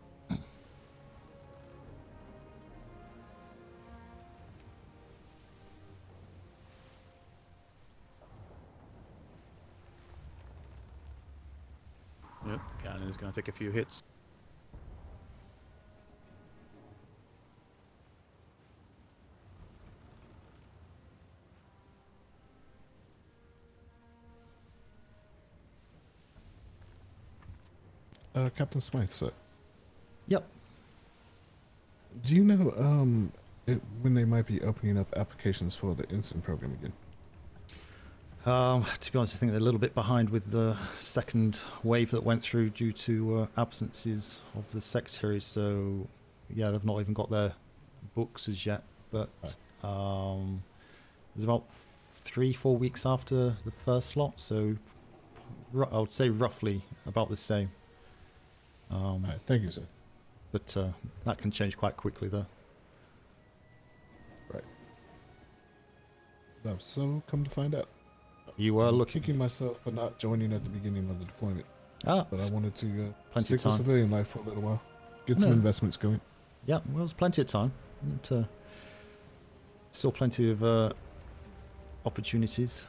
Yep, Cannon is going to take a few hits. Captain Smythe, sir. Yep. Do you know when they might be opening up applications for the instant program again? To be honest, I think they're a little bit behind with the second wave that went through due to absences of the secretaries. So, yeah, they've not even got their books as yet. But it was about 3-4 weeks after the first slot. So, I would say roughly about the same. Thank you, sir. But that can change quite quickly, though. Right. So, come to find out. You were kicking myself for not joining at the beginning of the deployment. But I wanted to plenty of stick with time. civilian life for a little while. Get some investments going. Yeah, well, there's plenty of time. Still plenty of opportunities.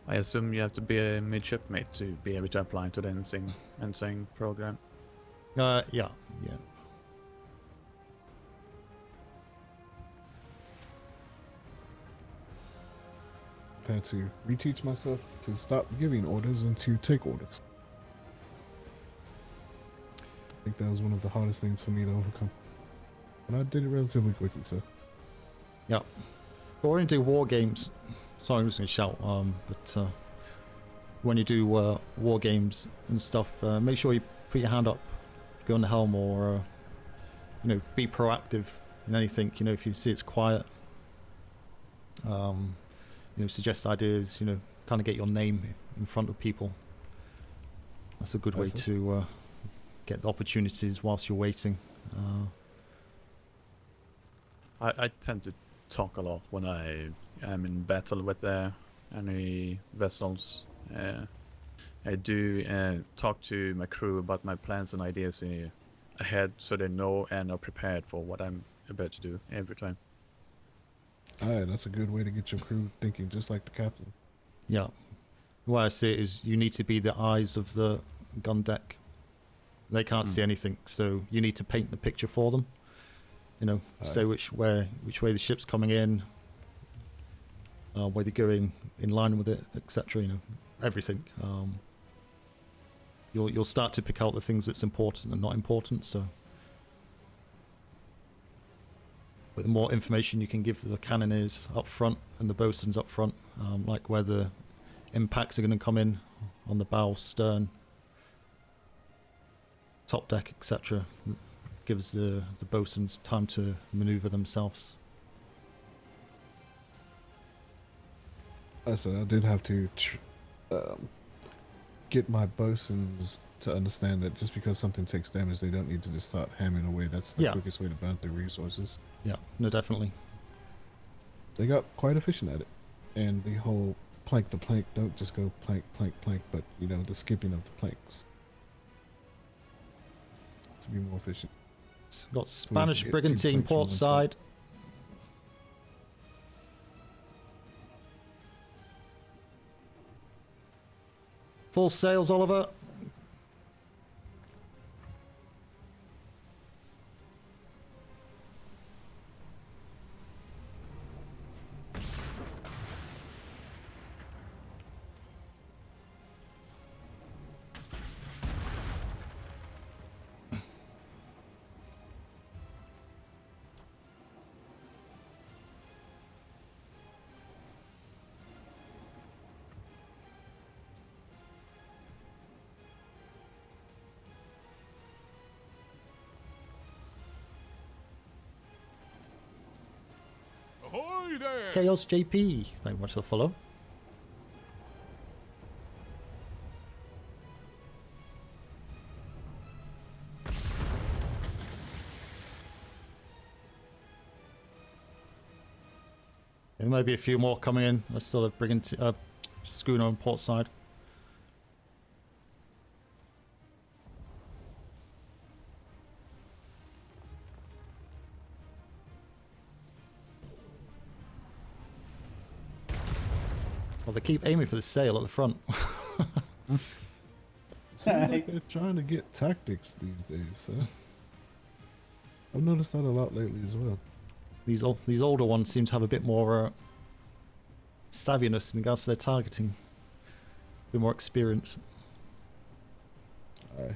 I assume you have to be a midshipmate to be able to apply to the NSYNC program. Yeah. I had to reteach myself to stop giving orders and to take orders. I think that was one of the hardest things for me to overcome. And I did it relatively quickly, so. Yeah. But when you do war games, sorry, I'm just going to shout, but when you do war games and stuff, make sure you put your hand up, go on the helm, or, be proactive in anything. If you see it's quiet, suggest ideas, kind of get your name in front of people. That's a good way to get the opportunities whilst you're waiting. I tend to talk a lot when I am in battle with any vessels. I do talk to my crew about my plans and ideas ahead, so they know and are prepared for what I'm about to do every time. Alright, that's a good way to get your crew thinking just like the captain. Yeah. The way I see it is you need to be the eyes of the gun deck. They can't see anything, so you need to paint the picture for them. Say which way the ship's coming in, where they're going in line with it, etc. Everything. You'll start to pick out the things that's important and not important. So, with the more information you can give the cannoneers up front and the bosuns up front, like where the impacts are going to come in on the bow, stern, top deck, etc. Gives the bosuns time to maneuver themselves. So I did have to get my bosuns to understand that just because something takes damage, they don't need to just start hammering away. That's the quickest way to burn through resources. Yeah, no, definitely. They got quite efficient at it. And the whole plank to plank, don't just go plank, plank, plank, but, the skipping of the planks. to be more efficient. It's got So we can Spanish get 2 brigantine planks from port one spot. side. Full sails, Oliver. Ahoy there! Chaos JP, thank you much for the follow. There might be a few more coming in. There's still a brigantine, schooner on port side. Well, they keep aiming for the sail at the front. Seems like they're trying to get tactics these days, so I've noticed that a lot lately as well. These older ones seem to have a bit more savviness in regards to their targeting. A bit more experience. Aye.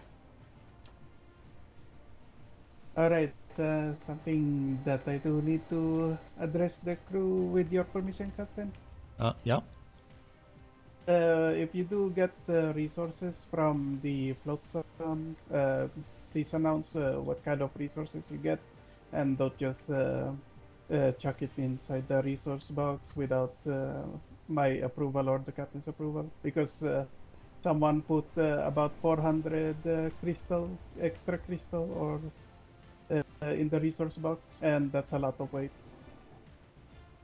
Alright, something that I do need to address the crew with your permission, Captain. Yeah. If you do get resources from the float zone, please announce what kind of resources you get, and don't just chuck it inside the resource box without my approval or the captain's approval, because someone put about 400 extra crystal or in the resource box, and that's a lot of weight.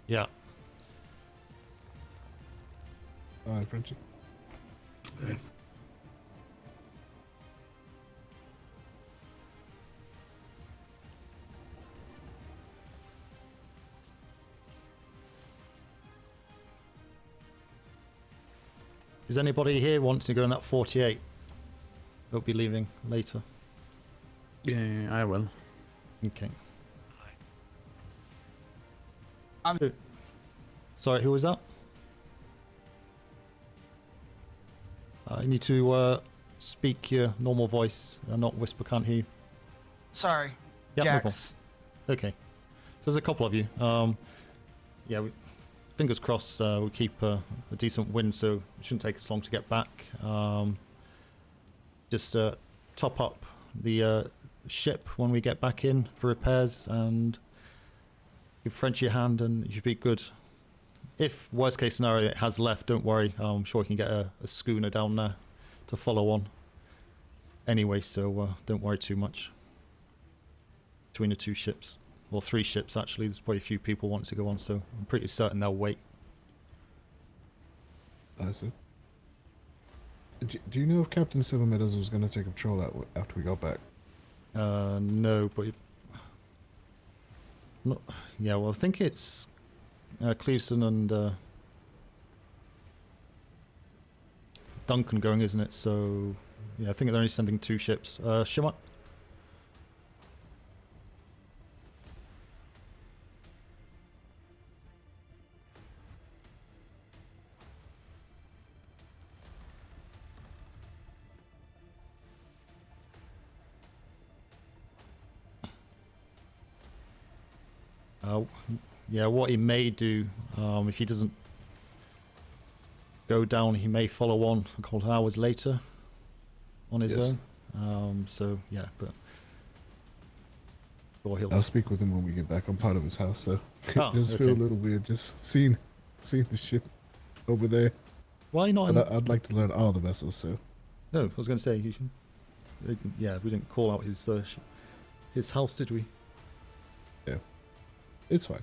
Yeah. Alright, Frenchie. Is anybody here wanting to go in that 48? They'll be leaving later. Yeah, I will. Okay. Sorry, who was that? You need to speak your normal voice, not whisper, can't hear you. Sorry, Yeah, no problem. Jax. Okay. So there's a couple of you. Yeah, fingers crossed we'll keep a decent wind, so it shouldn't take us long to get back. Just top up the ship when we get back in for repairs and give Frenchie a hand and you should be good. If worst case scenario it has left, don't worry. I'm sure we can get a schooner down there to follow on. Anyway, so don't worry too much. Between the 2 ships. Or 3 ships actually, there's probably a few people want to go on, so I'm pretty certain they'll wait. I see. Do you know if Captain Seven Meadows was going to take patrol out after we got back? No, but... No, yeah, well I think it's Cleveson and Duncan going, isn't it? So, yeah, I think they're only sending 2 ships. Shimmer? Yeah, what he may do, if he doesn't go down, he may follow on a couple of hours later on his own. So, yeah, but... I'll speak with him when we get back. I'm part of his house, so Oh, it does feel a okay. little weird just seeing the ship over there. Why not? But I'd like to learn all the vessels, so... No, I was going to say, you should, yeah, we didn't call out his house, did we? Yeah. It's fine.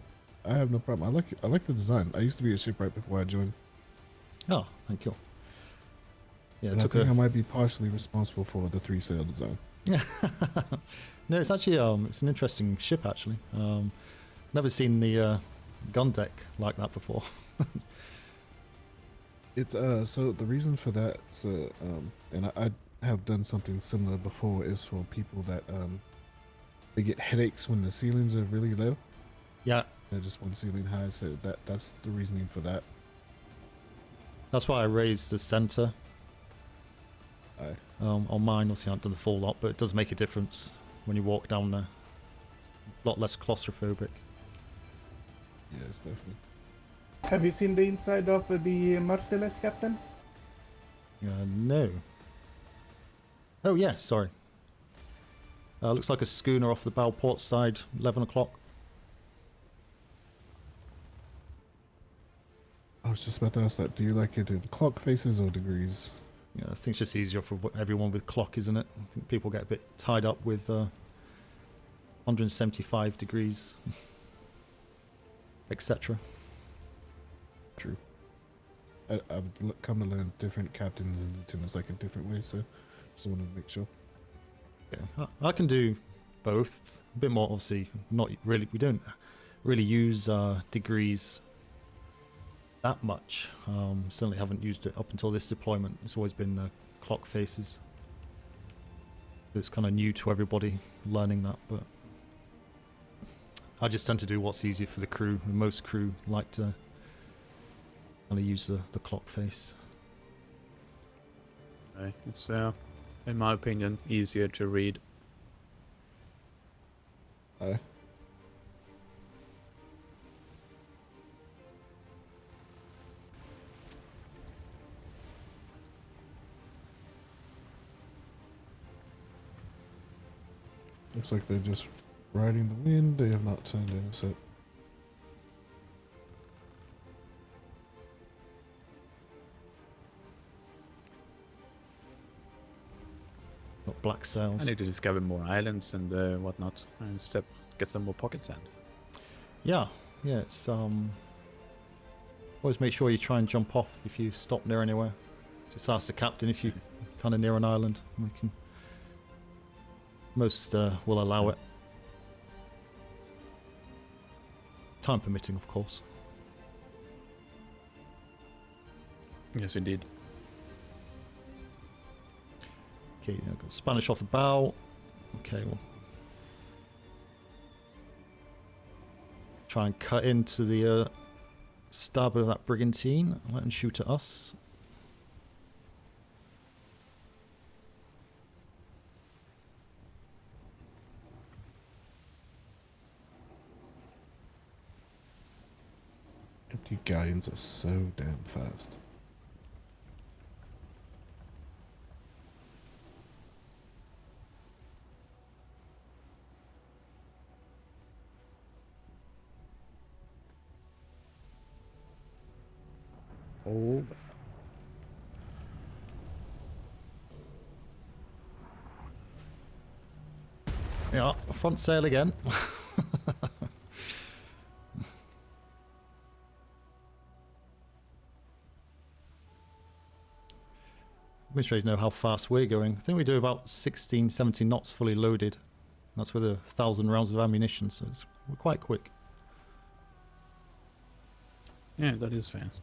I have no problem. I like the design. I used to be a shipwright before I joined. Oh, thank you. Yeah, And I think I might be partially responsible for the 3-sail design. No, it's actually it's an interesting ship actually. Never seen the gun deck like that before. It's so the reason for that, and I have done something similar before, is for people that they get headaches when the ceilings are really low. Yeah. They're just one ceiling high, so that's the reasoning for that. That's why I raised the center. Aye. On mine, obviously I haven't done the full lot, but it does make a difference when you walk down there. A lot less claustrophobic. Yes, definitely. Have you seen the inside of the Merciless, Captain? No. Oh, yes, sorry. Looks like a schooner off the bow port side, 11 o'clock. I was just about to ask that. Do you like it in clock faces or degrees? Yeah, I think it's just easier for everyone with clock, isn't it? I think people get a bit tied up with 175 degrees, etc. True. I've come to learn different captains and lieutenants like a different way, so just want to make sure. Yeah, I can do both. A bit more, obviously, not really. We don't really use degrees that much. Certainly haven't used it up until this deployment. It's always been clock faces. It's kind of new to everybody learning that, but I just tend to do what's easier for the crew. Most crew like to kind of use the clock face. It's, in my opinion, easier to read. Aye. Looks like they're just riding the wind. They have not turned in a set. Got black sails. I need to discover more islands and whatnot, and get some more pocket sand. Yeah, it's always make sure you try and jump off if you stop near anywhere. Just ask the captain if you kind of near an island. We can. Most will allow it. Time permitting, of course. Yes, indeed. Okay, got Spanish off the bow. Okay, well. Try and cut into the starboard of that brigantine. Let them shoot at us. You galleons are so damn fast. Oh. Yeah, front sail again. Administrators know how fast we're going. I think we do about 16, 17 knots fully loaded. That's with 1,000 rounds of ammunition, so we're quite quick. Yeah, that is fast.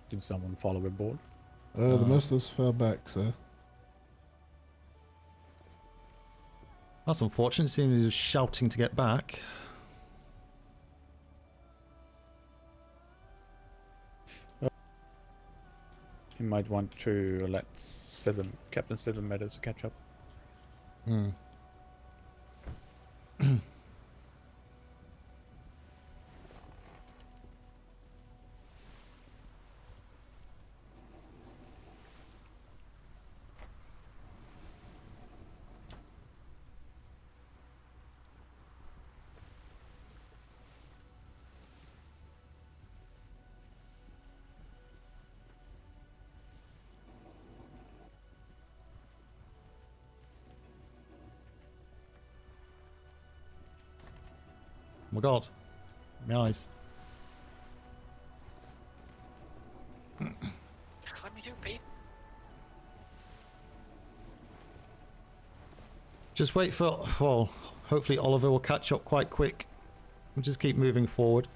Did someone follow aboard? The Merciless fell back, sir. That's unfortunate, seeing he was shouting to get back. You might want to let Captain Seven Meadows catch up. Hmm. Oh my god. My eyes. Just wait for, well, hopefully Oliver will catch up quite quick. We'll just keep moving forward.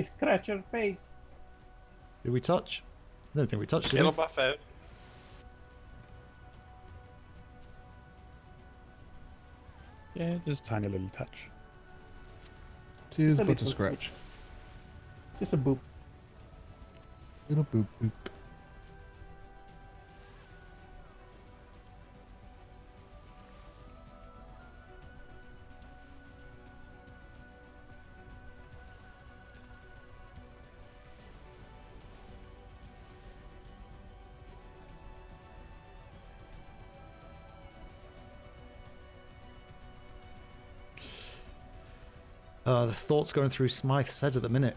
Scratch your face. Did we touch? I don't think we touched it. It'll buff out. Yeah, just a tiny little touch. Tis Just a but a little scratch. Just a boop. Little boop boop. The thoughts going through Smythe's head at the minute.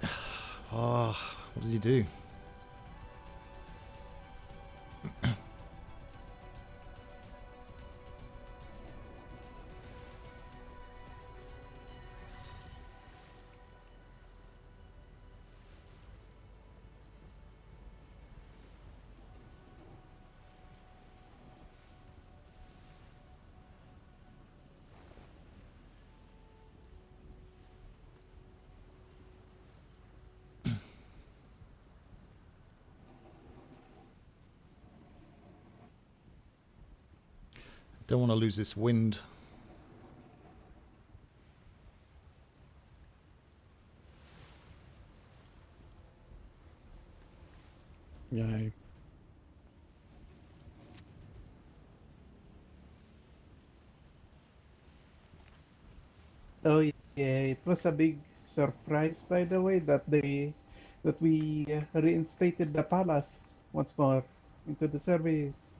Ah, what does he do? Don't want to lose this wind. Yeah. Oh yeah, it was a big surprise, by the way, that we reinstated the palace once more into the service.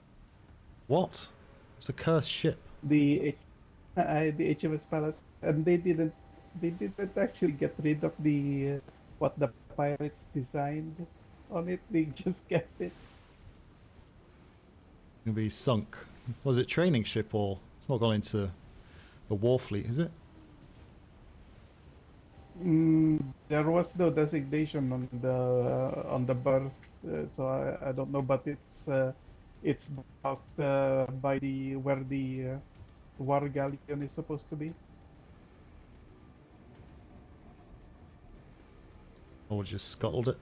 What? It's a cursed ship. The HMS Palace, and they didn't actually get rid of the what the pirates designed on it. They just kept it. Gonna be sunk. Was it training ship or it's not gone into the war fleet, is it? There was no designation on the berth, so I don't know, but it's docked by where the war galleon is supposed to be. Or just scuttled it?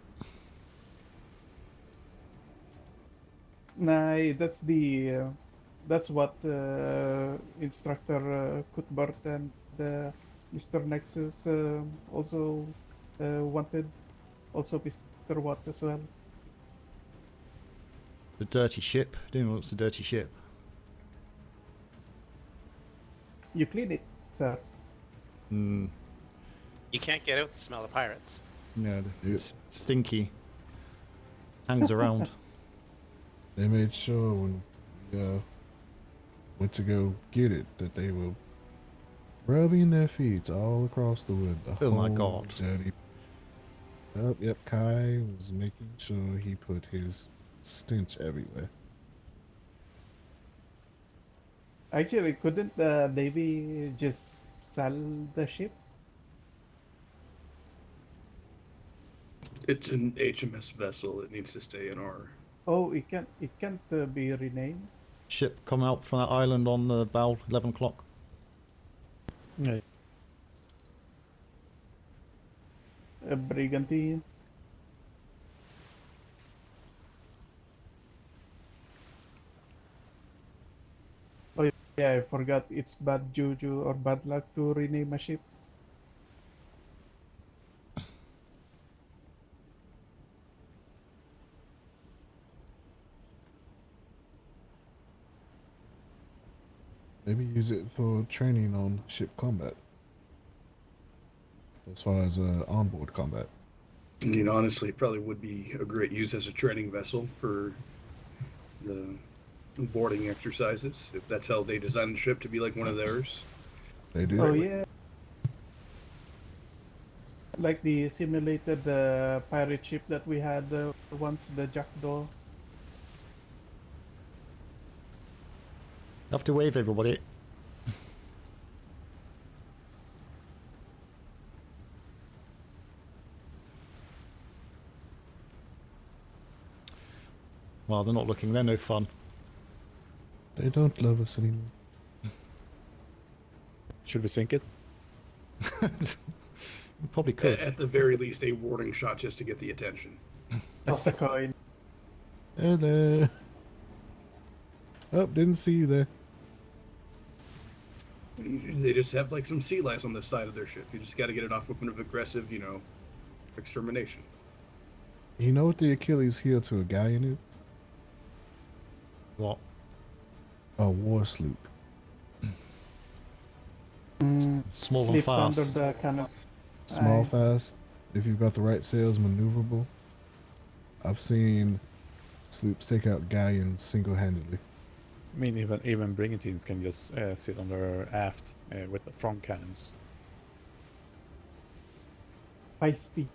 Nah, that's what Instructor Cuthbert and Mr. Nexus also wanted. Also Mr. Watt as well. The dirty ship? Doing what's the dirty ship? You clean it, sir. Hmm. You can't get out the smell of pirates. No, it's stinky. Hangs around. They made sure when we went to go get it that they were rubbing their feet all across the wood. Oh my god. Dirty. Yep, Kai was making sure he put his stench everywhere. Actually, couldn't the Navy just sell the ship? It's an HMS vessel. It needs to stay in our. Oh, it can't be renamed. Ship come out from that island on the bow, 11 o'clock. Yeah. A brigantine. Oh yeah, I forgot. It's bad juju or bad luck to rename a ship. Maybe use it for training on ship combat. As far as onboard combat. I mean, honestly, it probably would be a great use as a training vessel for the boarding exercises, if that's how they design the ship to be like one of theirs. They do. Oh yeah. Like the simulated pirate ship that we had once, the Jackdaw. Have to wave everybody. Well, they're not looking. They're no fun. They don't love us anymore. Should we sink it? We probably could. At the very least, a warning shot just to get the attention. Toss a coin. Hello. Oh, didn't see you there. They just have like some sea lice on the side of their ship. You just got to get it off with an aggressive, extermination. You know what the Achilles heel to a galleon is? What? A war sloop. Small and Sleeps fast. under the cannons. Small, Aye. fast. If you've got the right sails, maneuverable. I've seen sloops take out galleons single-handedly. I mean, even brigantines can just sit on their aft with the front cannons. Feisty.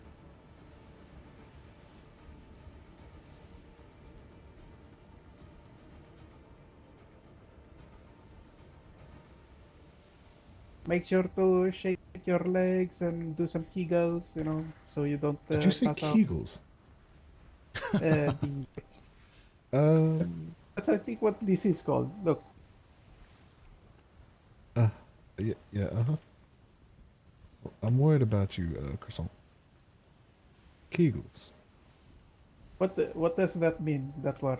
Make sure to shake your legs and do some kegels, so you don't Did you say pass out. kegels? That's I think what this is called. Look. Yeah, uh-huh. I'm worried about you, Croissant. Kegels. What does that mean? That word?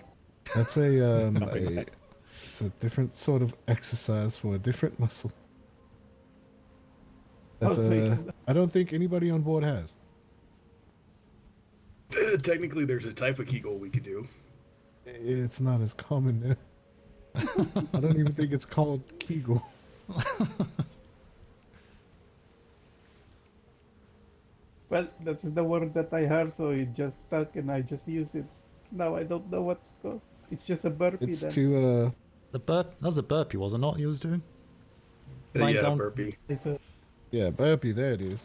That's it's a different sort of exercise for a different muscle. That, so it's- I don't think anybody on board has. Technically, there's a type of kegel we could do. It's not as common there. I don't even think it's called Kegel. Well, that's the word that I heard, so it just stuck and I just use it. Now I don't know what's called. It's just a burpee It's then. to The burp. That was a burpee, was it not? He was doing. Lying Yeah, down. burpee. It's a yeah, burpee. There it is.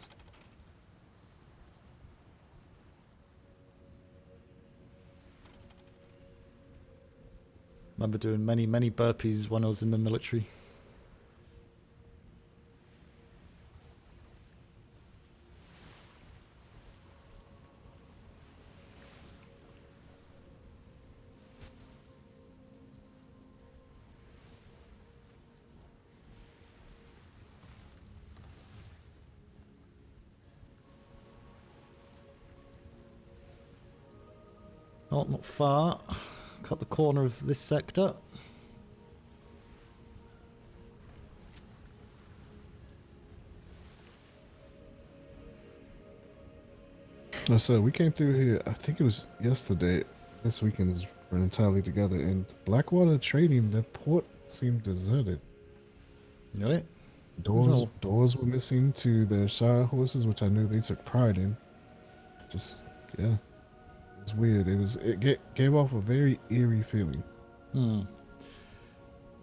Remember doing many burpees when I was in the military. Oh, not far. Cut the corner of this sector. No, so we came through here. I think it was yesterday. This weekend is running entirely together. And Blackwater Trading, the port seemed deserted. Really? Doors were missing to their Shire horses, which I knew they took pride in. Just yeah, it was weird. It gave off a very eerie feeling. Yeah,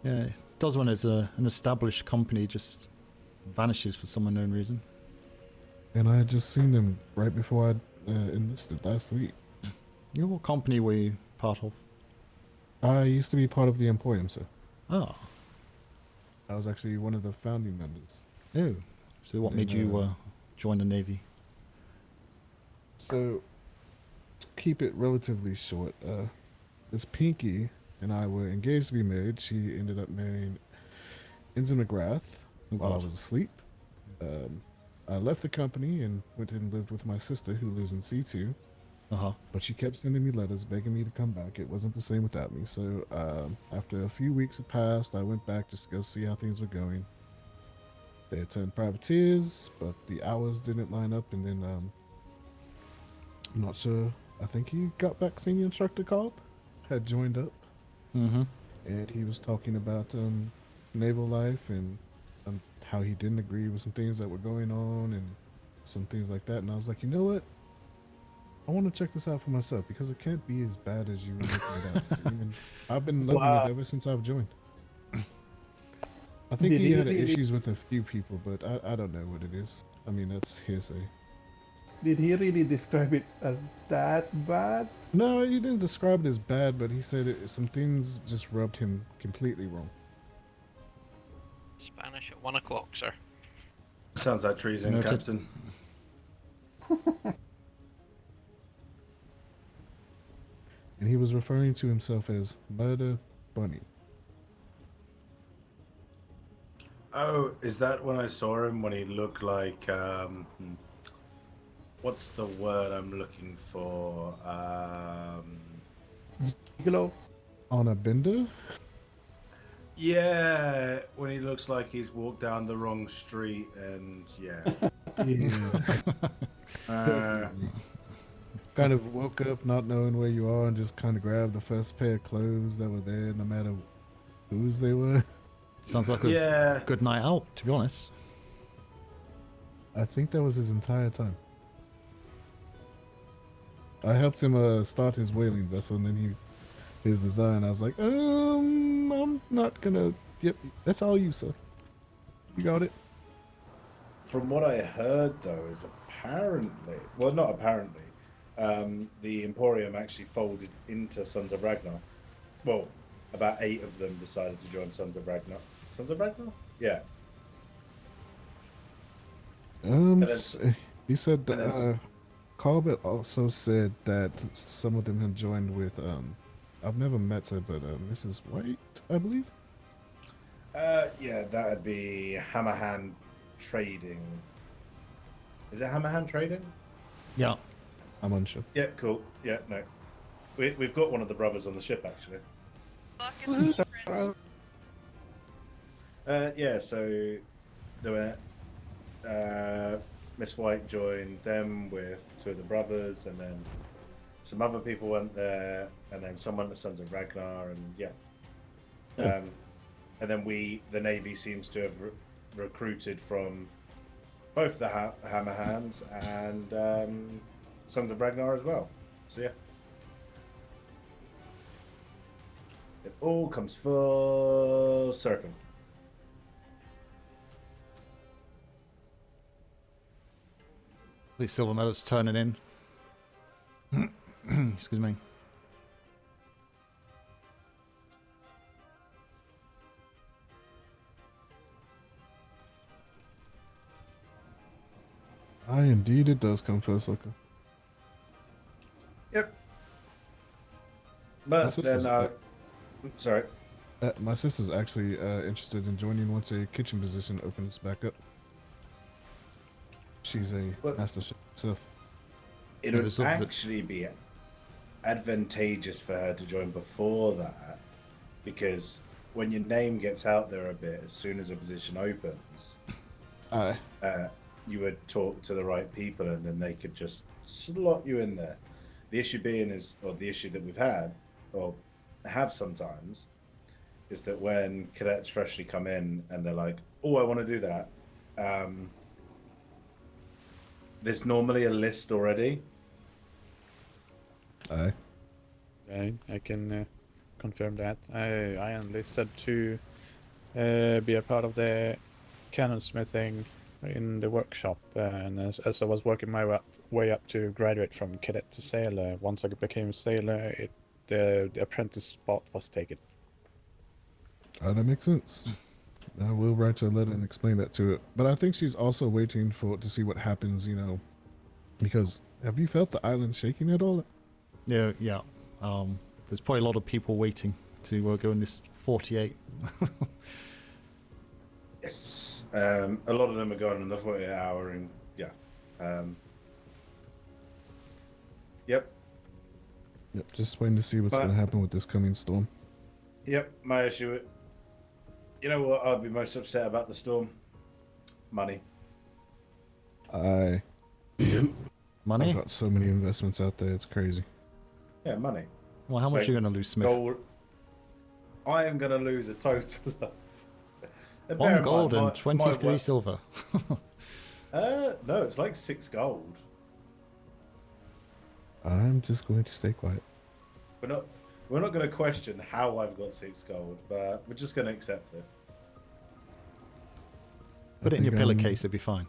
it does when it's an established company just vanishes for some unknown reason. And I had just seen them right before I enlisted last week. You know, what company were you part of? I used to be part of the Emporium, sir. Oh. I was actually one of the founding members. Oh. So what made you join the Navy? So, to keep it relatively short, this Pinky and I were engaged to be married. She ended up marrying Ensign McGrath while I was asleep. I left the company and went and lived with my sister who lives in C2. But she kept sending me letters begging me to come back. It wasn't the same without me. So after a few weeks had passed, I went back just to go see how things were going. They had turned privateers, but the hours didn't line up. And then I'm not sure. I think he got back. Senior Instructor Cobb had joined up. And he was talking about naval life and how he didn't agree with some things that were going on and some things like that. And I was like, you know what? I want to check this out for myself because it can't be as bad as you were making it out. Even, I've been loving it ever since I've joined. I think Did he he had really- issues with a few people, but I don't know what it is. I mean, that's hearsay. Did he really describe it as that bad? No, he didn't describe it as bad, but he said some things just rubbed him completely wrong. Spanish at 1 o'clock, sir. Sounds like treason, Noted. was referring to himself as Murder Bunny. Oh, is that when I saw him when he looked like what's the word I'm looking for? Glow. On a bender? Yeah, when he looks like he's walked down the wrong street and yeah. Definitely. Kind of woke up not knowing where you are and just kind of grabbed the first pair of clothes that were there, no matter whose they were. Sounds like a good night out, to be honest. I think that was his entire time. I helped him start his whaling vessel, and then his design. I was like, I'm not gonna. Yep, that's all you, sir. You got it. From what I heard, though, is apparently, well, not apparently, the Emporium actually folded into Sons of Ragnar. Well, about 8 of them decided to join Sons of Ragnar. Sons of Ragnar? Yeah. He said that Corbett also said that some of them had joined with I've never met her, but Mrs. White, I believe. Yeah, that'd be Hammerhand Trading. Is it Hammerhand Trading? Yeah. I'm unsure. Yeah, cool. Yeah, no. We've got one of the brothers on the ship, actually. Yeah, so there were Miss White joined them with 2 of the brothers, and then some other people went there, and then some went to Sons of Ragnar, and yeah. And then the Navy seems to have recruited from both the Hammerhands and Sons of Ragnar as well. So yeah. It all comes full circle. The silver medal's turning in. Excuse me. Aye, indeed, it does come full circle. Yep. But then, sorry. My sister's actually interested in joining once a kitchen position opens back up. She's a master chef herself. It would actually be advantageous for her to join before that, because when your name gets out there a bit, as soon as a position opens, you would talk to the right people, and then they could just slot you in there. The issue being is, or the issue that we've had, or have sometimes, is that when cadets freshly come in and they're like, "Oh, I want to do that," there's normally a list already. Aye. I can confirm that. I enlisted to be a part of the cannon smithing in the workshop, and as I was working my way up to graduate from cadet to sailor, once I became a sailor, the apprentice spot was taken. That makes sense. I will write her a letter and explain that to her. But I think she's also waiting to see what happens, because have you felt the island shaking at all? Yeah. There's probably a lot of people waiting to go in this 48. Yes. A lot of them are going on the 48 hour, and yeah. Yep. Yep. Just waiting to see what's going to happen with this coming storm. Yep. My issue. You know what I'd be most upset about the storm? Money. Money? I've got so many investments out there, it's crazy. Yeah, money. Well, how much are you going to lose, Smith? I am going to lose a total of... 1 gold and 23 silver. No, it's like 6 gold. I'm just going to stay quiet. We're not going to question how I've got 6 gold, but we're just going to accept it. Put it in your pillowcase, it'd be fine.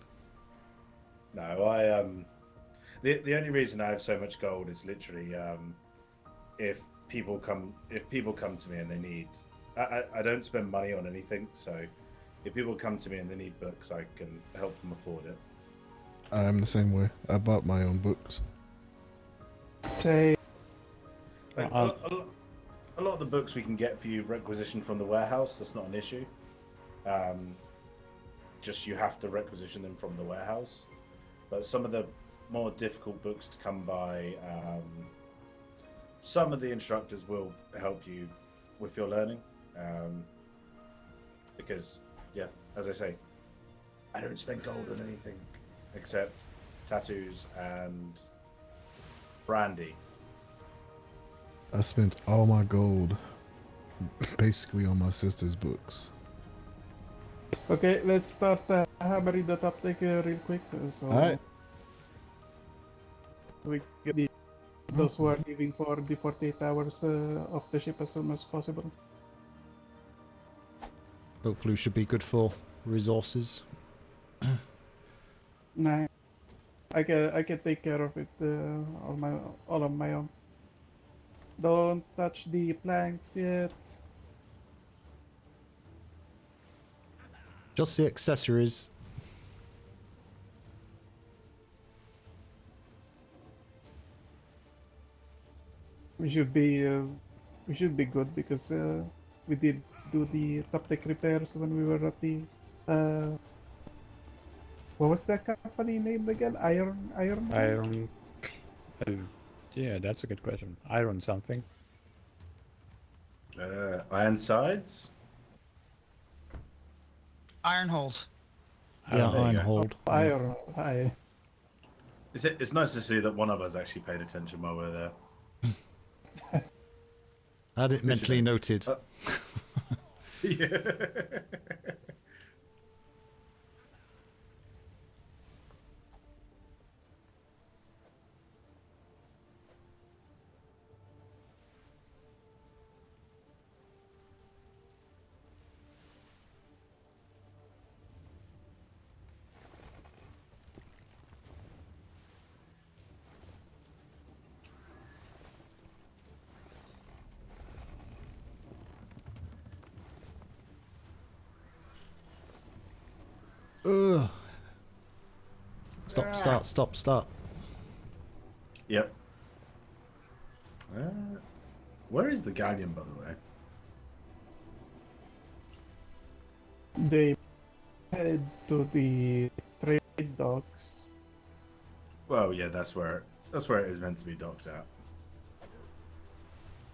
No, the only reason I have so much gold is literally if people come to me and they need, I don't spend money on anything, so if people come to me and they need books, I can help them afford it. I'm the same way. I bought my own books. Say, Like, a lot of the books we can get for you requisitioned from the warehouse. That's not an issue. Just you have to requisition them from the warehouse. But some of the more difficult books to come by, some of the instructors will help you with your learning. Because, yeah, as I say, I don't spend gold on anything except tattoos and brandy. I spent all my gold basically on my sister's books. Okay, let's start hammering the top deck real quick. So Alright. we get those who are leaving for the 48 hours of the ship as soon as possible. Hopefully we should be good for resources. Nah, I can take care of it all on my own. Don't touch the planks yet. Just the accessories. We should be good because we did do the top deck repairs when we were at the what was that company name again? Iron. Iron. Yeah, that's a good question. Iron something. Ironsides? Ironhold. Yeah, Ironhold. Iron. It's nice to see that one of us actually paid attention while we were there. I had it mentally noted. Yeah. Ugh. Stop. Yep. Where is the galleon, by the way? They head to the trade docks. Well, yeah, that's where it is meant to be docked at.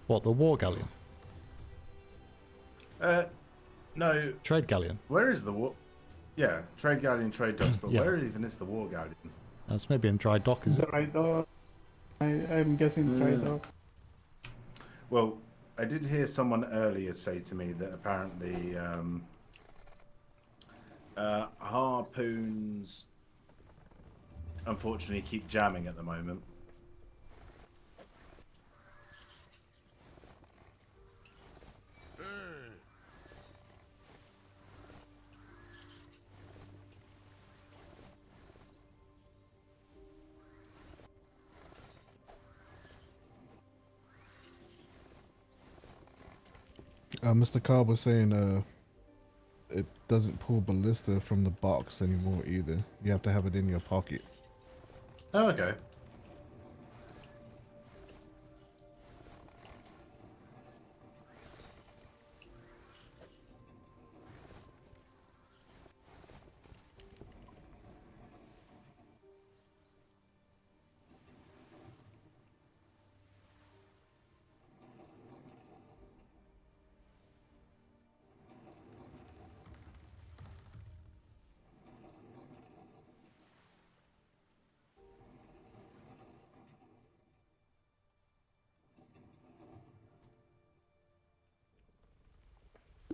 What, the war galleon? No. Trade galleon. Where is the war? Yeah, trade galleon, trade docks, but Yeah. where even is the war galleon? That's maybe in dry dock, is it? Dry dock. I'm guessing dry dock. Well, I did hear someone earlier say to me that apparently harpoons unfortunately keep jamming at the moment. Mr. Cobb was saying it doesn't pull ballista from the box anymore either. You have to have it in your pocket. Oh, okay.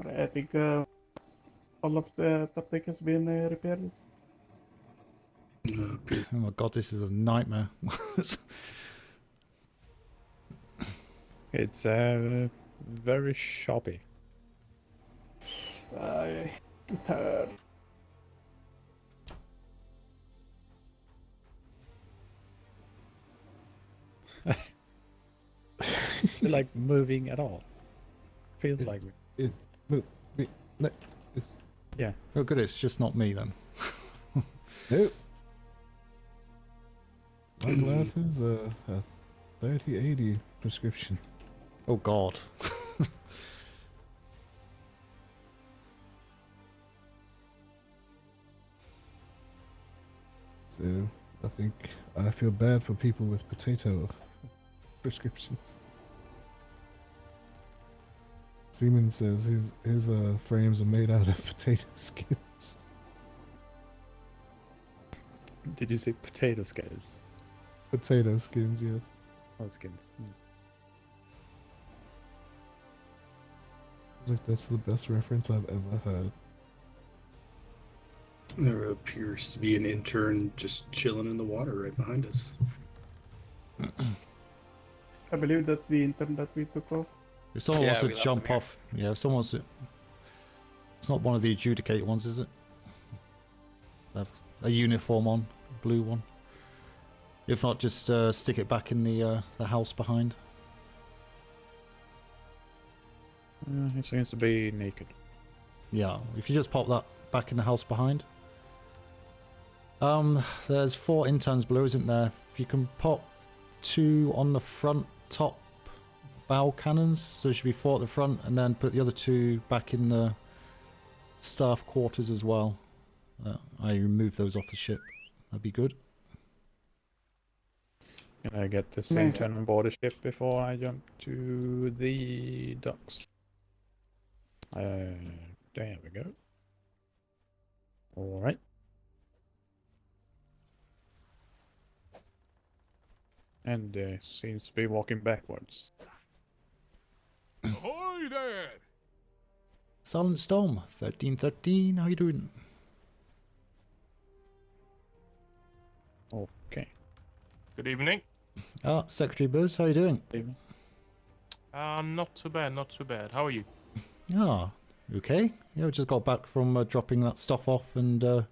I think all of the top deck has been repaired. Oh my god, this is a nightmare. It's very shoppy. Tired. Like moving at all. Feels like yeah. Oh good, it's just not me then. Nope. My glasses, a 3080 prescription. Oh God. So I think I feel bad for people with potato prescriptions. Seaman says his frames are made out of potato skins. Did you say potato skins? Potato skins, yes. Oh, skins. Like that's the best reference I've ever heard. There appears to be an intern just chilling in the water right behind us. I believe that's the intern that we took off. If someone wants to jump off, yeah, if someone wants to... It's not one of the Adjudicator ones, is it? They have a uniform on, blue one. If not, just stick it back in the house behind. He seems to be naked. Yeah, if you just pop that back in the house behind. There's 4 interns below, isn't there? If you can pop 2 on the front top bow cannons, so there should be 4 at the front, and then put the other 2 back in the staff quarters as well. I removed those off the ship. That'd be good. Can I get this intern on board the ship before I jump to the docks? There we go. Alright. And seems to be walking backwards. Ahoy there! Silent Storm, 1313, how you doing? Okay. Good evening. Secretary Buzz, how you doing? Not too bad, not too bad. How are you? Ah, okay. Yeah, we just got back from dropping that stuff off and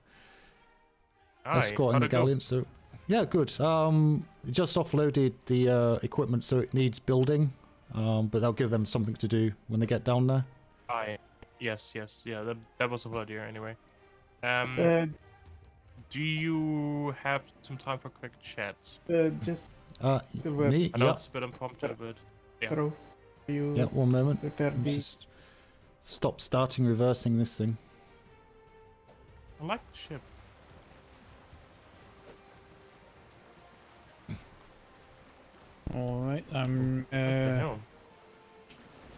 escorting the galleon, so... Yeah, good. We just offloaded the equipment, so it needs building, but they'll give them something to do when they get down there. Yes, yeah, that was over here anyway. Do you have some time for a quick chat? Just... me? I know Yeah. it's a bit impromptu, but... Yeah. Throw. You Yeah, one moment. prepare the... Just stop starting reversing this thing. I like the ship. Alright, I'm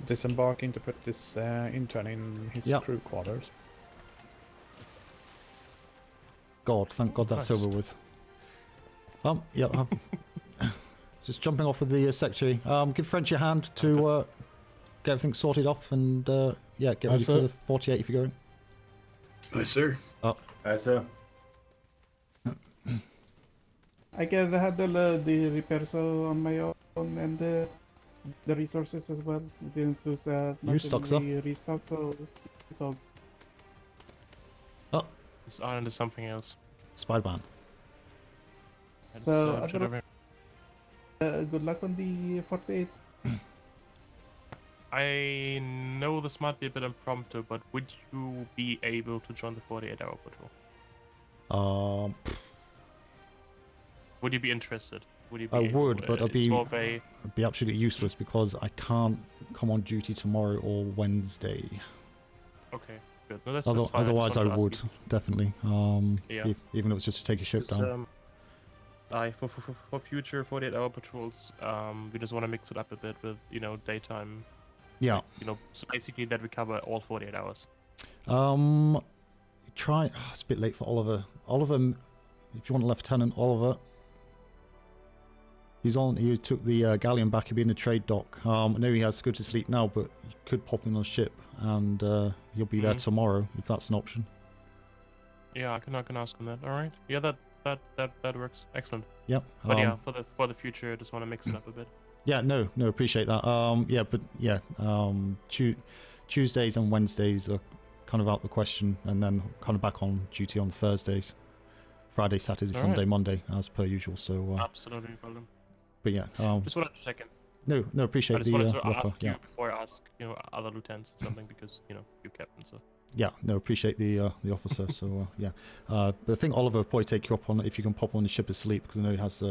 disembarking to put this intern in his crew quarters. God, thank God that's Nice. over with. Yeah, just jumping off with the secretary. Give French a hand to get everything sorted off and yeah, get ready for the 48 if you're going. Aye, sir. Aye, sir. I can handle the repairs on my own and the resources as well. It includes You stock, sir. restock, so it's all. This island is something else. Spider-Man. So, good luck on the 48. I know this might be a bit impromptu, but would you be able to join the 48-hour patrol? Would you be interested? Would you be I able, would, but it's more of a... I'd be absolutely useless because I can't come on duty tomorrow or Wednesday. Okay, good. No, that's fine. Otherwise, I just wanted to would ask you. definitely. Yeah. Even if it's just to take a ship down. For future 48-hour patrols, we just want to mix it up a bit with, daytime. Yeah. So basically that we cover all 48 hours. Try. It's a bit late for Oliver. Oliver, if you want a lieutenant, Oliver. He's on. He took the galleon back. He'll be in the trade dock. I know he has to go to sleep now, but you could pop in on a ship, and you'll be there tomorrow if that's an option. Yeah, I can ask him that. All right. Yeah, that works. Excellent. Yep. But yeah, for the future, I just want to mix it up a bit. Yeah, no, appreciate that. Tuesdays and Wednesdays are kind of out the question, and then kind of back on duty on Thursdays, Friday, Saturday, All Sunday, right. Monday, as per usual. So Absolutely, no problem. but yeah, Just wanted to check in. no, appreciate I just the wanted to offer. ask you Yeah, before I ask, other lieutenants or something because you captain. So yeah, no, appreciate the officer. So yeah, but I think Oliver will probably take you up on if you can pop on the ship asleep because I know he has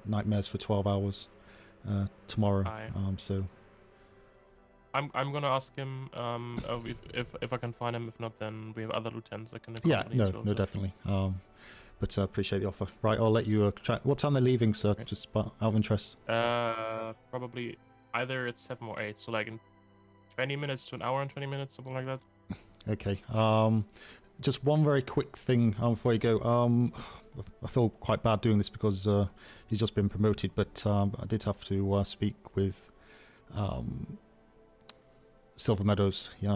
nightmares for 12 hours. tomorrow. Aye. So I'm gonna ask him if I can find him. If not, then we have other lieutenants that can yeah, accompany no, as well, no, so- definitely. But I appreciate the offer. Right, I'll let you try. What time they're leaving, sir? Just out of interest. Probably either at 7 or 8. So like in 20 minutes to an hour and 20 minutes, something like that. Okay. Just one very quick thing before you go. I feel quite bad doing this because he's just been promoted, but I did have to speak with Silver Meadows. He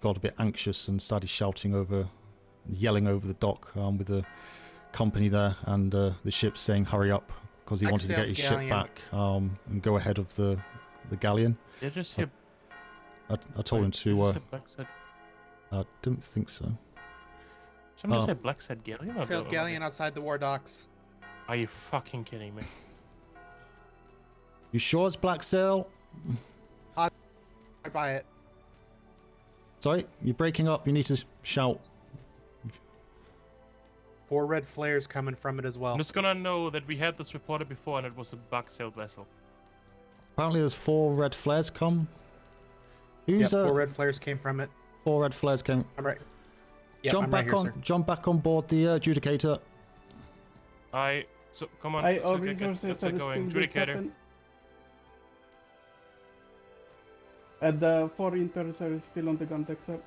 got a bit anxious and started yelling over the dock with the company there and the ship saying hurry up because he wanted to get his ship back and go ahead of the galleon. Did you just hear? I told him to. I don't think so. Somebody said Black Said Galleon? Sailed galleon outside the war docks. Are you fucking kidding me? You sure it's Black Sail? I buy it. Sorry, you're breaking up. You need to shout. 4 red flares coming from it as well. I'm just gonna know that we had this reported before and it was a bug-sailed vessel. Apparently there's 4 red flares come. Yep, 4 red flares came from it. 4 red flares came. I'm right. Yep, I'm right here, sir. Jump back on board the Adjudicator. So come on. All so resources let's are get going. still good, Adjudicator. Captain. And the 4 inters are still on the gun deck, sir.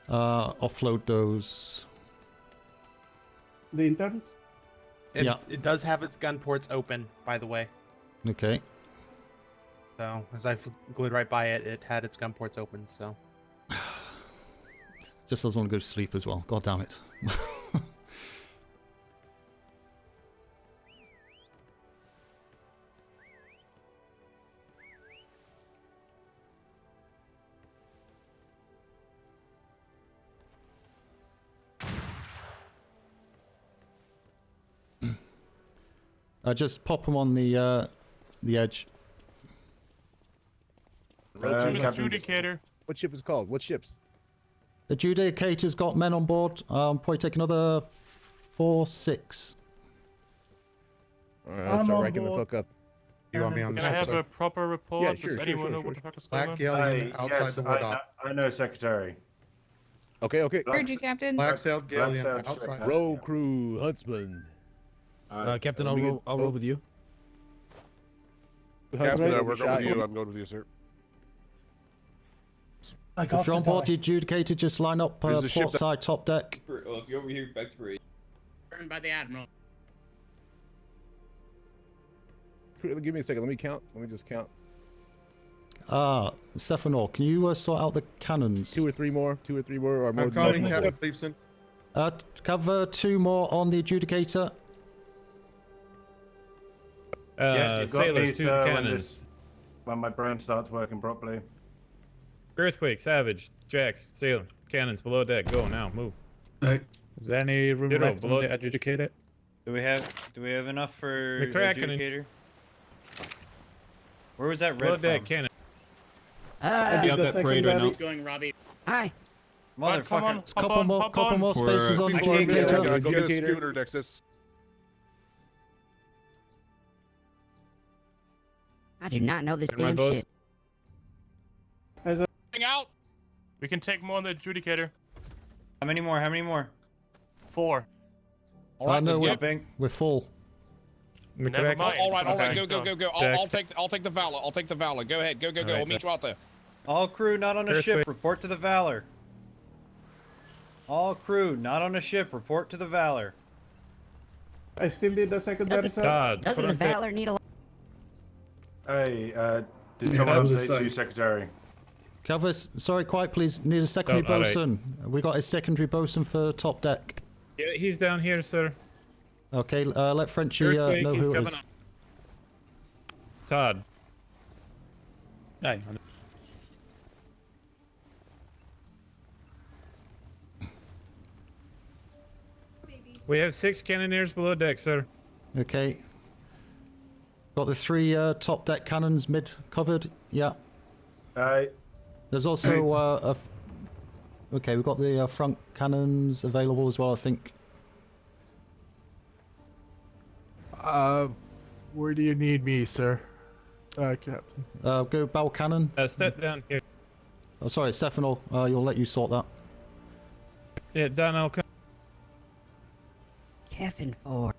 Offload those. The interns? It does have its gun ports open, by the way. Okay. So, as I glued right by it, it had its gun ports open, so. Just doesn't want to go to sleep as well. God damn it. Just pop them on the edge. Adjudicator. What ship is it called? What ships? Adjudicator's got men on board. Probably take another 4, 6. Alright, I'll start ranking the fuck up. You want me on the Can I ship, have sir? a proper report? Yeah, Does sure, anyone sure, know sure, what the fuck is going Black on? galleon outside the war dock. I know, Secretary. Okay. Heard you, Captain. Black sailed galleon outside. Row crew, huntsman. Captain, I'll roll with you. Huntsman, we're going with you. I'm going with you, sir. If you're on board the Adjudicator, just line up Here's the ship port side, top deck. Oh, if you're over here, back to parade. Burned by the Admiral. Give me a second. Let me count. Let me just count. Stephanor, can you sort out the cannons? 2 or 3 more. 2 or 3 more, or more. I'm calling Captain Cleveson. Cover 2 more on the Adjudicator. Yeah, you got sailors, these, 2 cannons. when my brain starts working properly. Earthquake, Savage, Jax, sailor, cannons below deck. Go now, move. Right. Is there any room Ditto, left below on the Adjudicator? Do we have enough for the McCracken and- Adjudicator? Where was that Below red deck, from? cannon. Got that parade right now. Going, Robbie. Hi. Come Motherfucker. on, Couple more spaces on the Go get a Adjudicator. schooner, Nexus. I do not know this My damn boss. shit. Out. We can take more on the Adjudicator. How many more? How many more? 4. All right, no, let's we're, go. we're full. Never mind. All right, Okay, go. I'll take the Valor. I'll take the Valor. Go ahead, go. right, We'll meet you out there. All crew not on a ship, Earthquake. report to the Valor. All crew not on a ship, report to the Valor. I still need the secondary, sir. Todd, Doesn't put the on deck. Valor need a... Hey, did Yeah, someone that was a update sight. you, Secretary? Cover, sorry, quiet please. Need a secondary Oh, all right. bosun. We got a secondary bosun for top deck. Yeah, he's down here, sir. Okay, let Frenchie Earthquake, know he's who it coming is. up. Todd. Aye. We have 6 cannoneers below deck, sir. Okay. Got the 3 top deck cannons mid covered. Yeah. There's also okay, we've got the front cannons available as well, I think. Where do you need me, sir? Captain. Go bow cannon. Step down here. Oh, sorry, Stefano. You'll let you sort that. Yeah, Dan, I'll come. Kevin 4.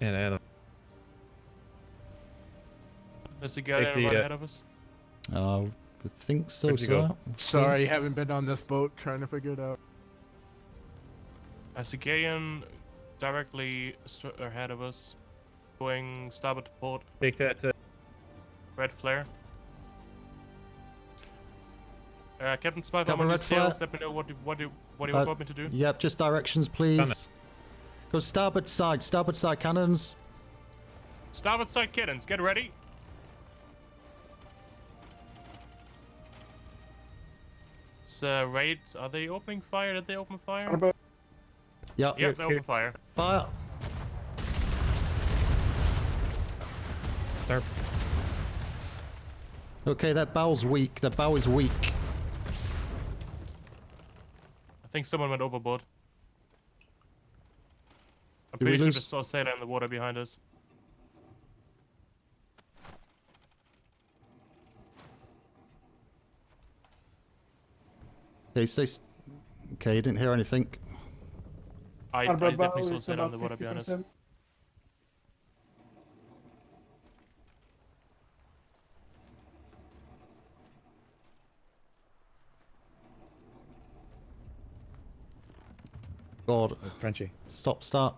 And Adam. There's a guy right ahead of us. I think so, Where'd you sir. go? Sorry, haven't been on this boat. Trying to figure it out. There's a Gaian directly ahead of us, going starboard to port. Take that. Red flare. Captain Smythe, I'm Captain on your Red Flare. sails. Let me know what you want me to do. Yep, just directions, please. Go starboard side cannons. Starboard side cannons, get ready. Raid, are they opening fire? Did they open fire? Yep. Yep, they open fire. Fire. Start. Okay, that bow's weak. That bow is weak. I think someone went overboard. I'm Did we pretty sure lose- just saw a sailor in the water behind us. Okay, okay, you didn't hear anything. I definitely saw a sailor in the water behind us. God. Frenchie. Stop, start.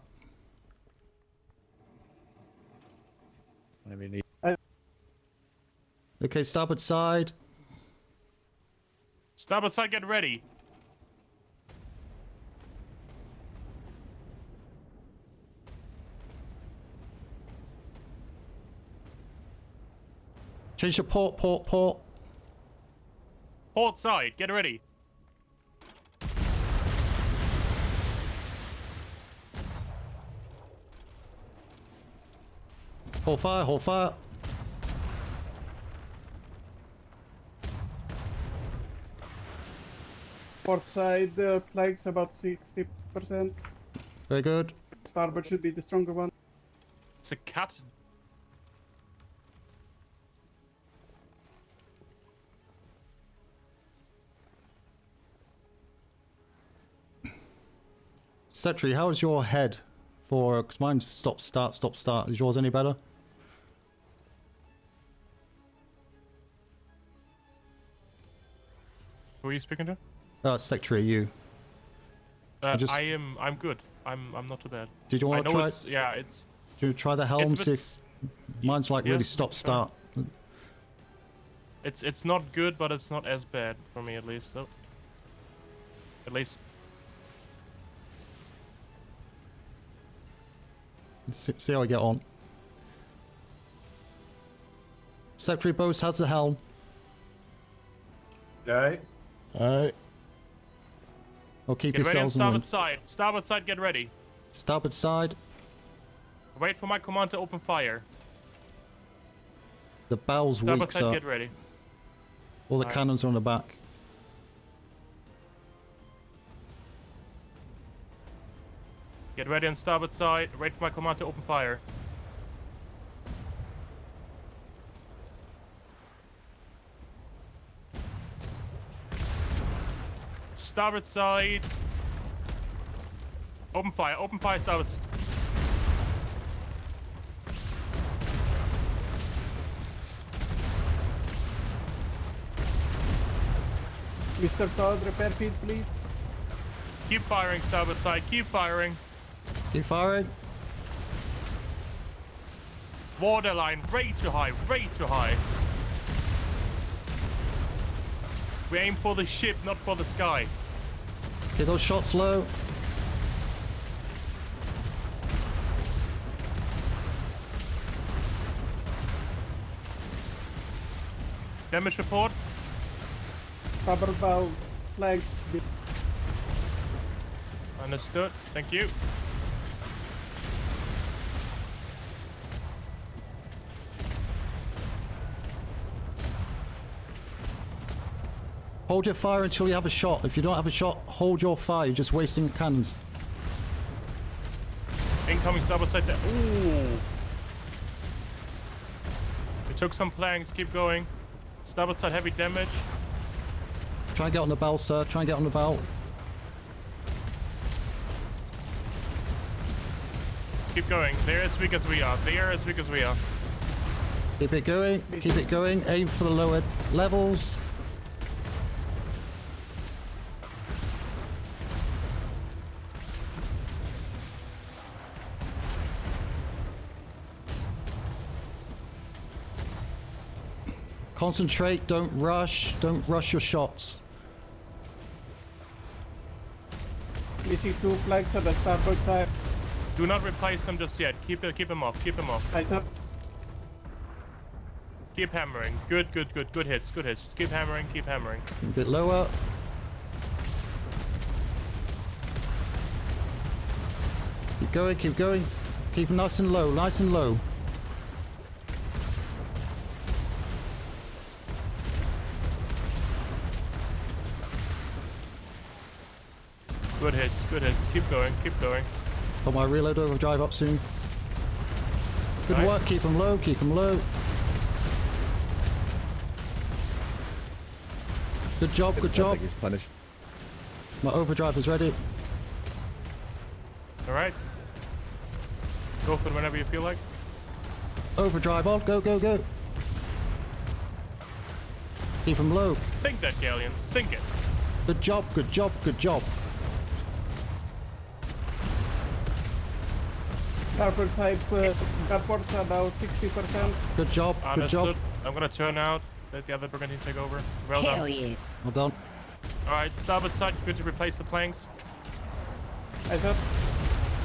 Whatever you need. Okay, starboard side. Starboard side, get ready. Change to port. Port side, get ready. Hold fire. Port side flags about 60%. Very good. Starboard should be the stronger one. It's a cat. Setri, how's your head for... Because mine's stop, start. Is yours any better? Who are you speaking to? Secretary, you. I'm good. I'm not too bad. Did you want to try? It's. Do you try the helm? See if mine's like really stop, start. It's not good, but it's not as bad for me at least, though. At least. See how I get on. Secretary Bose has the helm. Okay. Alright. I'll keep Get ready on yourselves on. starboard side. Starboard side, get ready. Starboard side. Wait for my command to open fire. The bow's Starboard weak, side, so get ready. all the Alright. cannons are on the back. Get ready on starboard side. Wait for my command to open fire. Starboard side. Open fire, starboard. Mr. Todd, repair feed, please. Keep firing, starboard side, keep firing. Keep firing. Waterline, way too high, way too high. We aim for the ship, not for the sky. Get those shots low. Damage report. Starboard bow flags. Understood, thank you. Hold your fire until you have a shot. If you don't have a shot, hold your fire. You're just wasting cannons. Incoming starboard side there. Ooh. We took some planks, keep going. Starboard side heavy damage. Try and get on the bell, sir. Try and get on the bell. Keep going. They're as weak as we are. They are as weak as we are. Keep it going. Keep it going. Aim for the lower levels. Concentrate. Don't rush. Don't rush your shots. We see 2 flags on the starboard side. Do not replace them just yet. Keep them off. Keep them off. Eyes up. Keep hammering. Good hits. Just keep hammering. Keep hammering. A bit lower. Keep going. Keep going. Keep them nice and low. Nice and low. Good hits. Keep going. Got my reload overdrive up soon. Good work. Keep them low. Keep them low. Good job. Good job. Punished. My overdrive is ready. All right. Go for it whenever you feel like. Overdrive on. Go. Keep them low. Sink that galleon. Sink it. Good job. Starboard side, gunports are now 60%. Good job. Understood. I'm gonna turn out. Let the other brigantine take over. Well done. Hell yeah. Well done. Alright, starboard side, you're good to replace the planks. Eyes up.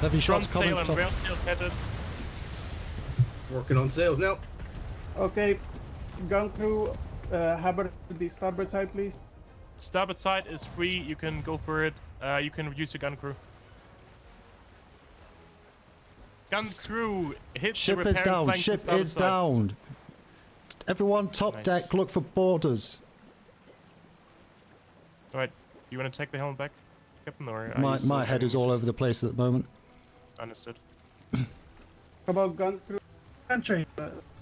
Heavy shots Front coming. sail and rail sail tetted. Working on sails now. Okay, gun crew, hammer the starboard side, please. Starboard side is free. You can go for it. You can reduce your gun crew. Gun crew, hit Ship the is repairing down. planks Ship starboard is side. down. Everyone, top deck, look for boarders. Alright, you want to take the helm back, Captain? Or My head is all over the place at the moment. Understood. How about gun crew? Country.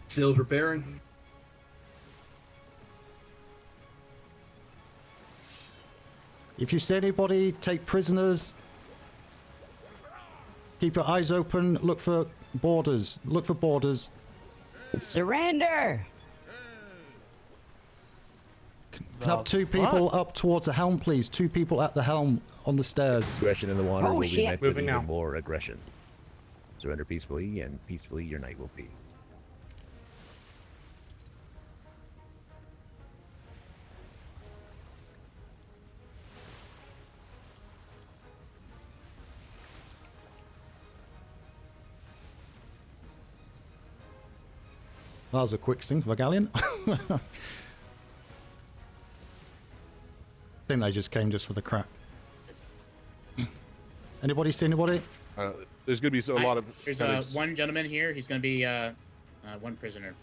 Sails repairing. If you see anybody, take prisoners. Keep your eyes open. Look for boarders. Surrender! Can have 2 people up towards the helm, please. 2 people at the helm on the stairs. Aggression in the water Oh, will be shit. met with Moving even now. more aggression. Surrender peacefully, and peacefully your night will be. That was a quick sink of a galleon. I think they just came just for the crap. Anybody see anybody? There's going to be a lot of. There's one gentleman here. He's going to be one prisoner.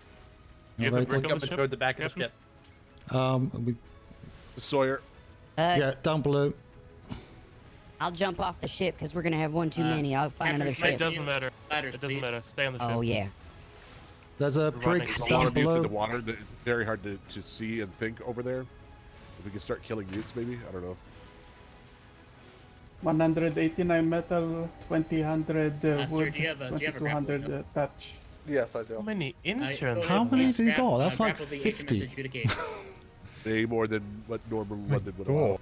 You have a brick on the ship? Toward the back of the ship. Sawyer. Yeah, down below. I'll jump off the ship because we're gonna have one too many. I'll find another It ship. doesn't matter. It doesn't matter. Stay on the ship. Oh yeah. There's a brig There's a lot down of mutes below. in the water. That very hard to see and think over there. If we can start killing mutes, maybe. I don't know. 189 metal, 2000 Master, wood, do you have a 2200 touch. Yes, I do. How many interns? How many have you grab- got? That's like grapple the 50. HMS Adjudicator. Way more than what normal London would allow.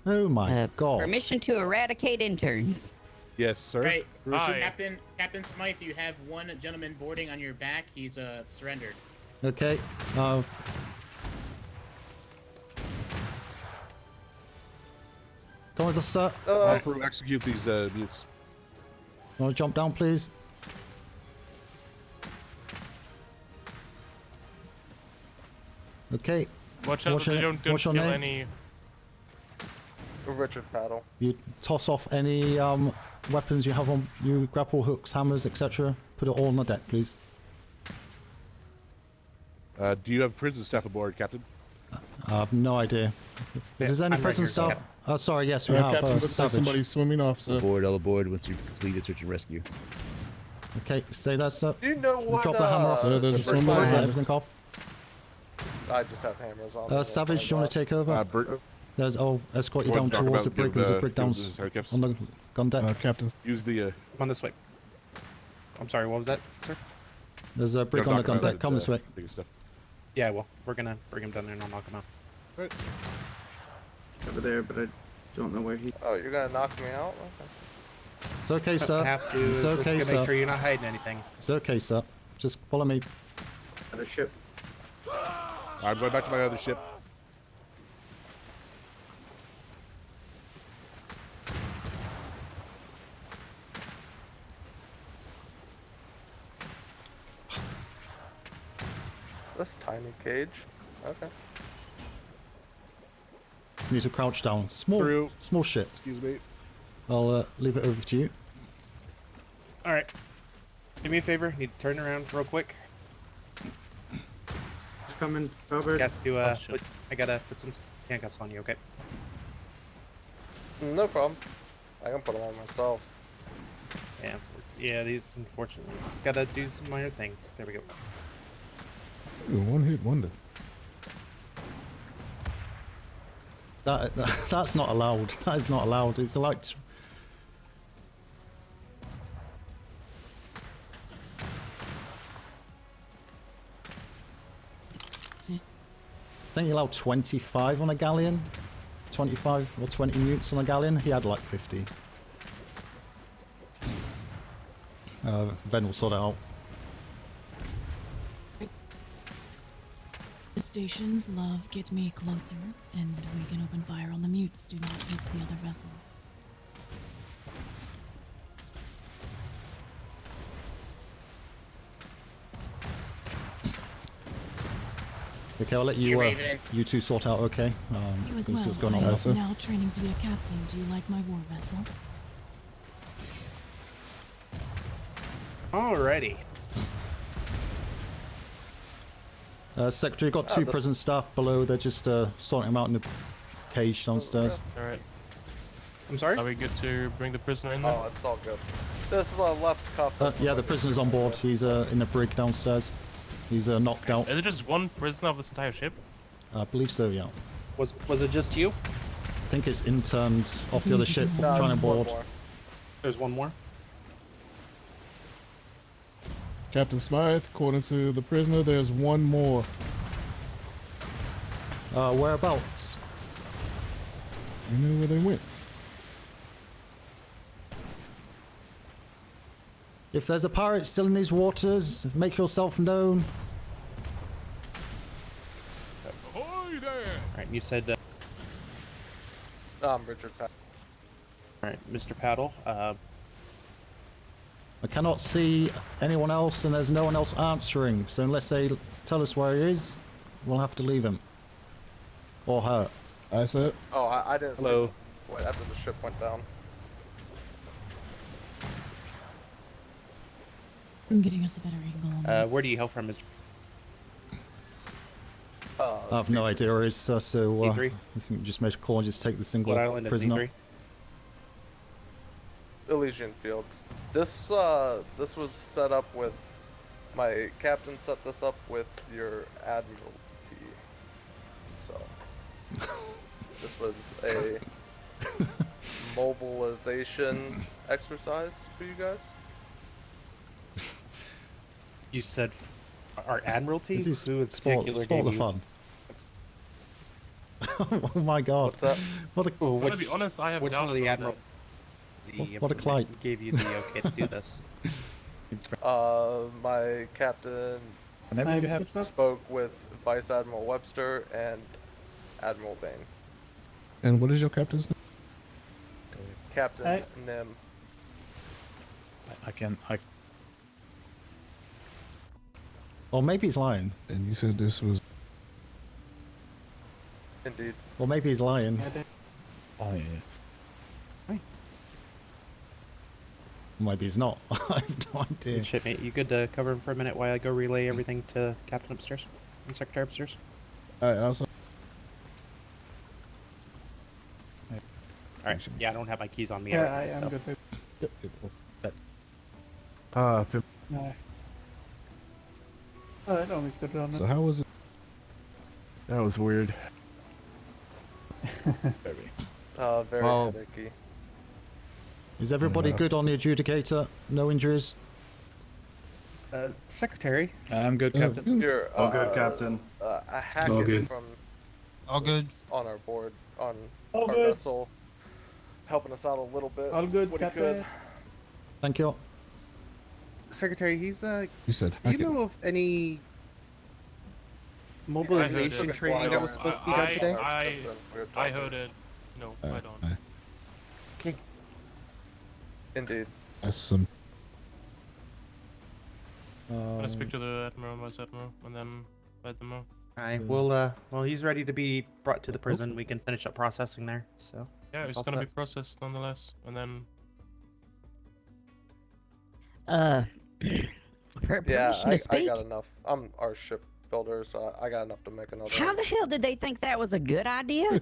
Oh my god. Permission to eradicate interns. Yes, sir. Right, Aye. Captain Smythe, you have one gentleman boarding on your back. He's surrendered. Okay. Come with us, sir. All crew, execute these mutes. You want to jump down, please? Okay. Watch out What's that they your- don't what's your kill name? any. Richard Paddle. You toss off any weapons you have on you, grapple hooks, hammers, etc. Put it all on the deck, please. Do you have prison staff aboard, Captain? I have no idea. If there's any I'm right prison here, staff... Captain. Oh, sorry, yes, we have. Captain, looks like Savage. somebody's swimming off, so. Aboard, all aboard once you've completed search and rescue. Okay, stay there, sir. Do you know what? Drop the hammer off. So there's a swimmer. Is that everything off? I just have hammers on. Savage, do you want to take over? I'll escort you Well, down talk towards about the brig. give There's a the- brig give down the handcuffs. on the gun deck. Captain. Use the. Come on this way. I'm sorry. What was that, sir? There's a brig on the gun deck. Come this way. Yeah, well, we're gonna bring him down there and I'll knock him out. Over there, but I don't know where he. Oh, you're gonna knock me out? Okay. It's okay, sir. Have to. It's Just okay, to sir. make sure you're not hiding anything. It's okay, sir. Just follow me. At a ship. I'm going back to my other ship. This tiny cage. Okay. Just need to crouch down. Small ship. Excuse me. I'll leave it over to you. All right. Do me a favor. Need to turn around real quick. Just coming, Robert. I gotta put some handcuffs on you. Okay. No problem. I can put them on myself. Yeah. Yeah. These unfortunately just gotta do some minor things. There we go. Ooh, one hit wonder. That's not allowed. That is not allowed. It's like. I think you allowed 25 on a galleon. 25 or 20 newts on a galleon. He had like 50. Ven will sort it out. The stations, love, get me closer, and we can open fire on the mutes. Do not hit the other vessels. Okay, I'll let you you two sort out. Okay. You as see well. what's going on I there. am now training to be a captain. Do you like my war vessel? Alrighty. Secretary, got two prison staff below. They're just sorting them out in the cage downstairs. Alright. I'm sorry? Are we good to bring the prisoner in there? Oh, it's all good. This is a left cuff. Yeah, the prisoner's on board. He's in the brig downstairs. He's knocked out. Is it just one prisoner of this entire ship? I believe so, yeah. Was it just you? I think it's interns off the other ship trying to board. There's one more. Captain Smythe, according to the prisoner, there's one more. Whereabouts? You know where they went. If there's a pirate still in these waters, make yourself known. Ahoy there! Alright, you said... I'm Richard Paddle. Alright, Mr. Paddle, I cannot see anyone else, and there's no one else answering. So unless they tell us where he is, we'll have to leave him. Or her. I said. Oh, I didn't Hello. see what after the ship went down. I'm getting us a better angle on that. where do you hail from, Mr. I have no idea where he is, so C3? I think we just make a call and just take the single What island is prisoner. C3? Elysian Fields. This was set up with my captain set this up with your admiralty. So this was a mobilization exercise for you guys. You said our admiralty? This is Who in sport particular the gave you... fun. Oh my god. What's that? What a, I'm gonna be honest, I have Which one of the admiral... What a clight. Gave you the okay to do this? My captain Whenever you have spoke with Vice Admiral Webster and Admiral Bain. And what is your captain's name? Captain Nim. I or maybe he's lying. And you said this was... Indeed. Or maybe he's lying. Oh yeah. Maybe he's not. I have no idea. Shipmate, you good to cover him for a minute while I go relay everything to Captain upstairs? And Secretary upstairs? I also... Alright, yeah, I don't have my keys on me. Yeah, right now, I'm so. good. No. Oh, it only stood on So how was it? That was weird. Very Well- headachy. Is everybody good on the adjudicator? No injuries? Secretary. I'm good, Captain. You're, All good, Captain. A Hackett All good. from All good. on our board on All our good. vessel, helping us out a little bit. All good, what he Captain. could. Thank you. Secretary, he's You said Do you know of any mobilization training that was supposed to be done today? I heard it. No, I don't. Okay. Indeed. That's some. I'm gonna speak to the Admiral, Vice Admiral, and then let them know. Alright, well, he's ready to be brought to the prison. We can finish up processing there, so. Yeah, that's it's all gonna be set. processed nonetheless, and then. Yeah, Permission to I speak? got enough. I'm our shipbuilder, so I got enough to make another. How the hell did they think that was a good idea?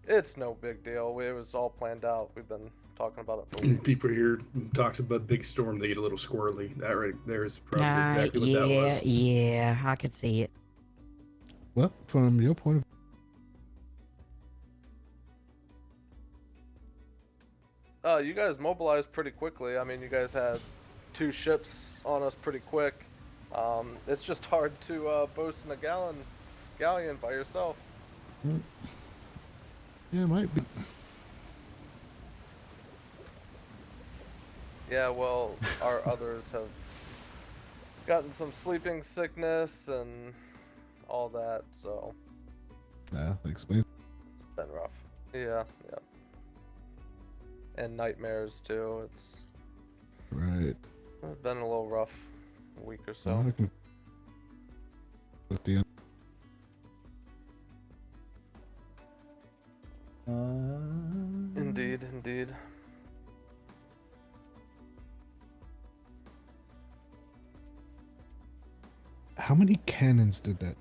It's no big deal. It was all planned out. We've been talking about it for weeks. People here talks about big storm, they get a little squirrely. That right there is probably exactly what that was. Yeah, I could see it. Well, from your point of You guys mobilized pretty quickly. I mean, you guys had 2 ships on us pretty quick. It's just hard to boast in a galleon by yourself. Yeah, it might be. Yeah, well, our others have gotten some sleeping sickness and all that, so Yeah, that explains. it's been rough. Yeah. And nightmares too. It's Right. been a little rough week or so. I can- At the end. Indeed. How many cannons did that?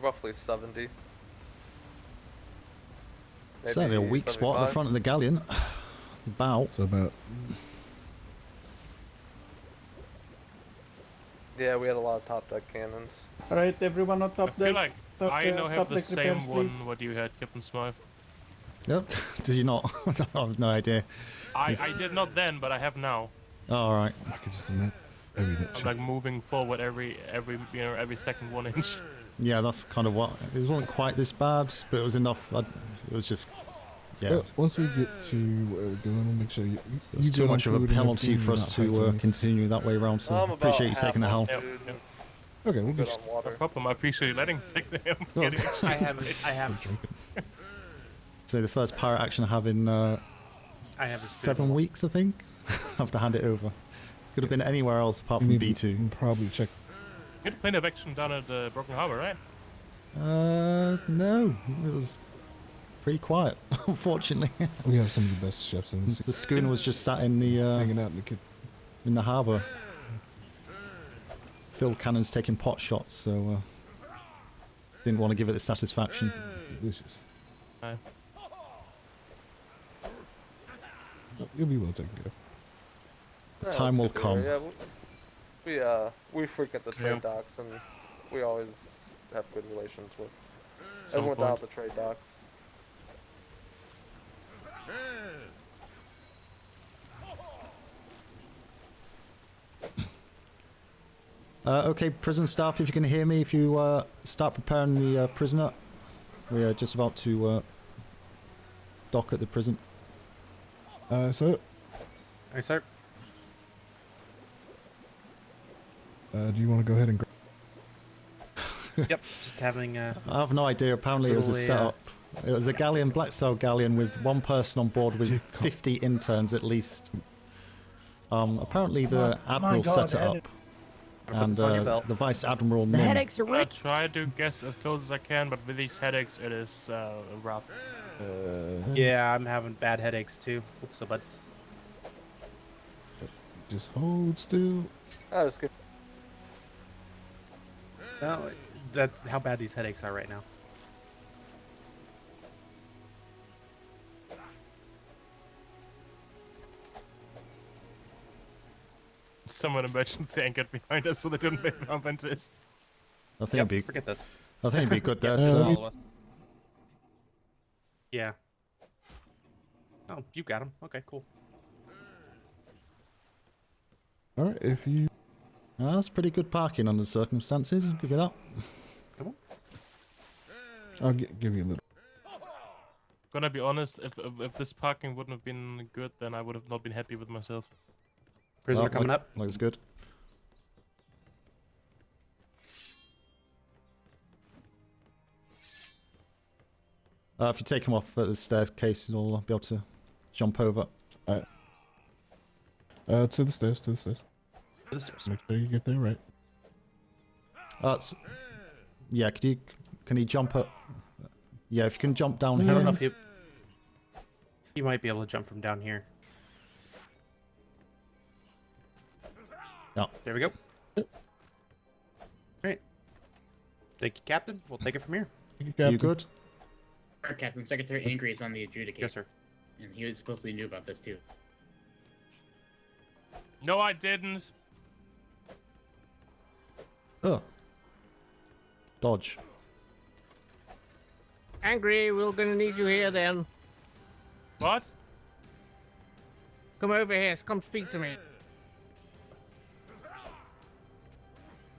Roughly 70. Certainly a weak spot at the 75. front of the galleon. The bow. So about. Yeah, we had a lot of top deck cannons. Alright, everyone on top I feel deck. like top, I know top have the deck same repairs, one please. what you had, Captain Smythe. Yep. Did you not? I have no idea. I did not then, but I have now. Oh, all right. I could just imagine. Maybe that I'm like moving forward every second 1 inch. Yeah, that's kind of what. It wasn't quite this bad, but it was enough. It was just. Yeah. Well, once we get to where we're going, we'll make sure you. It was too much of a penalty for us to continue that way around, so I'm appreciate you about taking the half help. on food. Okay, we'll Good just. on water. No problem. I appreciate you letting me take the help. I haven't. So the first pirate action I have in I haven't 7 weeks, I think. I have to hand it over. Could have been anywhere else apart from Maybe B2. you can probably check. You had plenty of action down at the Broken Harbor, right? No, it was pretty quiet, unfortunately. We have some of the best chefs in The schooner was just sat in the hanging out in the kitchen. in the harbour. Phil Cannon's taking pot shots, so didn't want to give it the satisfaction. Delicious. Aye. You'll be well taken care of. Yeah, Time that's will good to come. hear. Yeah, we frequent the trade Yeah. docks, and we always have good relations with Some everyone down at point. the trade docks. Okay, prison staff, if you can hear me, if you start preparing the prisoner. We are just about to dock at the prison. So, Alright, sir. do you want to go ahead and grab? Yep, just having I have no idea. Apparently, it was a Little, setup. It was a galleon, black sail galleon, with one person on board with 50 interns at least. Apparently, the admiral set it up, and the vice admiral. The headaches are I ripped. try to guess as close as I can, but with these headaches, it is rough. yeah, I'm having bad headaches too. So, but Just hold still. That was good. no, that's how bad these headaches are right now. summon emergency anchor behind us so they don't bump into us. I think it'd be. Forget this. I think it'd be good there. Yeah. Oh, you got him. Okay, cool. All right, if you. That's pretty good parking under the circumstances. I'll give you that. Come on. I'll give you a little. Gonna be honest, if this parking wouldn't have been good, then I would have not been happy with myself. Prisoner coming up. Looks good. If you take him off at the staircase, you'll be able to jump over. To the stairs, to the stairs. To the stairs. Make sure you get there right. Yeah, can you jump up? Yeah, if you can jump down I here. don't know if you might be able to jump from down here. Yeah. There we go. Alright. Thank you, Captain. We'll take it from here. You good? Our Captain Secretary Angry is on the Adjudicator. Yes, sir. And he was supposedly knew about this too. No, I didn't. Oh. Dodge. Angry, we're gonna need you here then. What? Come over here, come speak to me.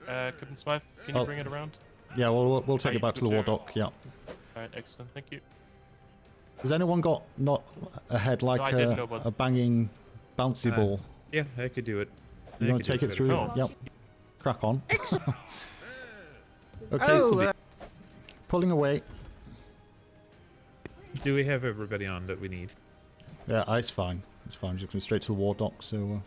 Captain Smythe, can you bring it around? Yeah, we'll take it back to the war dock. Yeah. Alright, excellent. Thank you. Has anyone got not a head like No, I didn't know about a banging bouncy ball? Yeah, I could do it. You want to take it through? Yep. Crack on. Okay, Oh, so pulling away. Do we have everybody on that we need? Yeah, it's fine. It's fine. Just going straight to the war dock. So.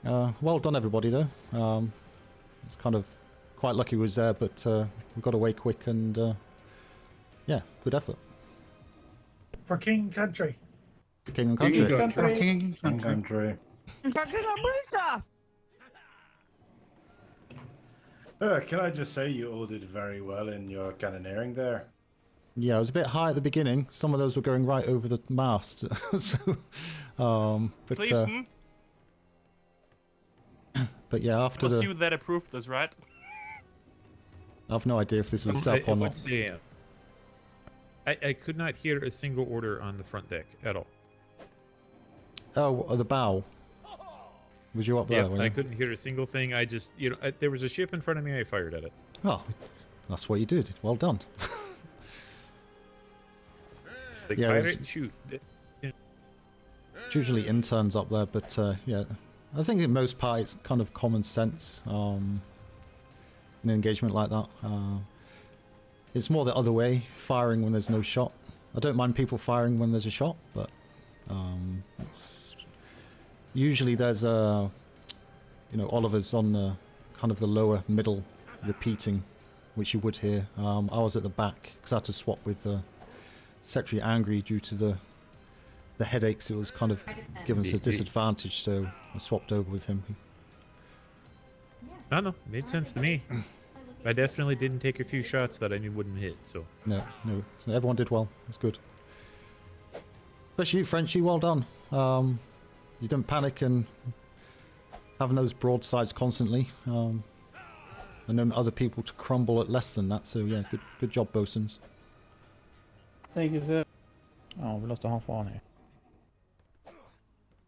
Well done, everybody. Though. It's kind of quite lucky we was there, but we got away quick and yeah, good effort. For King and Country. King and Country. King and Country. Can I just say you all did very well in your cannoneering there? Yeah, it was a bit high at the beginning. Some of those were going right over the mast. So, but but yeah, after it was the. you that approved this, right? I've no idea if this was SEP or not. I could not hear a single order on the front deck at all. Oh, the bow. Was you up there? Yeah, I couldn't hear a single thing. I just, there was a ship in front of me. I fired at it. Oh, that's what you did. Well done. Like, yeah, fire it and shoot. Yeah. It's usually interns up there, but yeah, I think in most part it's kind of common sense in an engagement like that. It's more the other way, firing when there's no shot. I don't mind people firing when there's a shot, but it's usually there's Oliver's on the kind of the lower middle repeating, which you would hear. I was at the back because I had to swap with Secretary Angry due to the headaches. It was kind of giving us a disadvantage, so I swapped over with him. No, made sense to me. I definitely didn't take a few shots that I knew wouldn't hit, so. No, everyone did well. It's good. Especially you, Frenchie, well done. You didn't panic and having those broadsides constantly. And known other people to crumble at less than that, so yeah, good job, bosuns. Thank you, sir. Oh, we lost a half one here.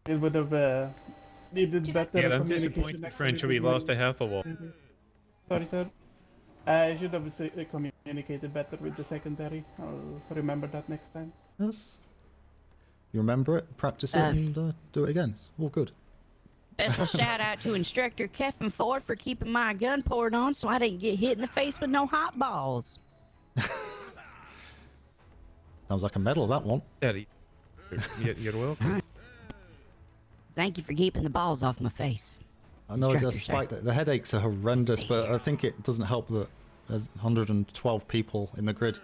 It would have needed better Yeah, I'm communication disappointed, French. We lost a half a wall. Sorry, sir. I should have communicated better with the secondary. I'll remember that next time. Yes. You remember it, practice it, and do it again. It's all good. Special shout out to Instructor Kevin Ford for keeping my gun poured on so I didn't get hit in the face with no hot balls. Sounds like a medal, that one. You're welcome. Thank you for keeping the balls off my face. I know, despite the headaches are horrendous, but I think it doesn't help that there's 112 people in the grid.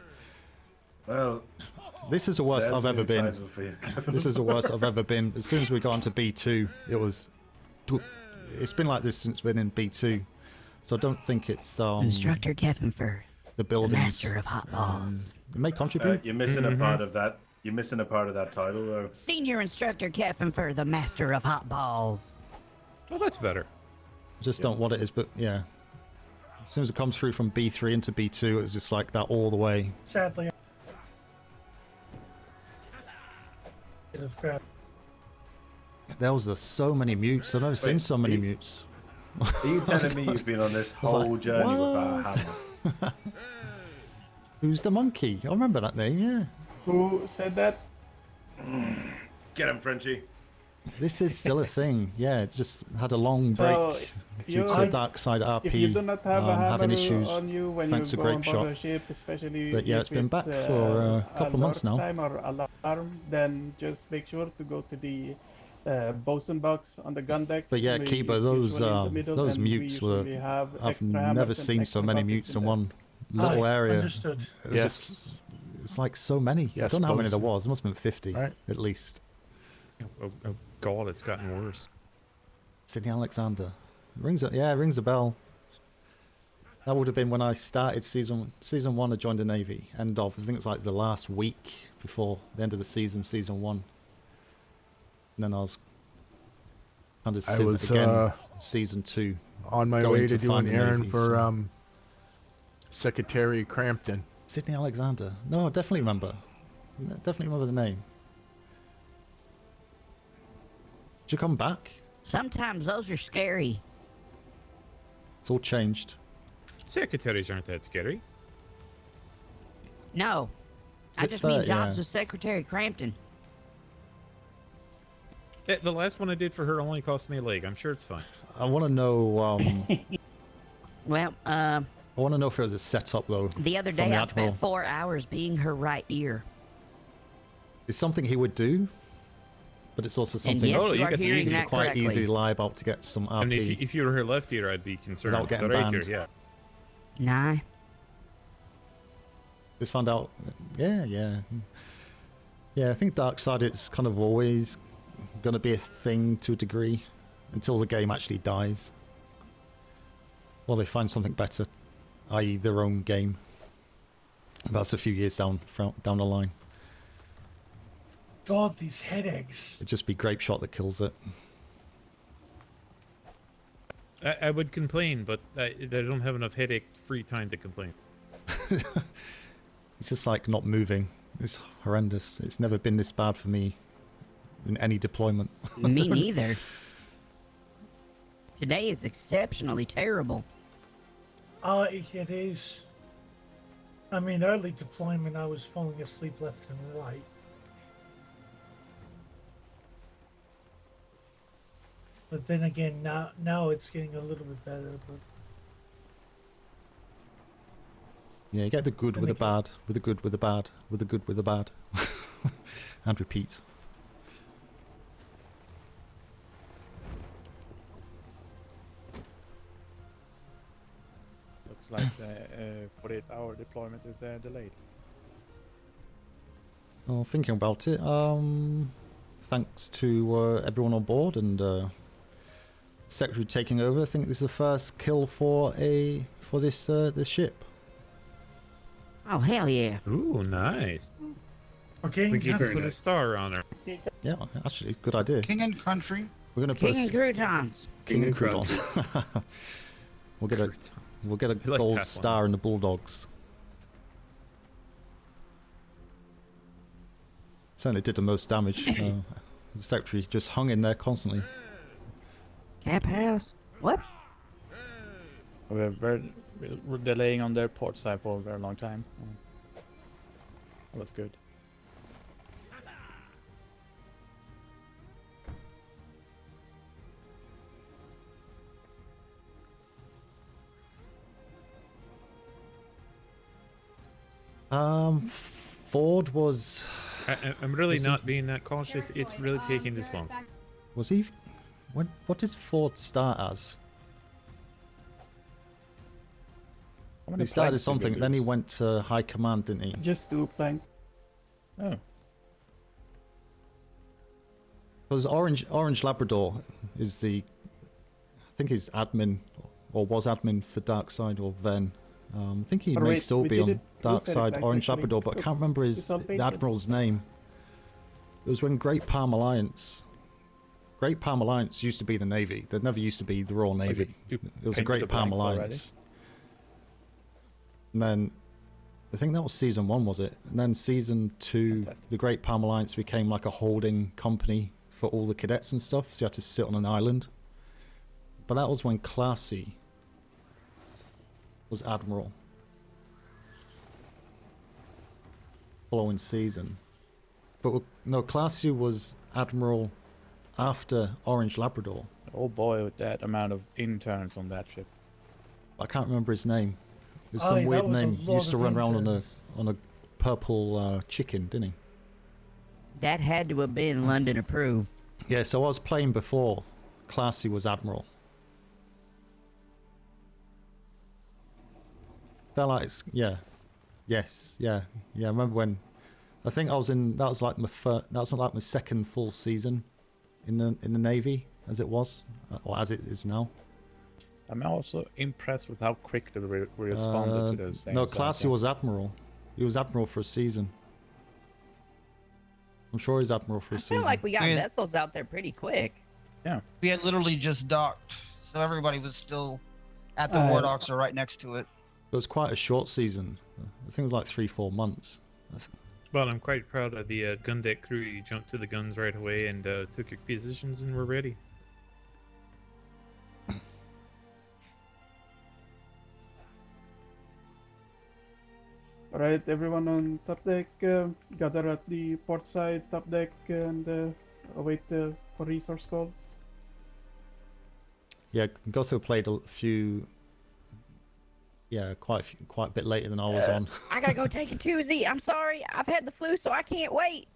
Well, this is the worst I've ever been. This is the worst I've ever been. As soon as we got into B2, it's been like this since we've been in B2. So I don't think it's Instructor Kevin for the buildings. Master of hot balls. It may contribute. You're missing a part of that. You're missing a part of that title, though. Senior Instructor Kefenfer, the Master of Hot Balls. Well, that's better. I just don't know what it is, but yeah. As soon as it comes through from B3 into B2, it's just like that all the way. Sadly. Of crap. There was so many mutes. I've never seen so many mutes. Are you telling me you've been on this I was whole like, journey what? without a hammer? Who's the monkey? I remember that name, yeah. Who said that? Get him, Frenchie. This is still a thing. Yeah, it just had a long break So, due to DarksideRP if you do not have a having hammer issues. on you when Thanks you to go on Grape board Shot. a ship, especially But yeah, if it's been back for a couple of months now. time or alarm, then just make sure to go to the bosun box on the gun deck. But yeah, We- Kiba, it's usually in the middle, those and we mutes were. usually have I've extra never hammers and seen so extra many buckets mutes in there. one little area. Understood. It was just, it's like so many. I Yes, don't know how many there bosun. was. There must have been 50 Right. at least. Oh God, it's gotten worse. Sydney Alexander. Rings a bell. That would have been when I started season 1. I joined the Navy. End of, I think it's like the last week before the end of the season 1. And then I was kind of I civ was again, season 2. on my going way to do find an the errand Navy, for so- Secretary Crampton. Sydney Alexander. No, I definitely remember. Definitely remember the name. Did you come back? Sometimes those are scary. It's all changed. Secretaries aren't that scary. No. I Is it just mean 30? jobs Yeah. with Secretary Crampton. The last one I did for her only cost me a leg. I'm sure it's fine. I want to know. Well, I want to know if it was a setup though. the other from day the I Admiral. spent 4 hours being her right ear. It's something he would do, but it's also something yes, Oh, you you are got the hearing easy- that quite correctly. easy to lie about to get some RP. I mean, if you were her left ear, I'd be concerned. Without getting The right ear, banned. yeah. Nah. Just found out. Yeah. I think Darkside it's kind of always going to be a thing to a degree until the game actually dies, or they find something better, i.e., their own game. That's a few years down the line. God, these headaches. It'd just be Grape Shot that kills it. I would complain, but I don't have enough headache-free time to complain. It's just like not moving. It's horrendous. It's never been this bad for me in any deployment. Me neither. Today is exceptionally terrible. It is. I mean, early deployment, I was falling asleep left and right. But then again, now it's getting a little bit better. But Yeah, you get the good with the bad, with the good with the bad, with the good with the bad. And repeat. Looks like the 48-hour deployment is delayed. Well, thinking about it, thanks to everyone on board and Secretary taking over, I think this is the first kill for this ship. Oh, hell yeah. Ooh, nice. Okay, We could very put a nice. star on her. Yeah, actually, good idea. King and Country. We're gonna put King and croutons. King and croutons. We'll get a I like gold that star in the Bulldogs. Certainly did the most damage. The Secretary just hung in there constantly. Cap house. What? We're delaying on their port side for a very long time. Well, that's good. Ford was. I'm really Was not he- being that cautious. It's really taking this long. Was he? What does Ford start as? He started as something, then he went to High Command, didn't he? Just do plank. Oh. Because Orange Labrador is I think he's admin, or was admin for Darkside or Ven. I think he Or may wait, still we be did on it. Who said it Darkside back Orange actually? Labrador, but I can't remember It's on the paper. Admiral's name. It was when Great Palm Alliance used to be the Navy. There never used to be the Royal Navy. you It was a painted Great the Palm blanks already? Alliance. And then, I think that was season 1, was it? And then season 2, the Great Palm Alliance became like a holding company for all the cadets and stuff, so you had to sit on an island. But that was when Classy was Admiral. Following season. But no, Classy was Admiral after Orange Labrador. Oh boy, with that amount of interns on that ship. I can't remember his name. It was Aye, some that weird was a name. He lot used to of run around interns. on a purple chicken, didn't he? That had to have been London approved. Yeah, so I was playing before Classy was Admiral. Felt like it's, yeah. Yes, yeah. Yeah, I remember when I think I was in that was like my second full season in the Navy as it was, or as it is now. I'm also impressed with how quickly we responded to those things. No, Classy was Admiral. He was Admiral for a season. I'm sure he's Admiral for a I season. feel like we got vessels out there pretty quick. Yeah. We had literally just docked, so everybody was still at the war docks or right next to it. It was quite a short season. I think it was like 3-4 months. Well, I'm quite proud of the gun deck crew. You jumped to the guns right away and took your positions and were ready. Alright, everyone on top deck, gather at the port side top deck and await for resource call. Yeah, Gotho played a few. Yeah, quite a bit later than I was on. I gotta go take a toozy. I'm sorry. I've had the flu, so I can't wait.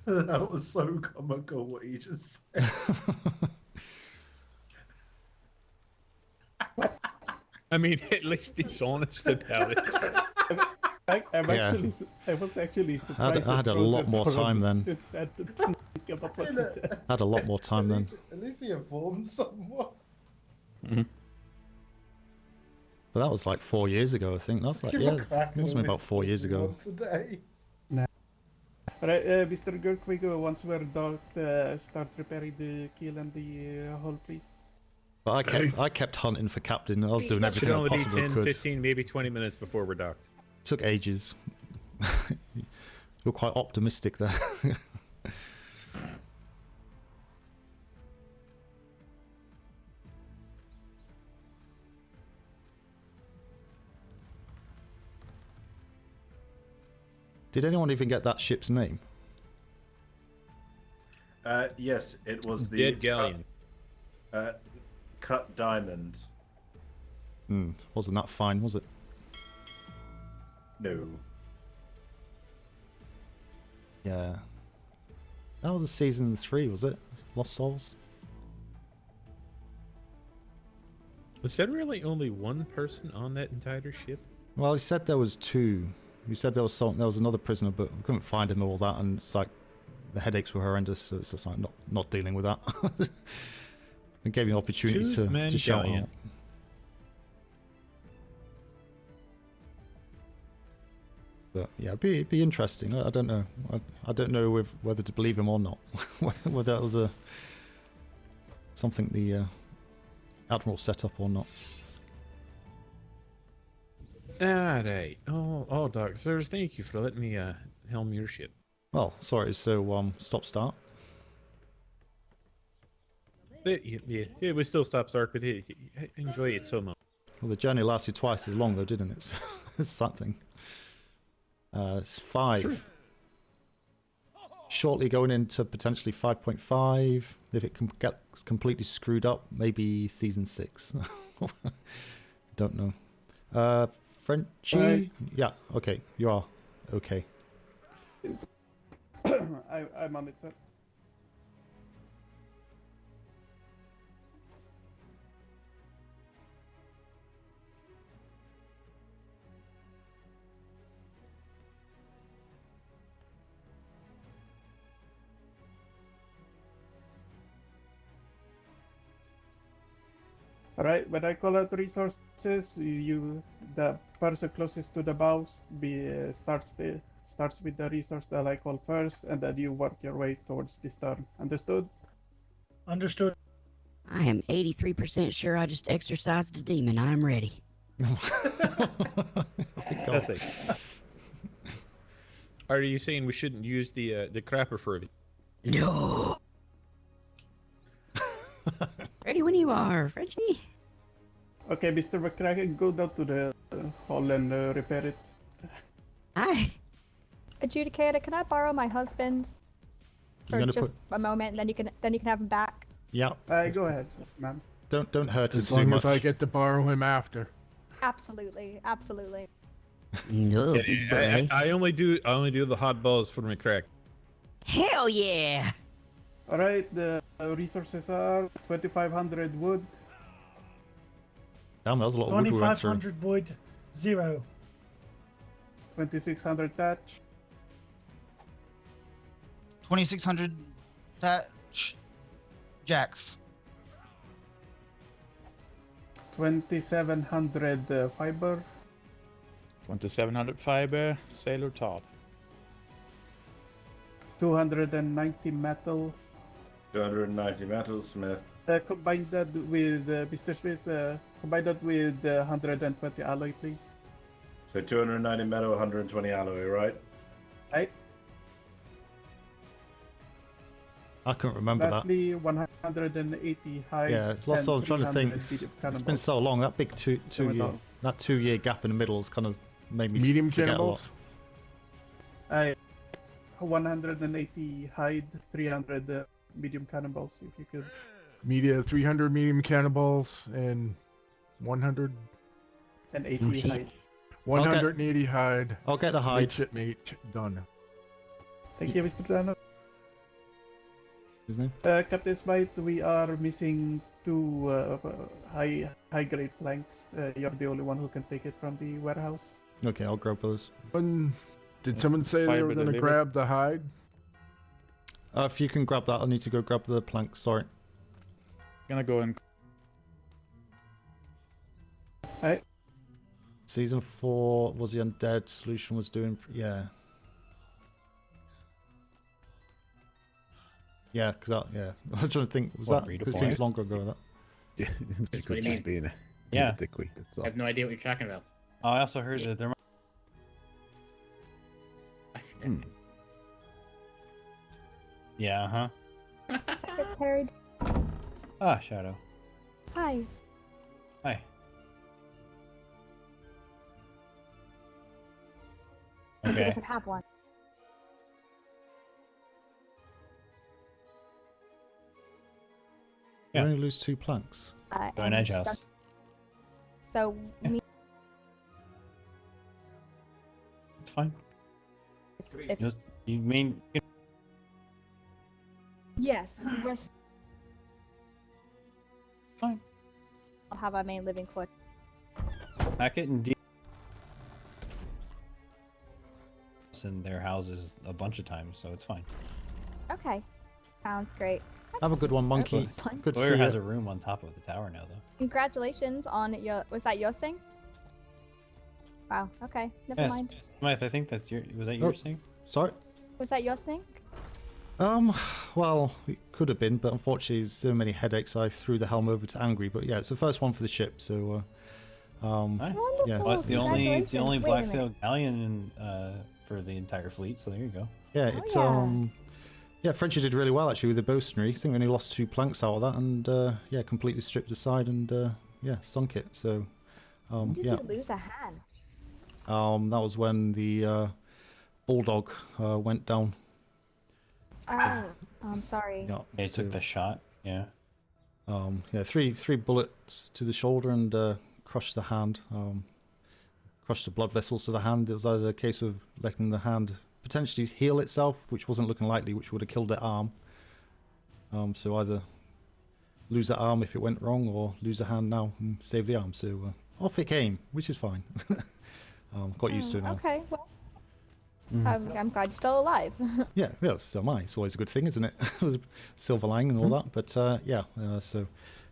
That was so comical what you just said. I mean, at least he's honest about it. I Yeah. was actually surprised. I had a lot more time then. Had to think about what he said. Had a lot more time then. At least he informed someone. But that was like 4 years ago, I think. That's like, yeah, it must have been about 4 years ago. Once a day. Alright, Mr. Gurkwigo, once we're docked, start preparing the keel and the hull, please. But I kept hunting for captain. I was doing Should everything I only be possibly 10, could. 15, maybe 20 minutes before we're docked. Took ages. You're quite optimistic there. Did anyone even get that ship's name? Yes, it was the Dead Galleon. Cut Diamond. Wasn't that fine, was it? No. Yeah. That was season 3, was it? Lost Souls? Was there really only one person on that entire ship? Well, he said there was 2. He said there was another prisoner, but we couldn't find him and all that, and it's like the headaches were horrendous, so it's just like not dealing with that. It gave you an opportunity to shout out. But yeah, it'd be interesting. I don't know. I don't know whether to believe him or not. Whether that was something the Admiral set up or not. Alright. Oh, Doc, sirs, thank you for letting me helm your ship. Well, sorry, so stop-start. It was still stop-start, but I enjoy it so much. Well, the journey lasted twice as long, though, didn't it? It's something. It's 5. True. Shortly going into potentially 5.5. If it gets completely screwed up, maybe season 6. Don't know. Frenchie? Yeah, okay. You are. Okay. I'm on it, sir. Alright, when I call out resources, the person closest to the bows starts with the resource that I call first, and then you work your way towards the stern. Understood? Understood. I am 83% sure I just exorcised a demon. I'm ready. Fantastic. Are you saying we shouldn't use the crapper for it? No. Ready when you are, Frenchie. Okay, Mr. McCracken, go down to the hall and repair it. Hi. Adjudicator, can I borrow my husband for just a moment, and then you can have him back? Yeah. Go ahead, ma'am. Don't hurt him As too long much. as I get to borrow him after. Absolutely, absolutely. No, big boy. I only do the hot balls for McCrack. Hell yeah. All right, the resources are 2,500 wood. Damn, that was a lot of wood we went through. 2,500 wood, 0. 2,600 thatch. 2,600 thatch. Jacks. 2,700 fiber. 2700 fiber, Sailor Todd. 290 metal. 290 metal, Smith. Combine that with Mr. Smith. Combine that with 120 alloy, please. So 290 metal, 120 alloy, right? Right. I couldn't remember Lastly, 180 high. Yeah, lost. I'm trying to think. 300 It's cannonballs. been so long. That big two year, that 2 year gap in the middle has kind of made me Medium forget a lot. cannonballs? 180 hide, 300 medium cannonballs, if you could. 300 medium cannonballs and 100. And 80 hide. 180 hide. I'll get the hide. Shipmate done. Thank you, Mr. Dano. His name? Captain Smythe, we are missing 2 high grade planks. You're the only one who can take it from the warehouse. Okay, I'll grab those. Did someone say they Fiber were going to delivered. grab the hide? If you can grab that, I need to go grab the plank. Sorry. Gonna go and Right. Season 4 was the undead solution was doing. Yeah. Yeah, because I was trying to think. Was What, that? It redeploy seems it? longer ago. That. Mr. That's what Quick you just being a Yeah. dickweed, that's I all. have no idea what you're talking about. Oh, I also heard that there might... Yeah, Secretary. Ah, Shadow. Hi. Hi. Because he Okay. doesn't have one. You only lose 2 planks. Go in Edge House. So me. It's fine. If, Just, you mean... yes, Fine. I'll have our main living quarters. Pack it and in their houses a bunch of times, so it's fine. Okay, sounds great. Have a good one, Monkey. That's fine. Good to Sawyer see has you. a room on top of the tower now, though. Congratulations on your. Was that your sing? Wow. Okay. Never Yes, mind. Smythe, I think that's your... Was that your Oh. sing? Sorry. Was that your sink? Well, it could have been, but unfortunately, so many headaches. I threw the helm over to Angry, but yeah, it's the first one for the ship, so. Yeah. Well, it's the only Wait a Black minute. Sail galleon for the entire fleet, so there you go. Yeah, it's yeah, Frenchie did really well actually with the bosunary. I think we only lost 2 planks out of that, and yeah, completely stripped aside and yeah, sunk it. So When did yeah, you lose a hand? that was when the Bulldog went down. Oh, I'm sorry. Yeah, They took the shot. Yeah. Yeah, three bullets to the shoulder and crushed the hand. Crushed the blood vessels to the hand. It was either a case of letting the hand potentially heal itself, which wasn't looking likely, which would have killed the arm. So either lose the arm if it went wrong, or lose the hand now and save the arm. So off it came, which is fine. Got used to it now. Okay, well, Mhm. I'm glad you're still alive. Yeah, so am I. It's always a good thing, isn't it? It was a silver lining and all that. But yeah, so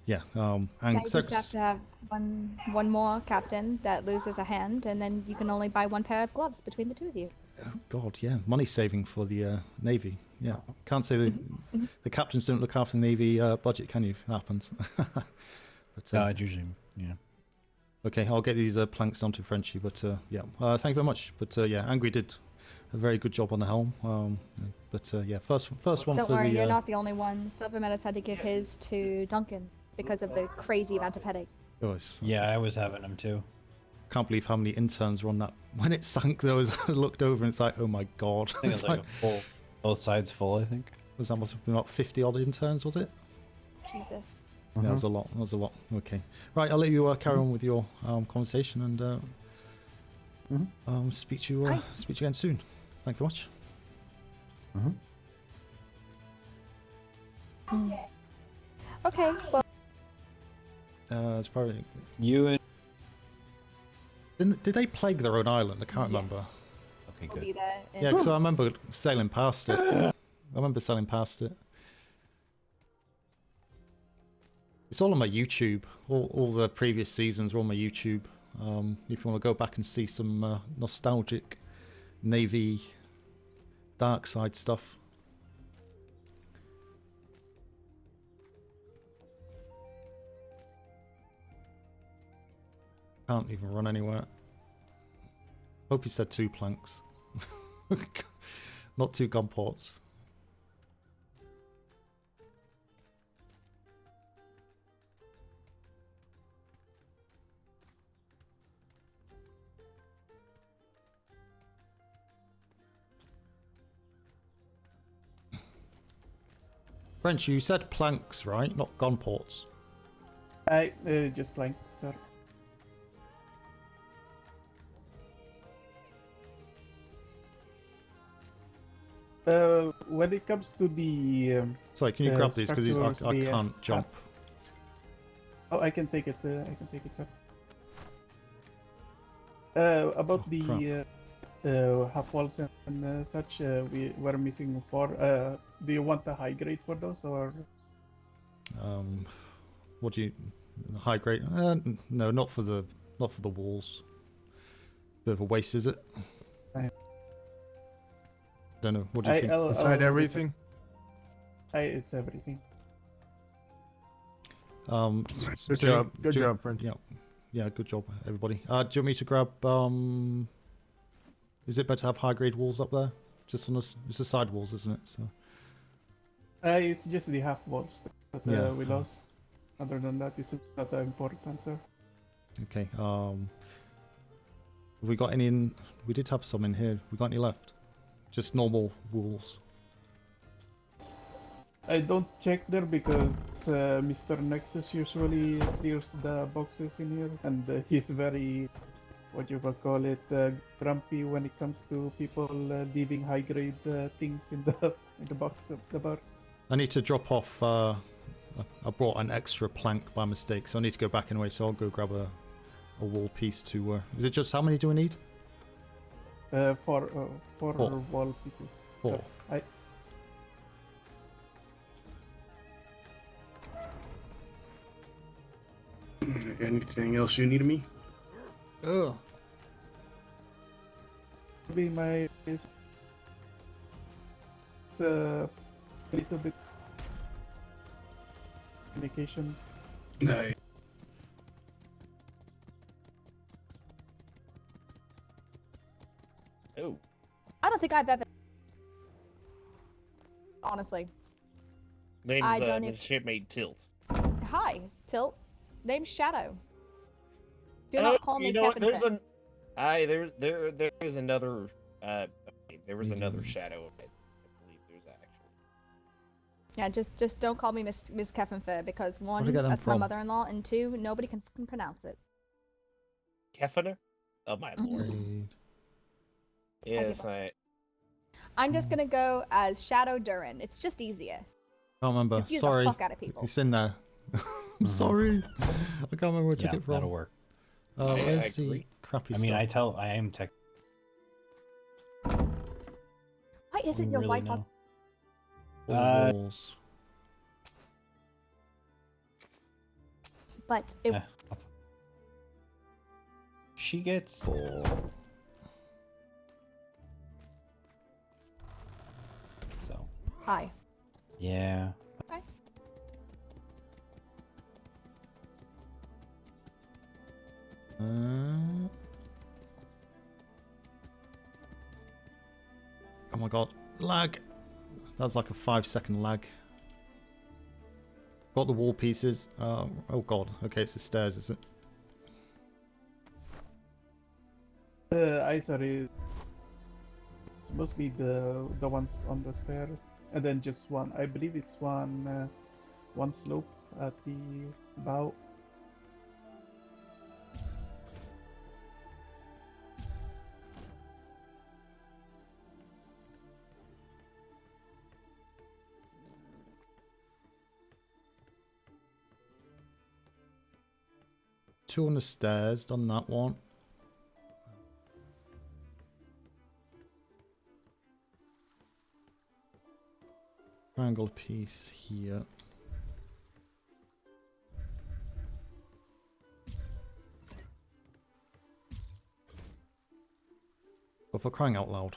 Yeah. Now And you just have to have one more captain that loses a hand, and then you can only buy one pair of gloves between the two of you. oh God, yeah, money saving for the Navy. Yeah, can't say the captains don't look after the Navy budget, can you? If that happens. But, No, it's usually, yeah. Okay, I'll get these planks onto Frenchie, but yeah, thank you very much. But yeah, Angry did a very good job on the helm. But yeah, first one Don't for worry, the. you're not the only one. Silver Meadows had to give his to Duncan because of the crazy amount of headache. Yeah, I was having them too. Can't believe how many interns were on that. When it sank, there was I looked over and it's like, oh my God. I think it was like a full, both sides full, I think. Was that must have been about 50 odd interns, was it? Jesus. Yeah, that was a lot. That was a lot. Okay. Right, I'll let you carry on with your conversation and speak to you again soon. Thank you very much. Okay, well. It's probably you and. Did they plague their own island? I can't remember. Okay, We'll good. be there in- Yeah, because I remember sailing past it. I remember sailing past it. It's all on my YouTube. All the previous seasons are on my YouTube. If you want to go back and see some nostalgic Navy dark side stuff. Can't even run anywhere. Hope you said 2 planks. Not 2 gun ports. French, you said planks, right? Not gun ports. Just planks, sir. When it comes to the Sorry, can you grab these because I structures, can't jump. Oh, I can take it. I can take it, sir. About the half walls and such, we were missing 4. Do you want the high grade for those, or? What do you high grade? No, not for the walls. Bit of a waste, is it? Don't know. What do you think? Beside everything? It's everything. Good job. Good job, friend. Yeah, good job, everybody. Do you want me to grab? Is it better to have high grade walls up there? Just on it's the side walls, isn't it? So. It's just the half walls that Yeah. we lost. Other than that, it's not that important, sir. Okay. Have we got any in? We did have some in here. We got any left? Just normal walls. I don't check there because Mr. Nexus usually clears the boxes in here, and he's very, what you will call it, grumpy when it comes to people leaving high grade things in the box of the bar. I need to drop off. I brought an extra plank by mistake, so I need to go back anyway. So I'll go grab a wall piece to. Is it just how many do we need? 4 wall pieces. 4. Anything else you need of me? Oh. Be my. It's a little bit communication. No. Oh. I don't think I've ever. Honestly. Name's I don't even- shipmate Tilt. Hi, Tilt. Name's Shadow. Do not call me you know what? Kevin. There's another there was another shadow. I believe there's actually. Yeah, just don't call me Miss Kevin Fair because Where'd one, you get them that's my from? mother-in-law, and 2, nobody can fucking pronounce it. Kefiner? Oh my lord. Yes, I'm just gonna go as Shadow Durin. It's just easier. Can't remember. Confuse Sorry. the fuck out of people. It's in there. I'm sorry. I can't remember where I took it from. That'll work. Where's the crappy I mean, stuff? I am tech. Why isn't your wife on? Walls. but it. She gets 4. So. Hi. Yeah. Okay. Oh my god, lag. That's like a 5-second lag. Got the wall pieces. Oh god. Okay, it's the stairs, is it? I sorry. It's mostly the ones on the stair, and then just one. I believe it's one slope at the bow. Two on the stairs, done that one. Triangle piece here. But for crying out loud.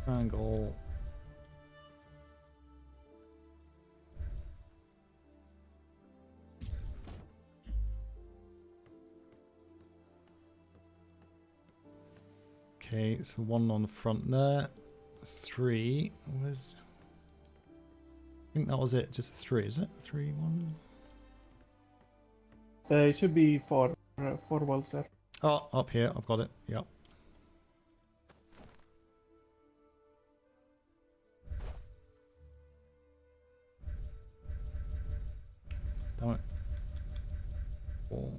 Triangle. Okay, so one on the front there. 3. Where's... I think that was it. Just 3, is it? 3, 1. It should be 4 walls, sir. Oh, up here. I've got it. Yep. Damn it. Oh.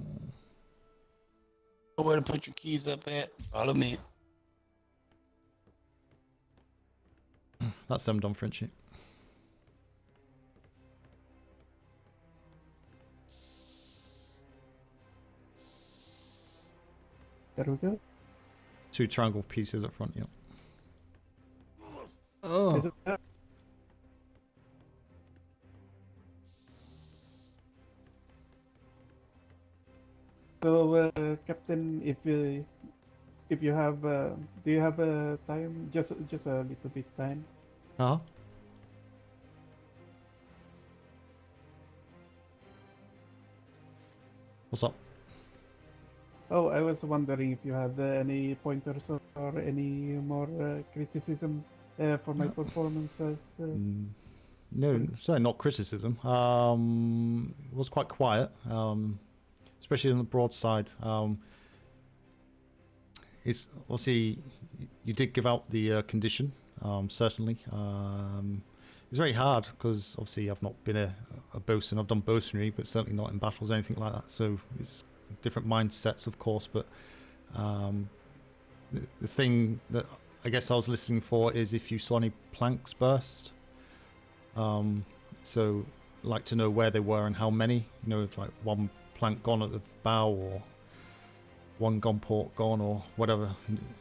Know where to put your keys up at. Follow me. That's them done, Frenchie. There we go. 2 triangle pieces up front, yep. Oh. So, Captain, if you have, do you have a time? Just a little bit time. Huh? What's up? Oh, I was wondering if you had any pointers or any more criticism for my performances. No, certainly not criticism. It was quite quiet, especially on the broadside. It's obviously you did give out the condition, certainly. It's very hard because obviously I've not been a bosun. I've done bosunry, but certainly not in battles or anything like that. So it's different mindsets, of course. But the thing that I guess I was listening for is if you saw any planks burst. So I'd like to know where they were and how many. You know, if like one plank gone at the bow or one gun port gone or whatever.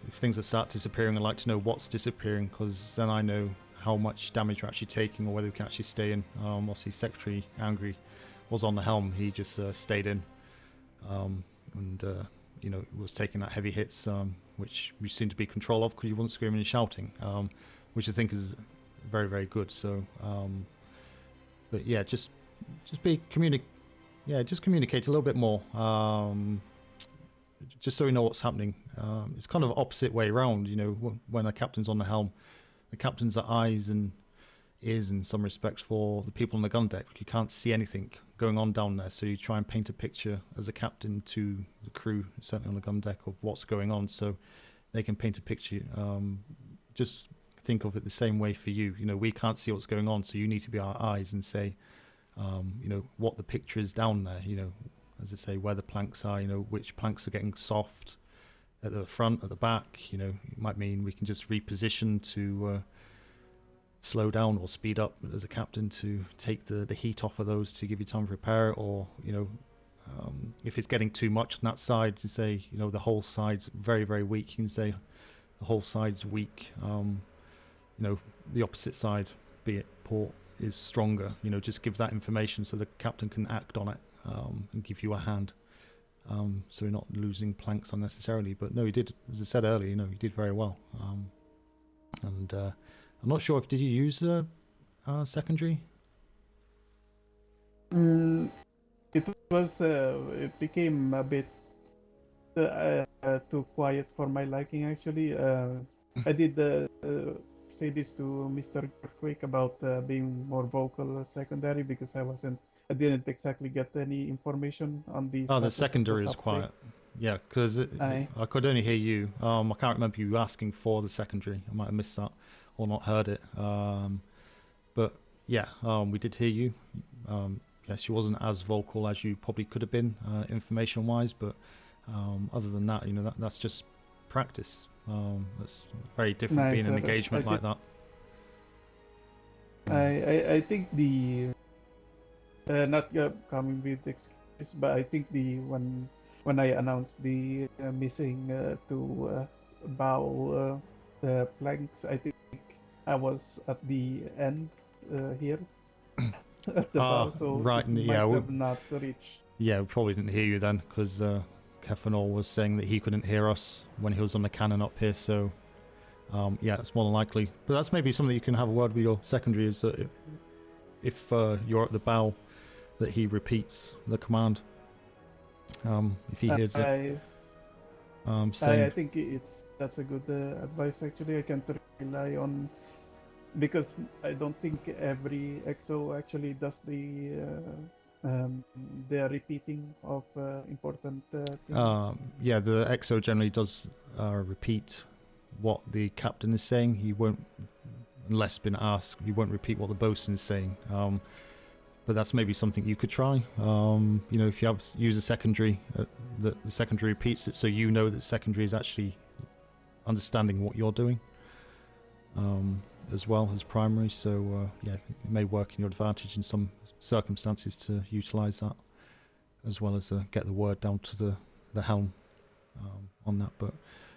If things start disappearing, I'd like to know what's disappearing, because then I know how much damage we're actually taking or whether we can actually stay in. Obviously Secretary Angry was on the helm. He just stayed in, and you know, was taking that heavy hits, which we seem to be control of because you weren't screaming and shouting, which I think is very, very good. So but yeah, just communicate a little bit more, just so we know what's happening. It's kind of opposite way around, you know. When a captain's on the helm, the captain's the eyes and ears in some respects for the people on the gun deck. You can't see anything going on down there, so you try and paint a picture as a captain to the crew, certainly on the gun deck, of what's going on, so they can paint a picture. Just think of it the same way for you. You know, we can't see what's going on, so you need to be our eyes and say, you know, what the picture is down there. You know, as I say, where the planks are. You know, which planks are getting soft at the front, at the back. You know, it might mean we can just reposition to slow down or speed up as a captain to take the heat off of those to give you time to repair it, or if it's getting too much on that side, to say the whole side's very, very weak, you can say the whole side's weak. The opposite side, be it port, is stronger. Just give that information so the captain can act on it and give you a hand. So you're not losing planks unnecessarily. But no, he did, as I said earlier, he did very well. And I'm not sure did you use the secondary? It became a bit too quiet for my liking, actually. I did say this to Mr. Quake about being more vocal secondary, because I didn't exactly get any information on the the secondary is quiet. Yeah, because I could only hear you. I can't remember you asking for the secondary. I might have missed that or not heard it. But yeah, we did hear you. Yes, she wasn't as vocal as you probably could have been, information-wise. But other than that, that's just practice. That's very different being an engagement like that. I think the not coming with excuse, but I think when I announced the missing two bow planks, I think I was at the end here at the bow, so right, it might have not reached. Yeah, we probably didn't hear you then, because Kefenor was saying that he couldn't hear us when he was on the cannon up here, so yeah, it's more than likely. But that's maybe something you can have a word with your secondary, is that if you're at the bow, that he repeats the command. If he hears it. I think that's a good advice, actually. I can't rely on, because I don't think every EXO actually does the repeating of important things. Yeah, the EXO generally does repeat what the captain is saying. He won't, unless been asked, he won't repeat what the bosun is saying. But that's maybe something you could try. If you use a secondary, the secondary repeats it, so that secondary is actually understanding what you're doing, as well as primary. So yeah, it may work in your advantage in some circumstances to utilize that, as well as get the word down to the helm on that. But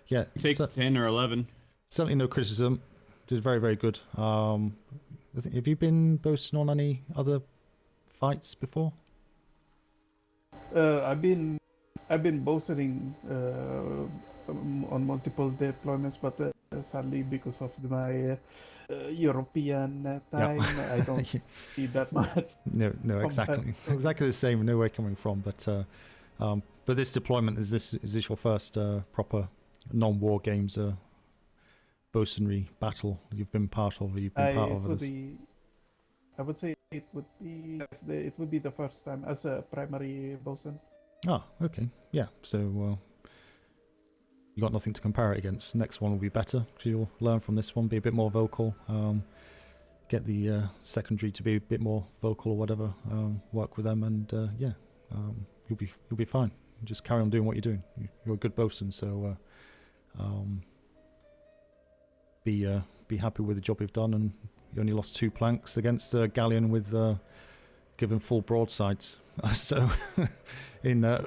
yeah, take 10 or 11. Certainly no criticism. Did very, very good. Have you been boasting on any other fights before? I've been boasting on multiple deployments, but sadly, because of my European time, I don't see that much. No, exactly the same. No way coming from, but this deployment, is this your first proper non-war games bosunry battle you've been part of, or you've been part of this? I would say it would be the first time as a primary bosun. Ah, okay, yeah. So you got nothing to compare it against. Next one will be better. You'll learn from this one, be a bit more vocal. Get the secondary to be a bit more vocal or whatever. Work with them, and you'll be fine. Just carry on doing what you're doing. You're a good bosun, so be happy with the job you've done. And you only lost 2 planks against a galleon with given full broadsides. So in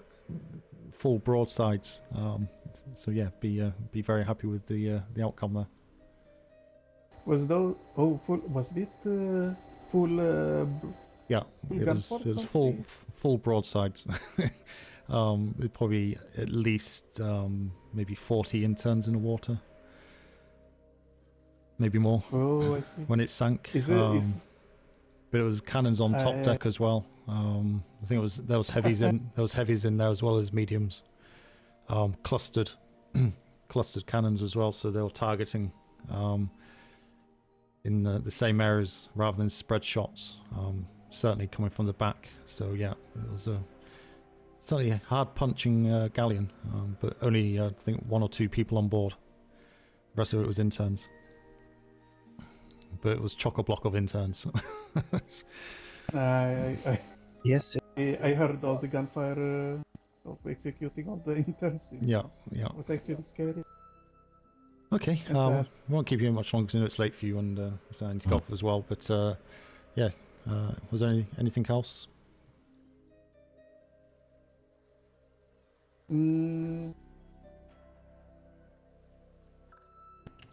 full broadsides. So yeah, be very happy with the outcome there. Was it full? Yeah, it was full broadsides. Probably at least maybe 40 interns in the water. Maybe more. Oh, I see. When it sank. But it was cannons on top deck as well. I think there was heavies in there as well as mediums. Clustered cannons as well, so they were targeting in the same areas rather than spread shots. Certainly coming from the back. So yeah, it was certainly a hard punching galleon, but only I think 1 or 2 people on board. The rest of it was interns. But it was chock-a-block of interns. Yes. I heard all the gunfire of executing all the interns. Yeah. It was actually scary. Okay, sad. won't keep you much longer because I know it's late for you and so I need to go off as well. But yeah, was there anything else?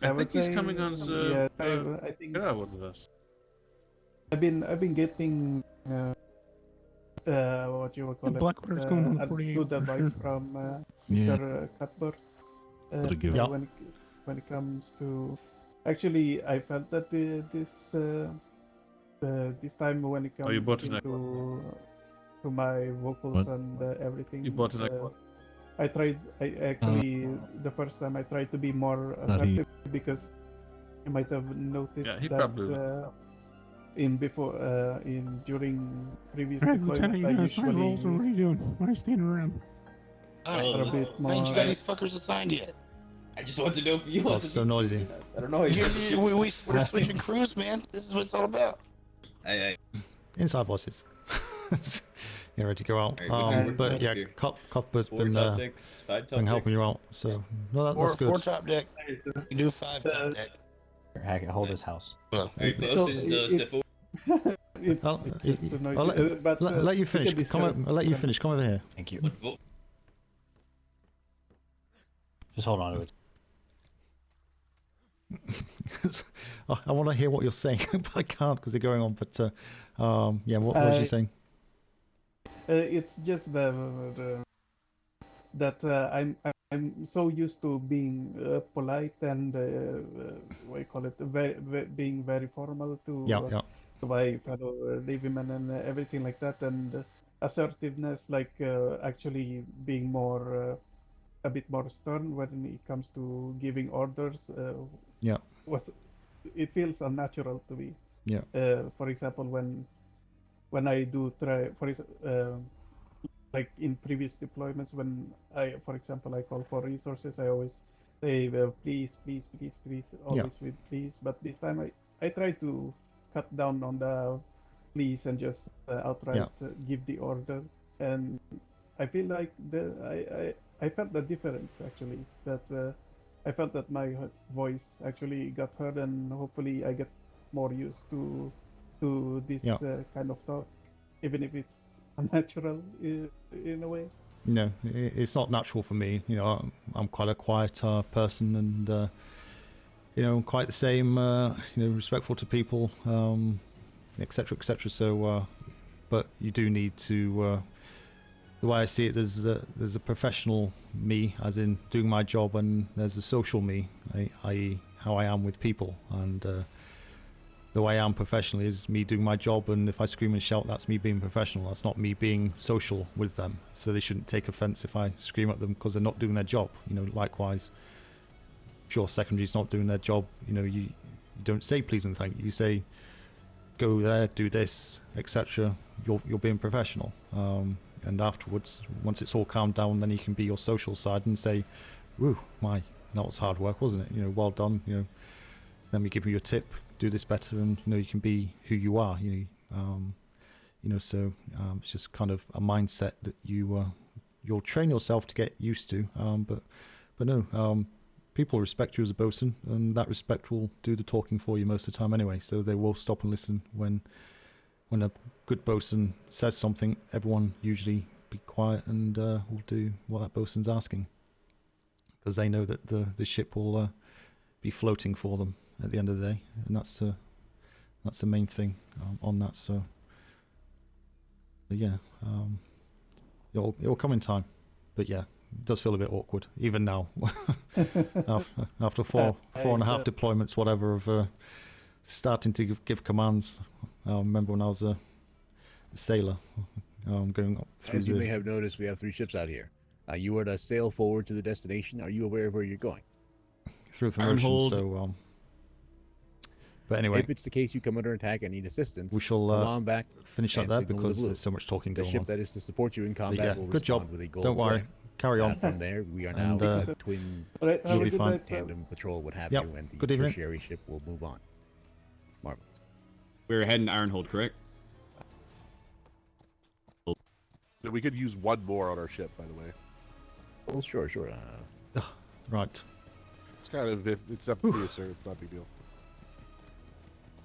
I think he's coming on the I think with us. I've been getting what you would call The it, Blackwater's going on the 48 good for advice sure. from Yeah. Mr. Cuthbert. Gotta give it. When it comes to, actually, I felt that this time when it Oh, you bought comes an to my vocals and everything, You bought an I actually the first time I tried to be more assertive because you might have noticed Yeah, he that probably during previous Hey, deployment Lieutenant, you I got assigned roles, or what are you doing? Why are you standing around? a bit Why ain't you more. got these fuckers assigned yet? I just want to know if you Oh, want it's to so noisy. I don't know. We're switching crews, man. This is what it's all about. Hey. Inside voices. You're ready to go out. Alright, we but yeah, Cuthbert's been helping you out. So no, that's good. Four top deck. You do 5 top deck. Hack it, hold his house. Alright, step forward. It's just a noisy, I'll let you finish. we can Come over, discuss I'll let you when- finish. Come over here. Thank you. Just hold on to it. I want to hear what you're saying, but I can't because they're going on. But yeah, what was you saying? It's just that I'm so used to being polite and what you call it, being very formal to to my fellow Navymen and everything like that, and assertiveness, like actually being more a bit more stern when it comes to giving orders. It feels unnatural to me. Yeah. For example, when I do try, like in previous deployments, when for example, I call for resources, I always say, please, always with please. But this time I try to cut down on the please and just outright give the order. And I feel like I felt the difference actually, that I felt that my voice actually got heard, and hopefully I get more used to this kind of talk, even if it's unnatural in a way. No, it's not natural for me. You know, I'm quite a quiet person, and you know, quite the same. You know, respectful to people, etc., etc. So, but you do need to. The way I see it, there's a professional me, as in doing my job, and there's a social me, i.e. how I am with people, and the way I am professionally is me doing my job, and if I scream and shout, that's me being professional. That's not me being social with them. So they shouldn't take offense if I scream at them because they're not doing their job. You know, likewise, if your secondary's not doing their job, you know, you don't say please and thank you. You say, go there, do this, etc. You're being professional. And afterwards, once it's all calmed down, then you can be your social side and say, "Woo, that was hard work, wasn't it? You know, well done. You know, let me give you a tip. Do this better, and you know, you can be who you are. You know, so it's just kind of a mindset that you'll train yourself to get used to. But no, people respect you as a bosun, and that respect will do the talking for you most of the time anyway. So they will stop and listen when a good bosun says something. Everyone usually be quiet and will do what that bosun's asking, because they know that the ship will be floating for them at the end of the day, and that's the main thing on that. So yeah, it'll come in time, but yeah, it does feel a bit awkward even now after four and a half deployments, whatever, of starting to give commands. I remember when I was a sailor, going up through As you may have noticed, we have 3 ships out here. You are to sail forward to the destination. Are you aware of where you're going? Through promotion, so but anyway, if it's the case you come under attack and need assistance, we shall come on back finish that there because there's so much talking the going ship on. that is to support you in combat will good job. respond with a gold Don't worry. flag. Carry on. From there, we are And, now a twin you'll be fine. tandem patrol, what have Yep. you, and the Good evening. tertiary ship will move on. Marvelous. We're heading to Ironhold, correct? We could use one more on our ship, by the way. Oh, sure. Right. kind of it's up to you, sir. It's not a big deal.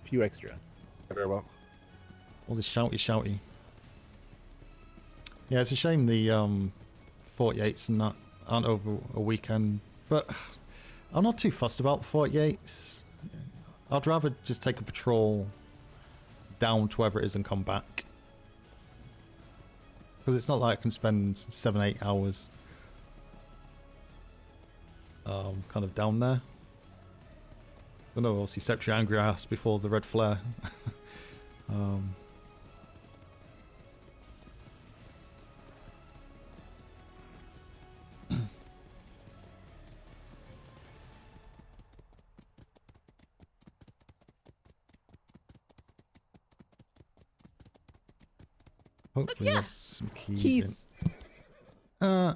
A few extra. Very well. All this shouty. Yeah, it's a shame the 48s and that aren't over a weekend, but I'm not too fussed about the 48s. I'd rather just take a patrol down to wherever it is and come back. Because it's not like I can spend 7-8 hours kind of down there. I know, obviously Secretary Angry asked before the red flare. Hopefully there's some keys. In.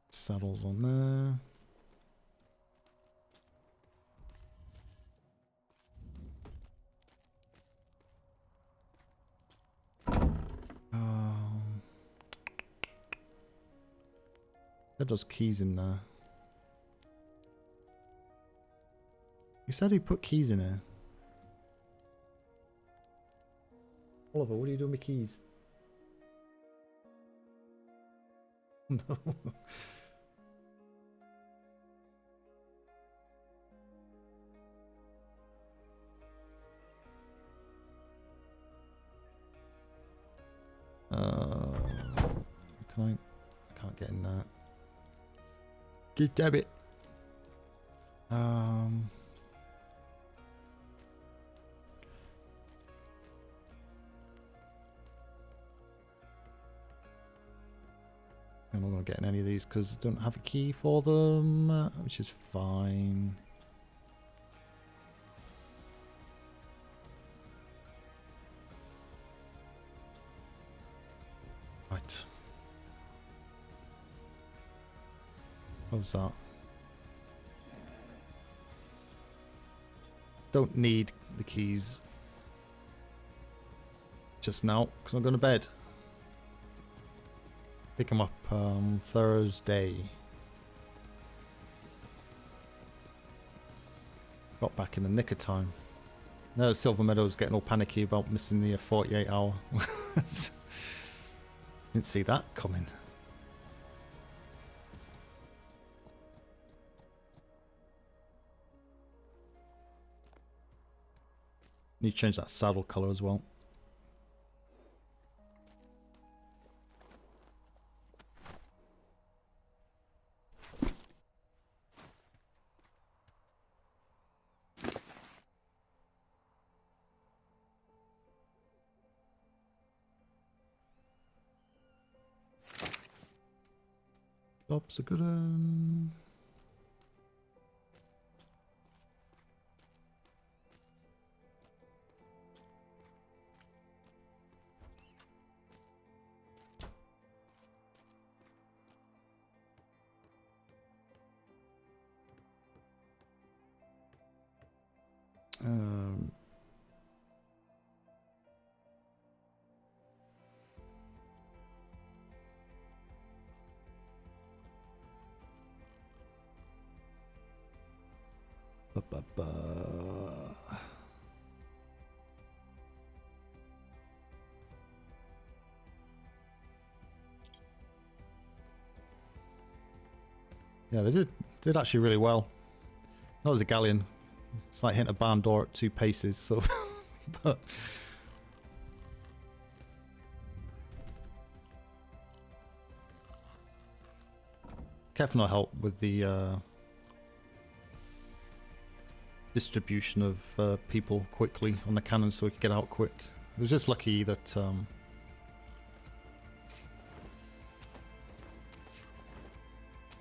Saddles on there. There's keys in there. He said he put keys in here. Oliver, what are you doing with keys? No. I can't get in that. God damn it. I'm not going to get in any of these because I don't have a key for them, which is fine. Right. What was that? Don't need the keys just now because I'm going to bed. Pick them up Thursday. Got back in the nick of time. Now Silver Meadow's getting all panicky about missing the 48 hour. Didn't see that coming. Need to change that saddle color as well. Stops a good one. Yeah, they did actually really well. That was a galleon. It's like hitting a barn door at 2 paces, so but Kev not help with the distribution of people quickly on the cannon so we could get out quick. It was just lucky that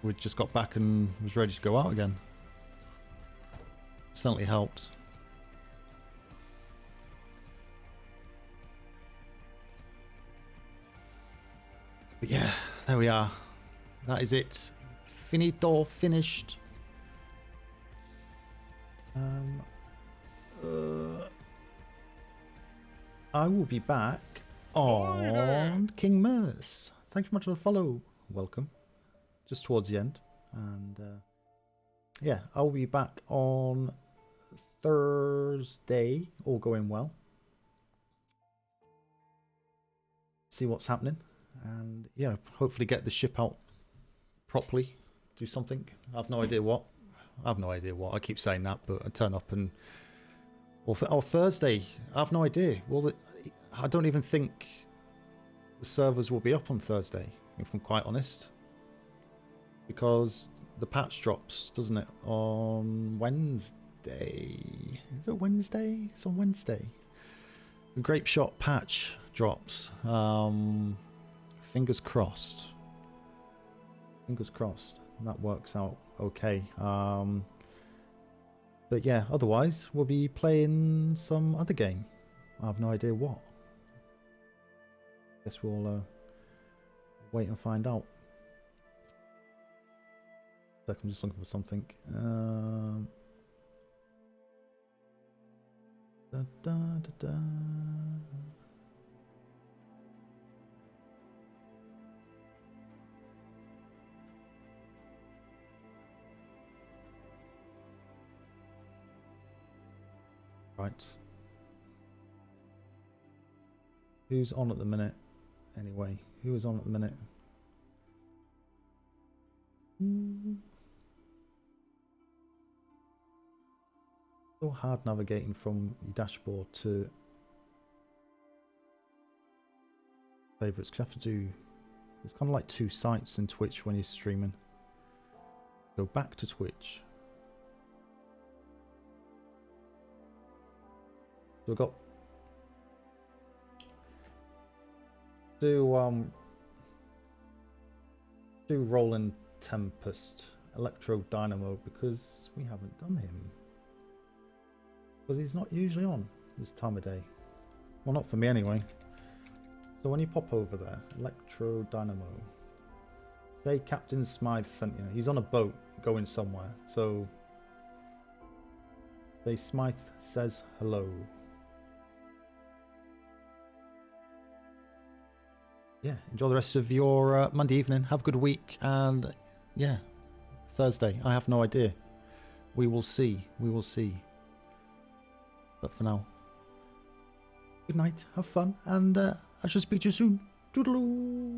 we just got back and was ready to go out again. Certainly helped. But yeah, there we are. That is it. Finito, finished. I will be back And King Merce. Thank you much for the follow. Welcome. Just towards the end. And yeah, I'll be back on Thursday, all going well. See what's happening. And yeah, hopefully get the ship out properly. Do something. I have no idea what. I keep saying that, but I turn up and... Or Thursday. I have no idea. Well, I don't even think the servers will be up on Thursday, if I'm quite honest. Because the patch drops, doesn't it, on Wednesday? Is it Wednesday? It's on Wednesday. The Grape Shot patch drops. Fingers crossed. Fingers crossed. That works out okay. But yeah, otherwise, we'll be playing some other game. I have no idea what. Guess we'll wait and find out. So I'm just looking for something. Da, da, da, da. Right. Who's on at the minute? Anyway, who is on at the minute? So hard navigating from your dashboard to favorites. You have to do. It's kind of like two sites in Twitch when you're streaming. Go back to Twitch. So we've got do Roland Tempest Electro Dynamo because we haven't done him. Because he's not usually on this time of day. Well, not for me anyway. So when you pop over there, Electro Dynamo. Say Captain Smythe sent you. He's on a boat going somewhere. So say Smythe says hello. Yeah, enjoy the rest of your Monday evening. Have a good week. And yeah, Thursday. I have no idea. We will see. We will see. But for now, good night. Have fun. And I shall speak to you soon. Toodaloo.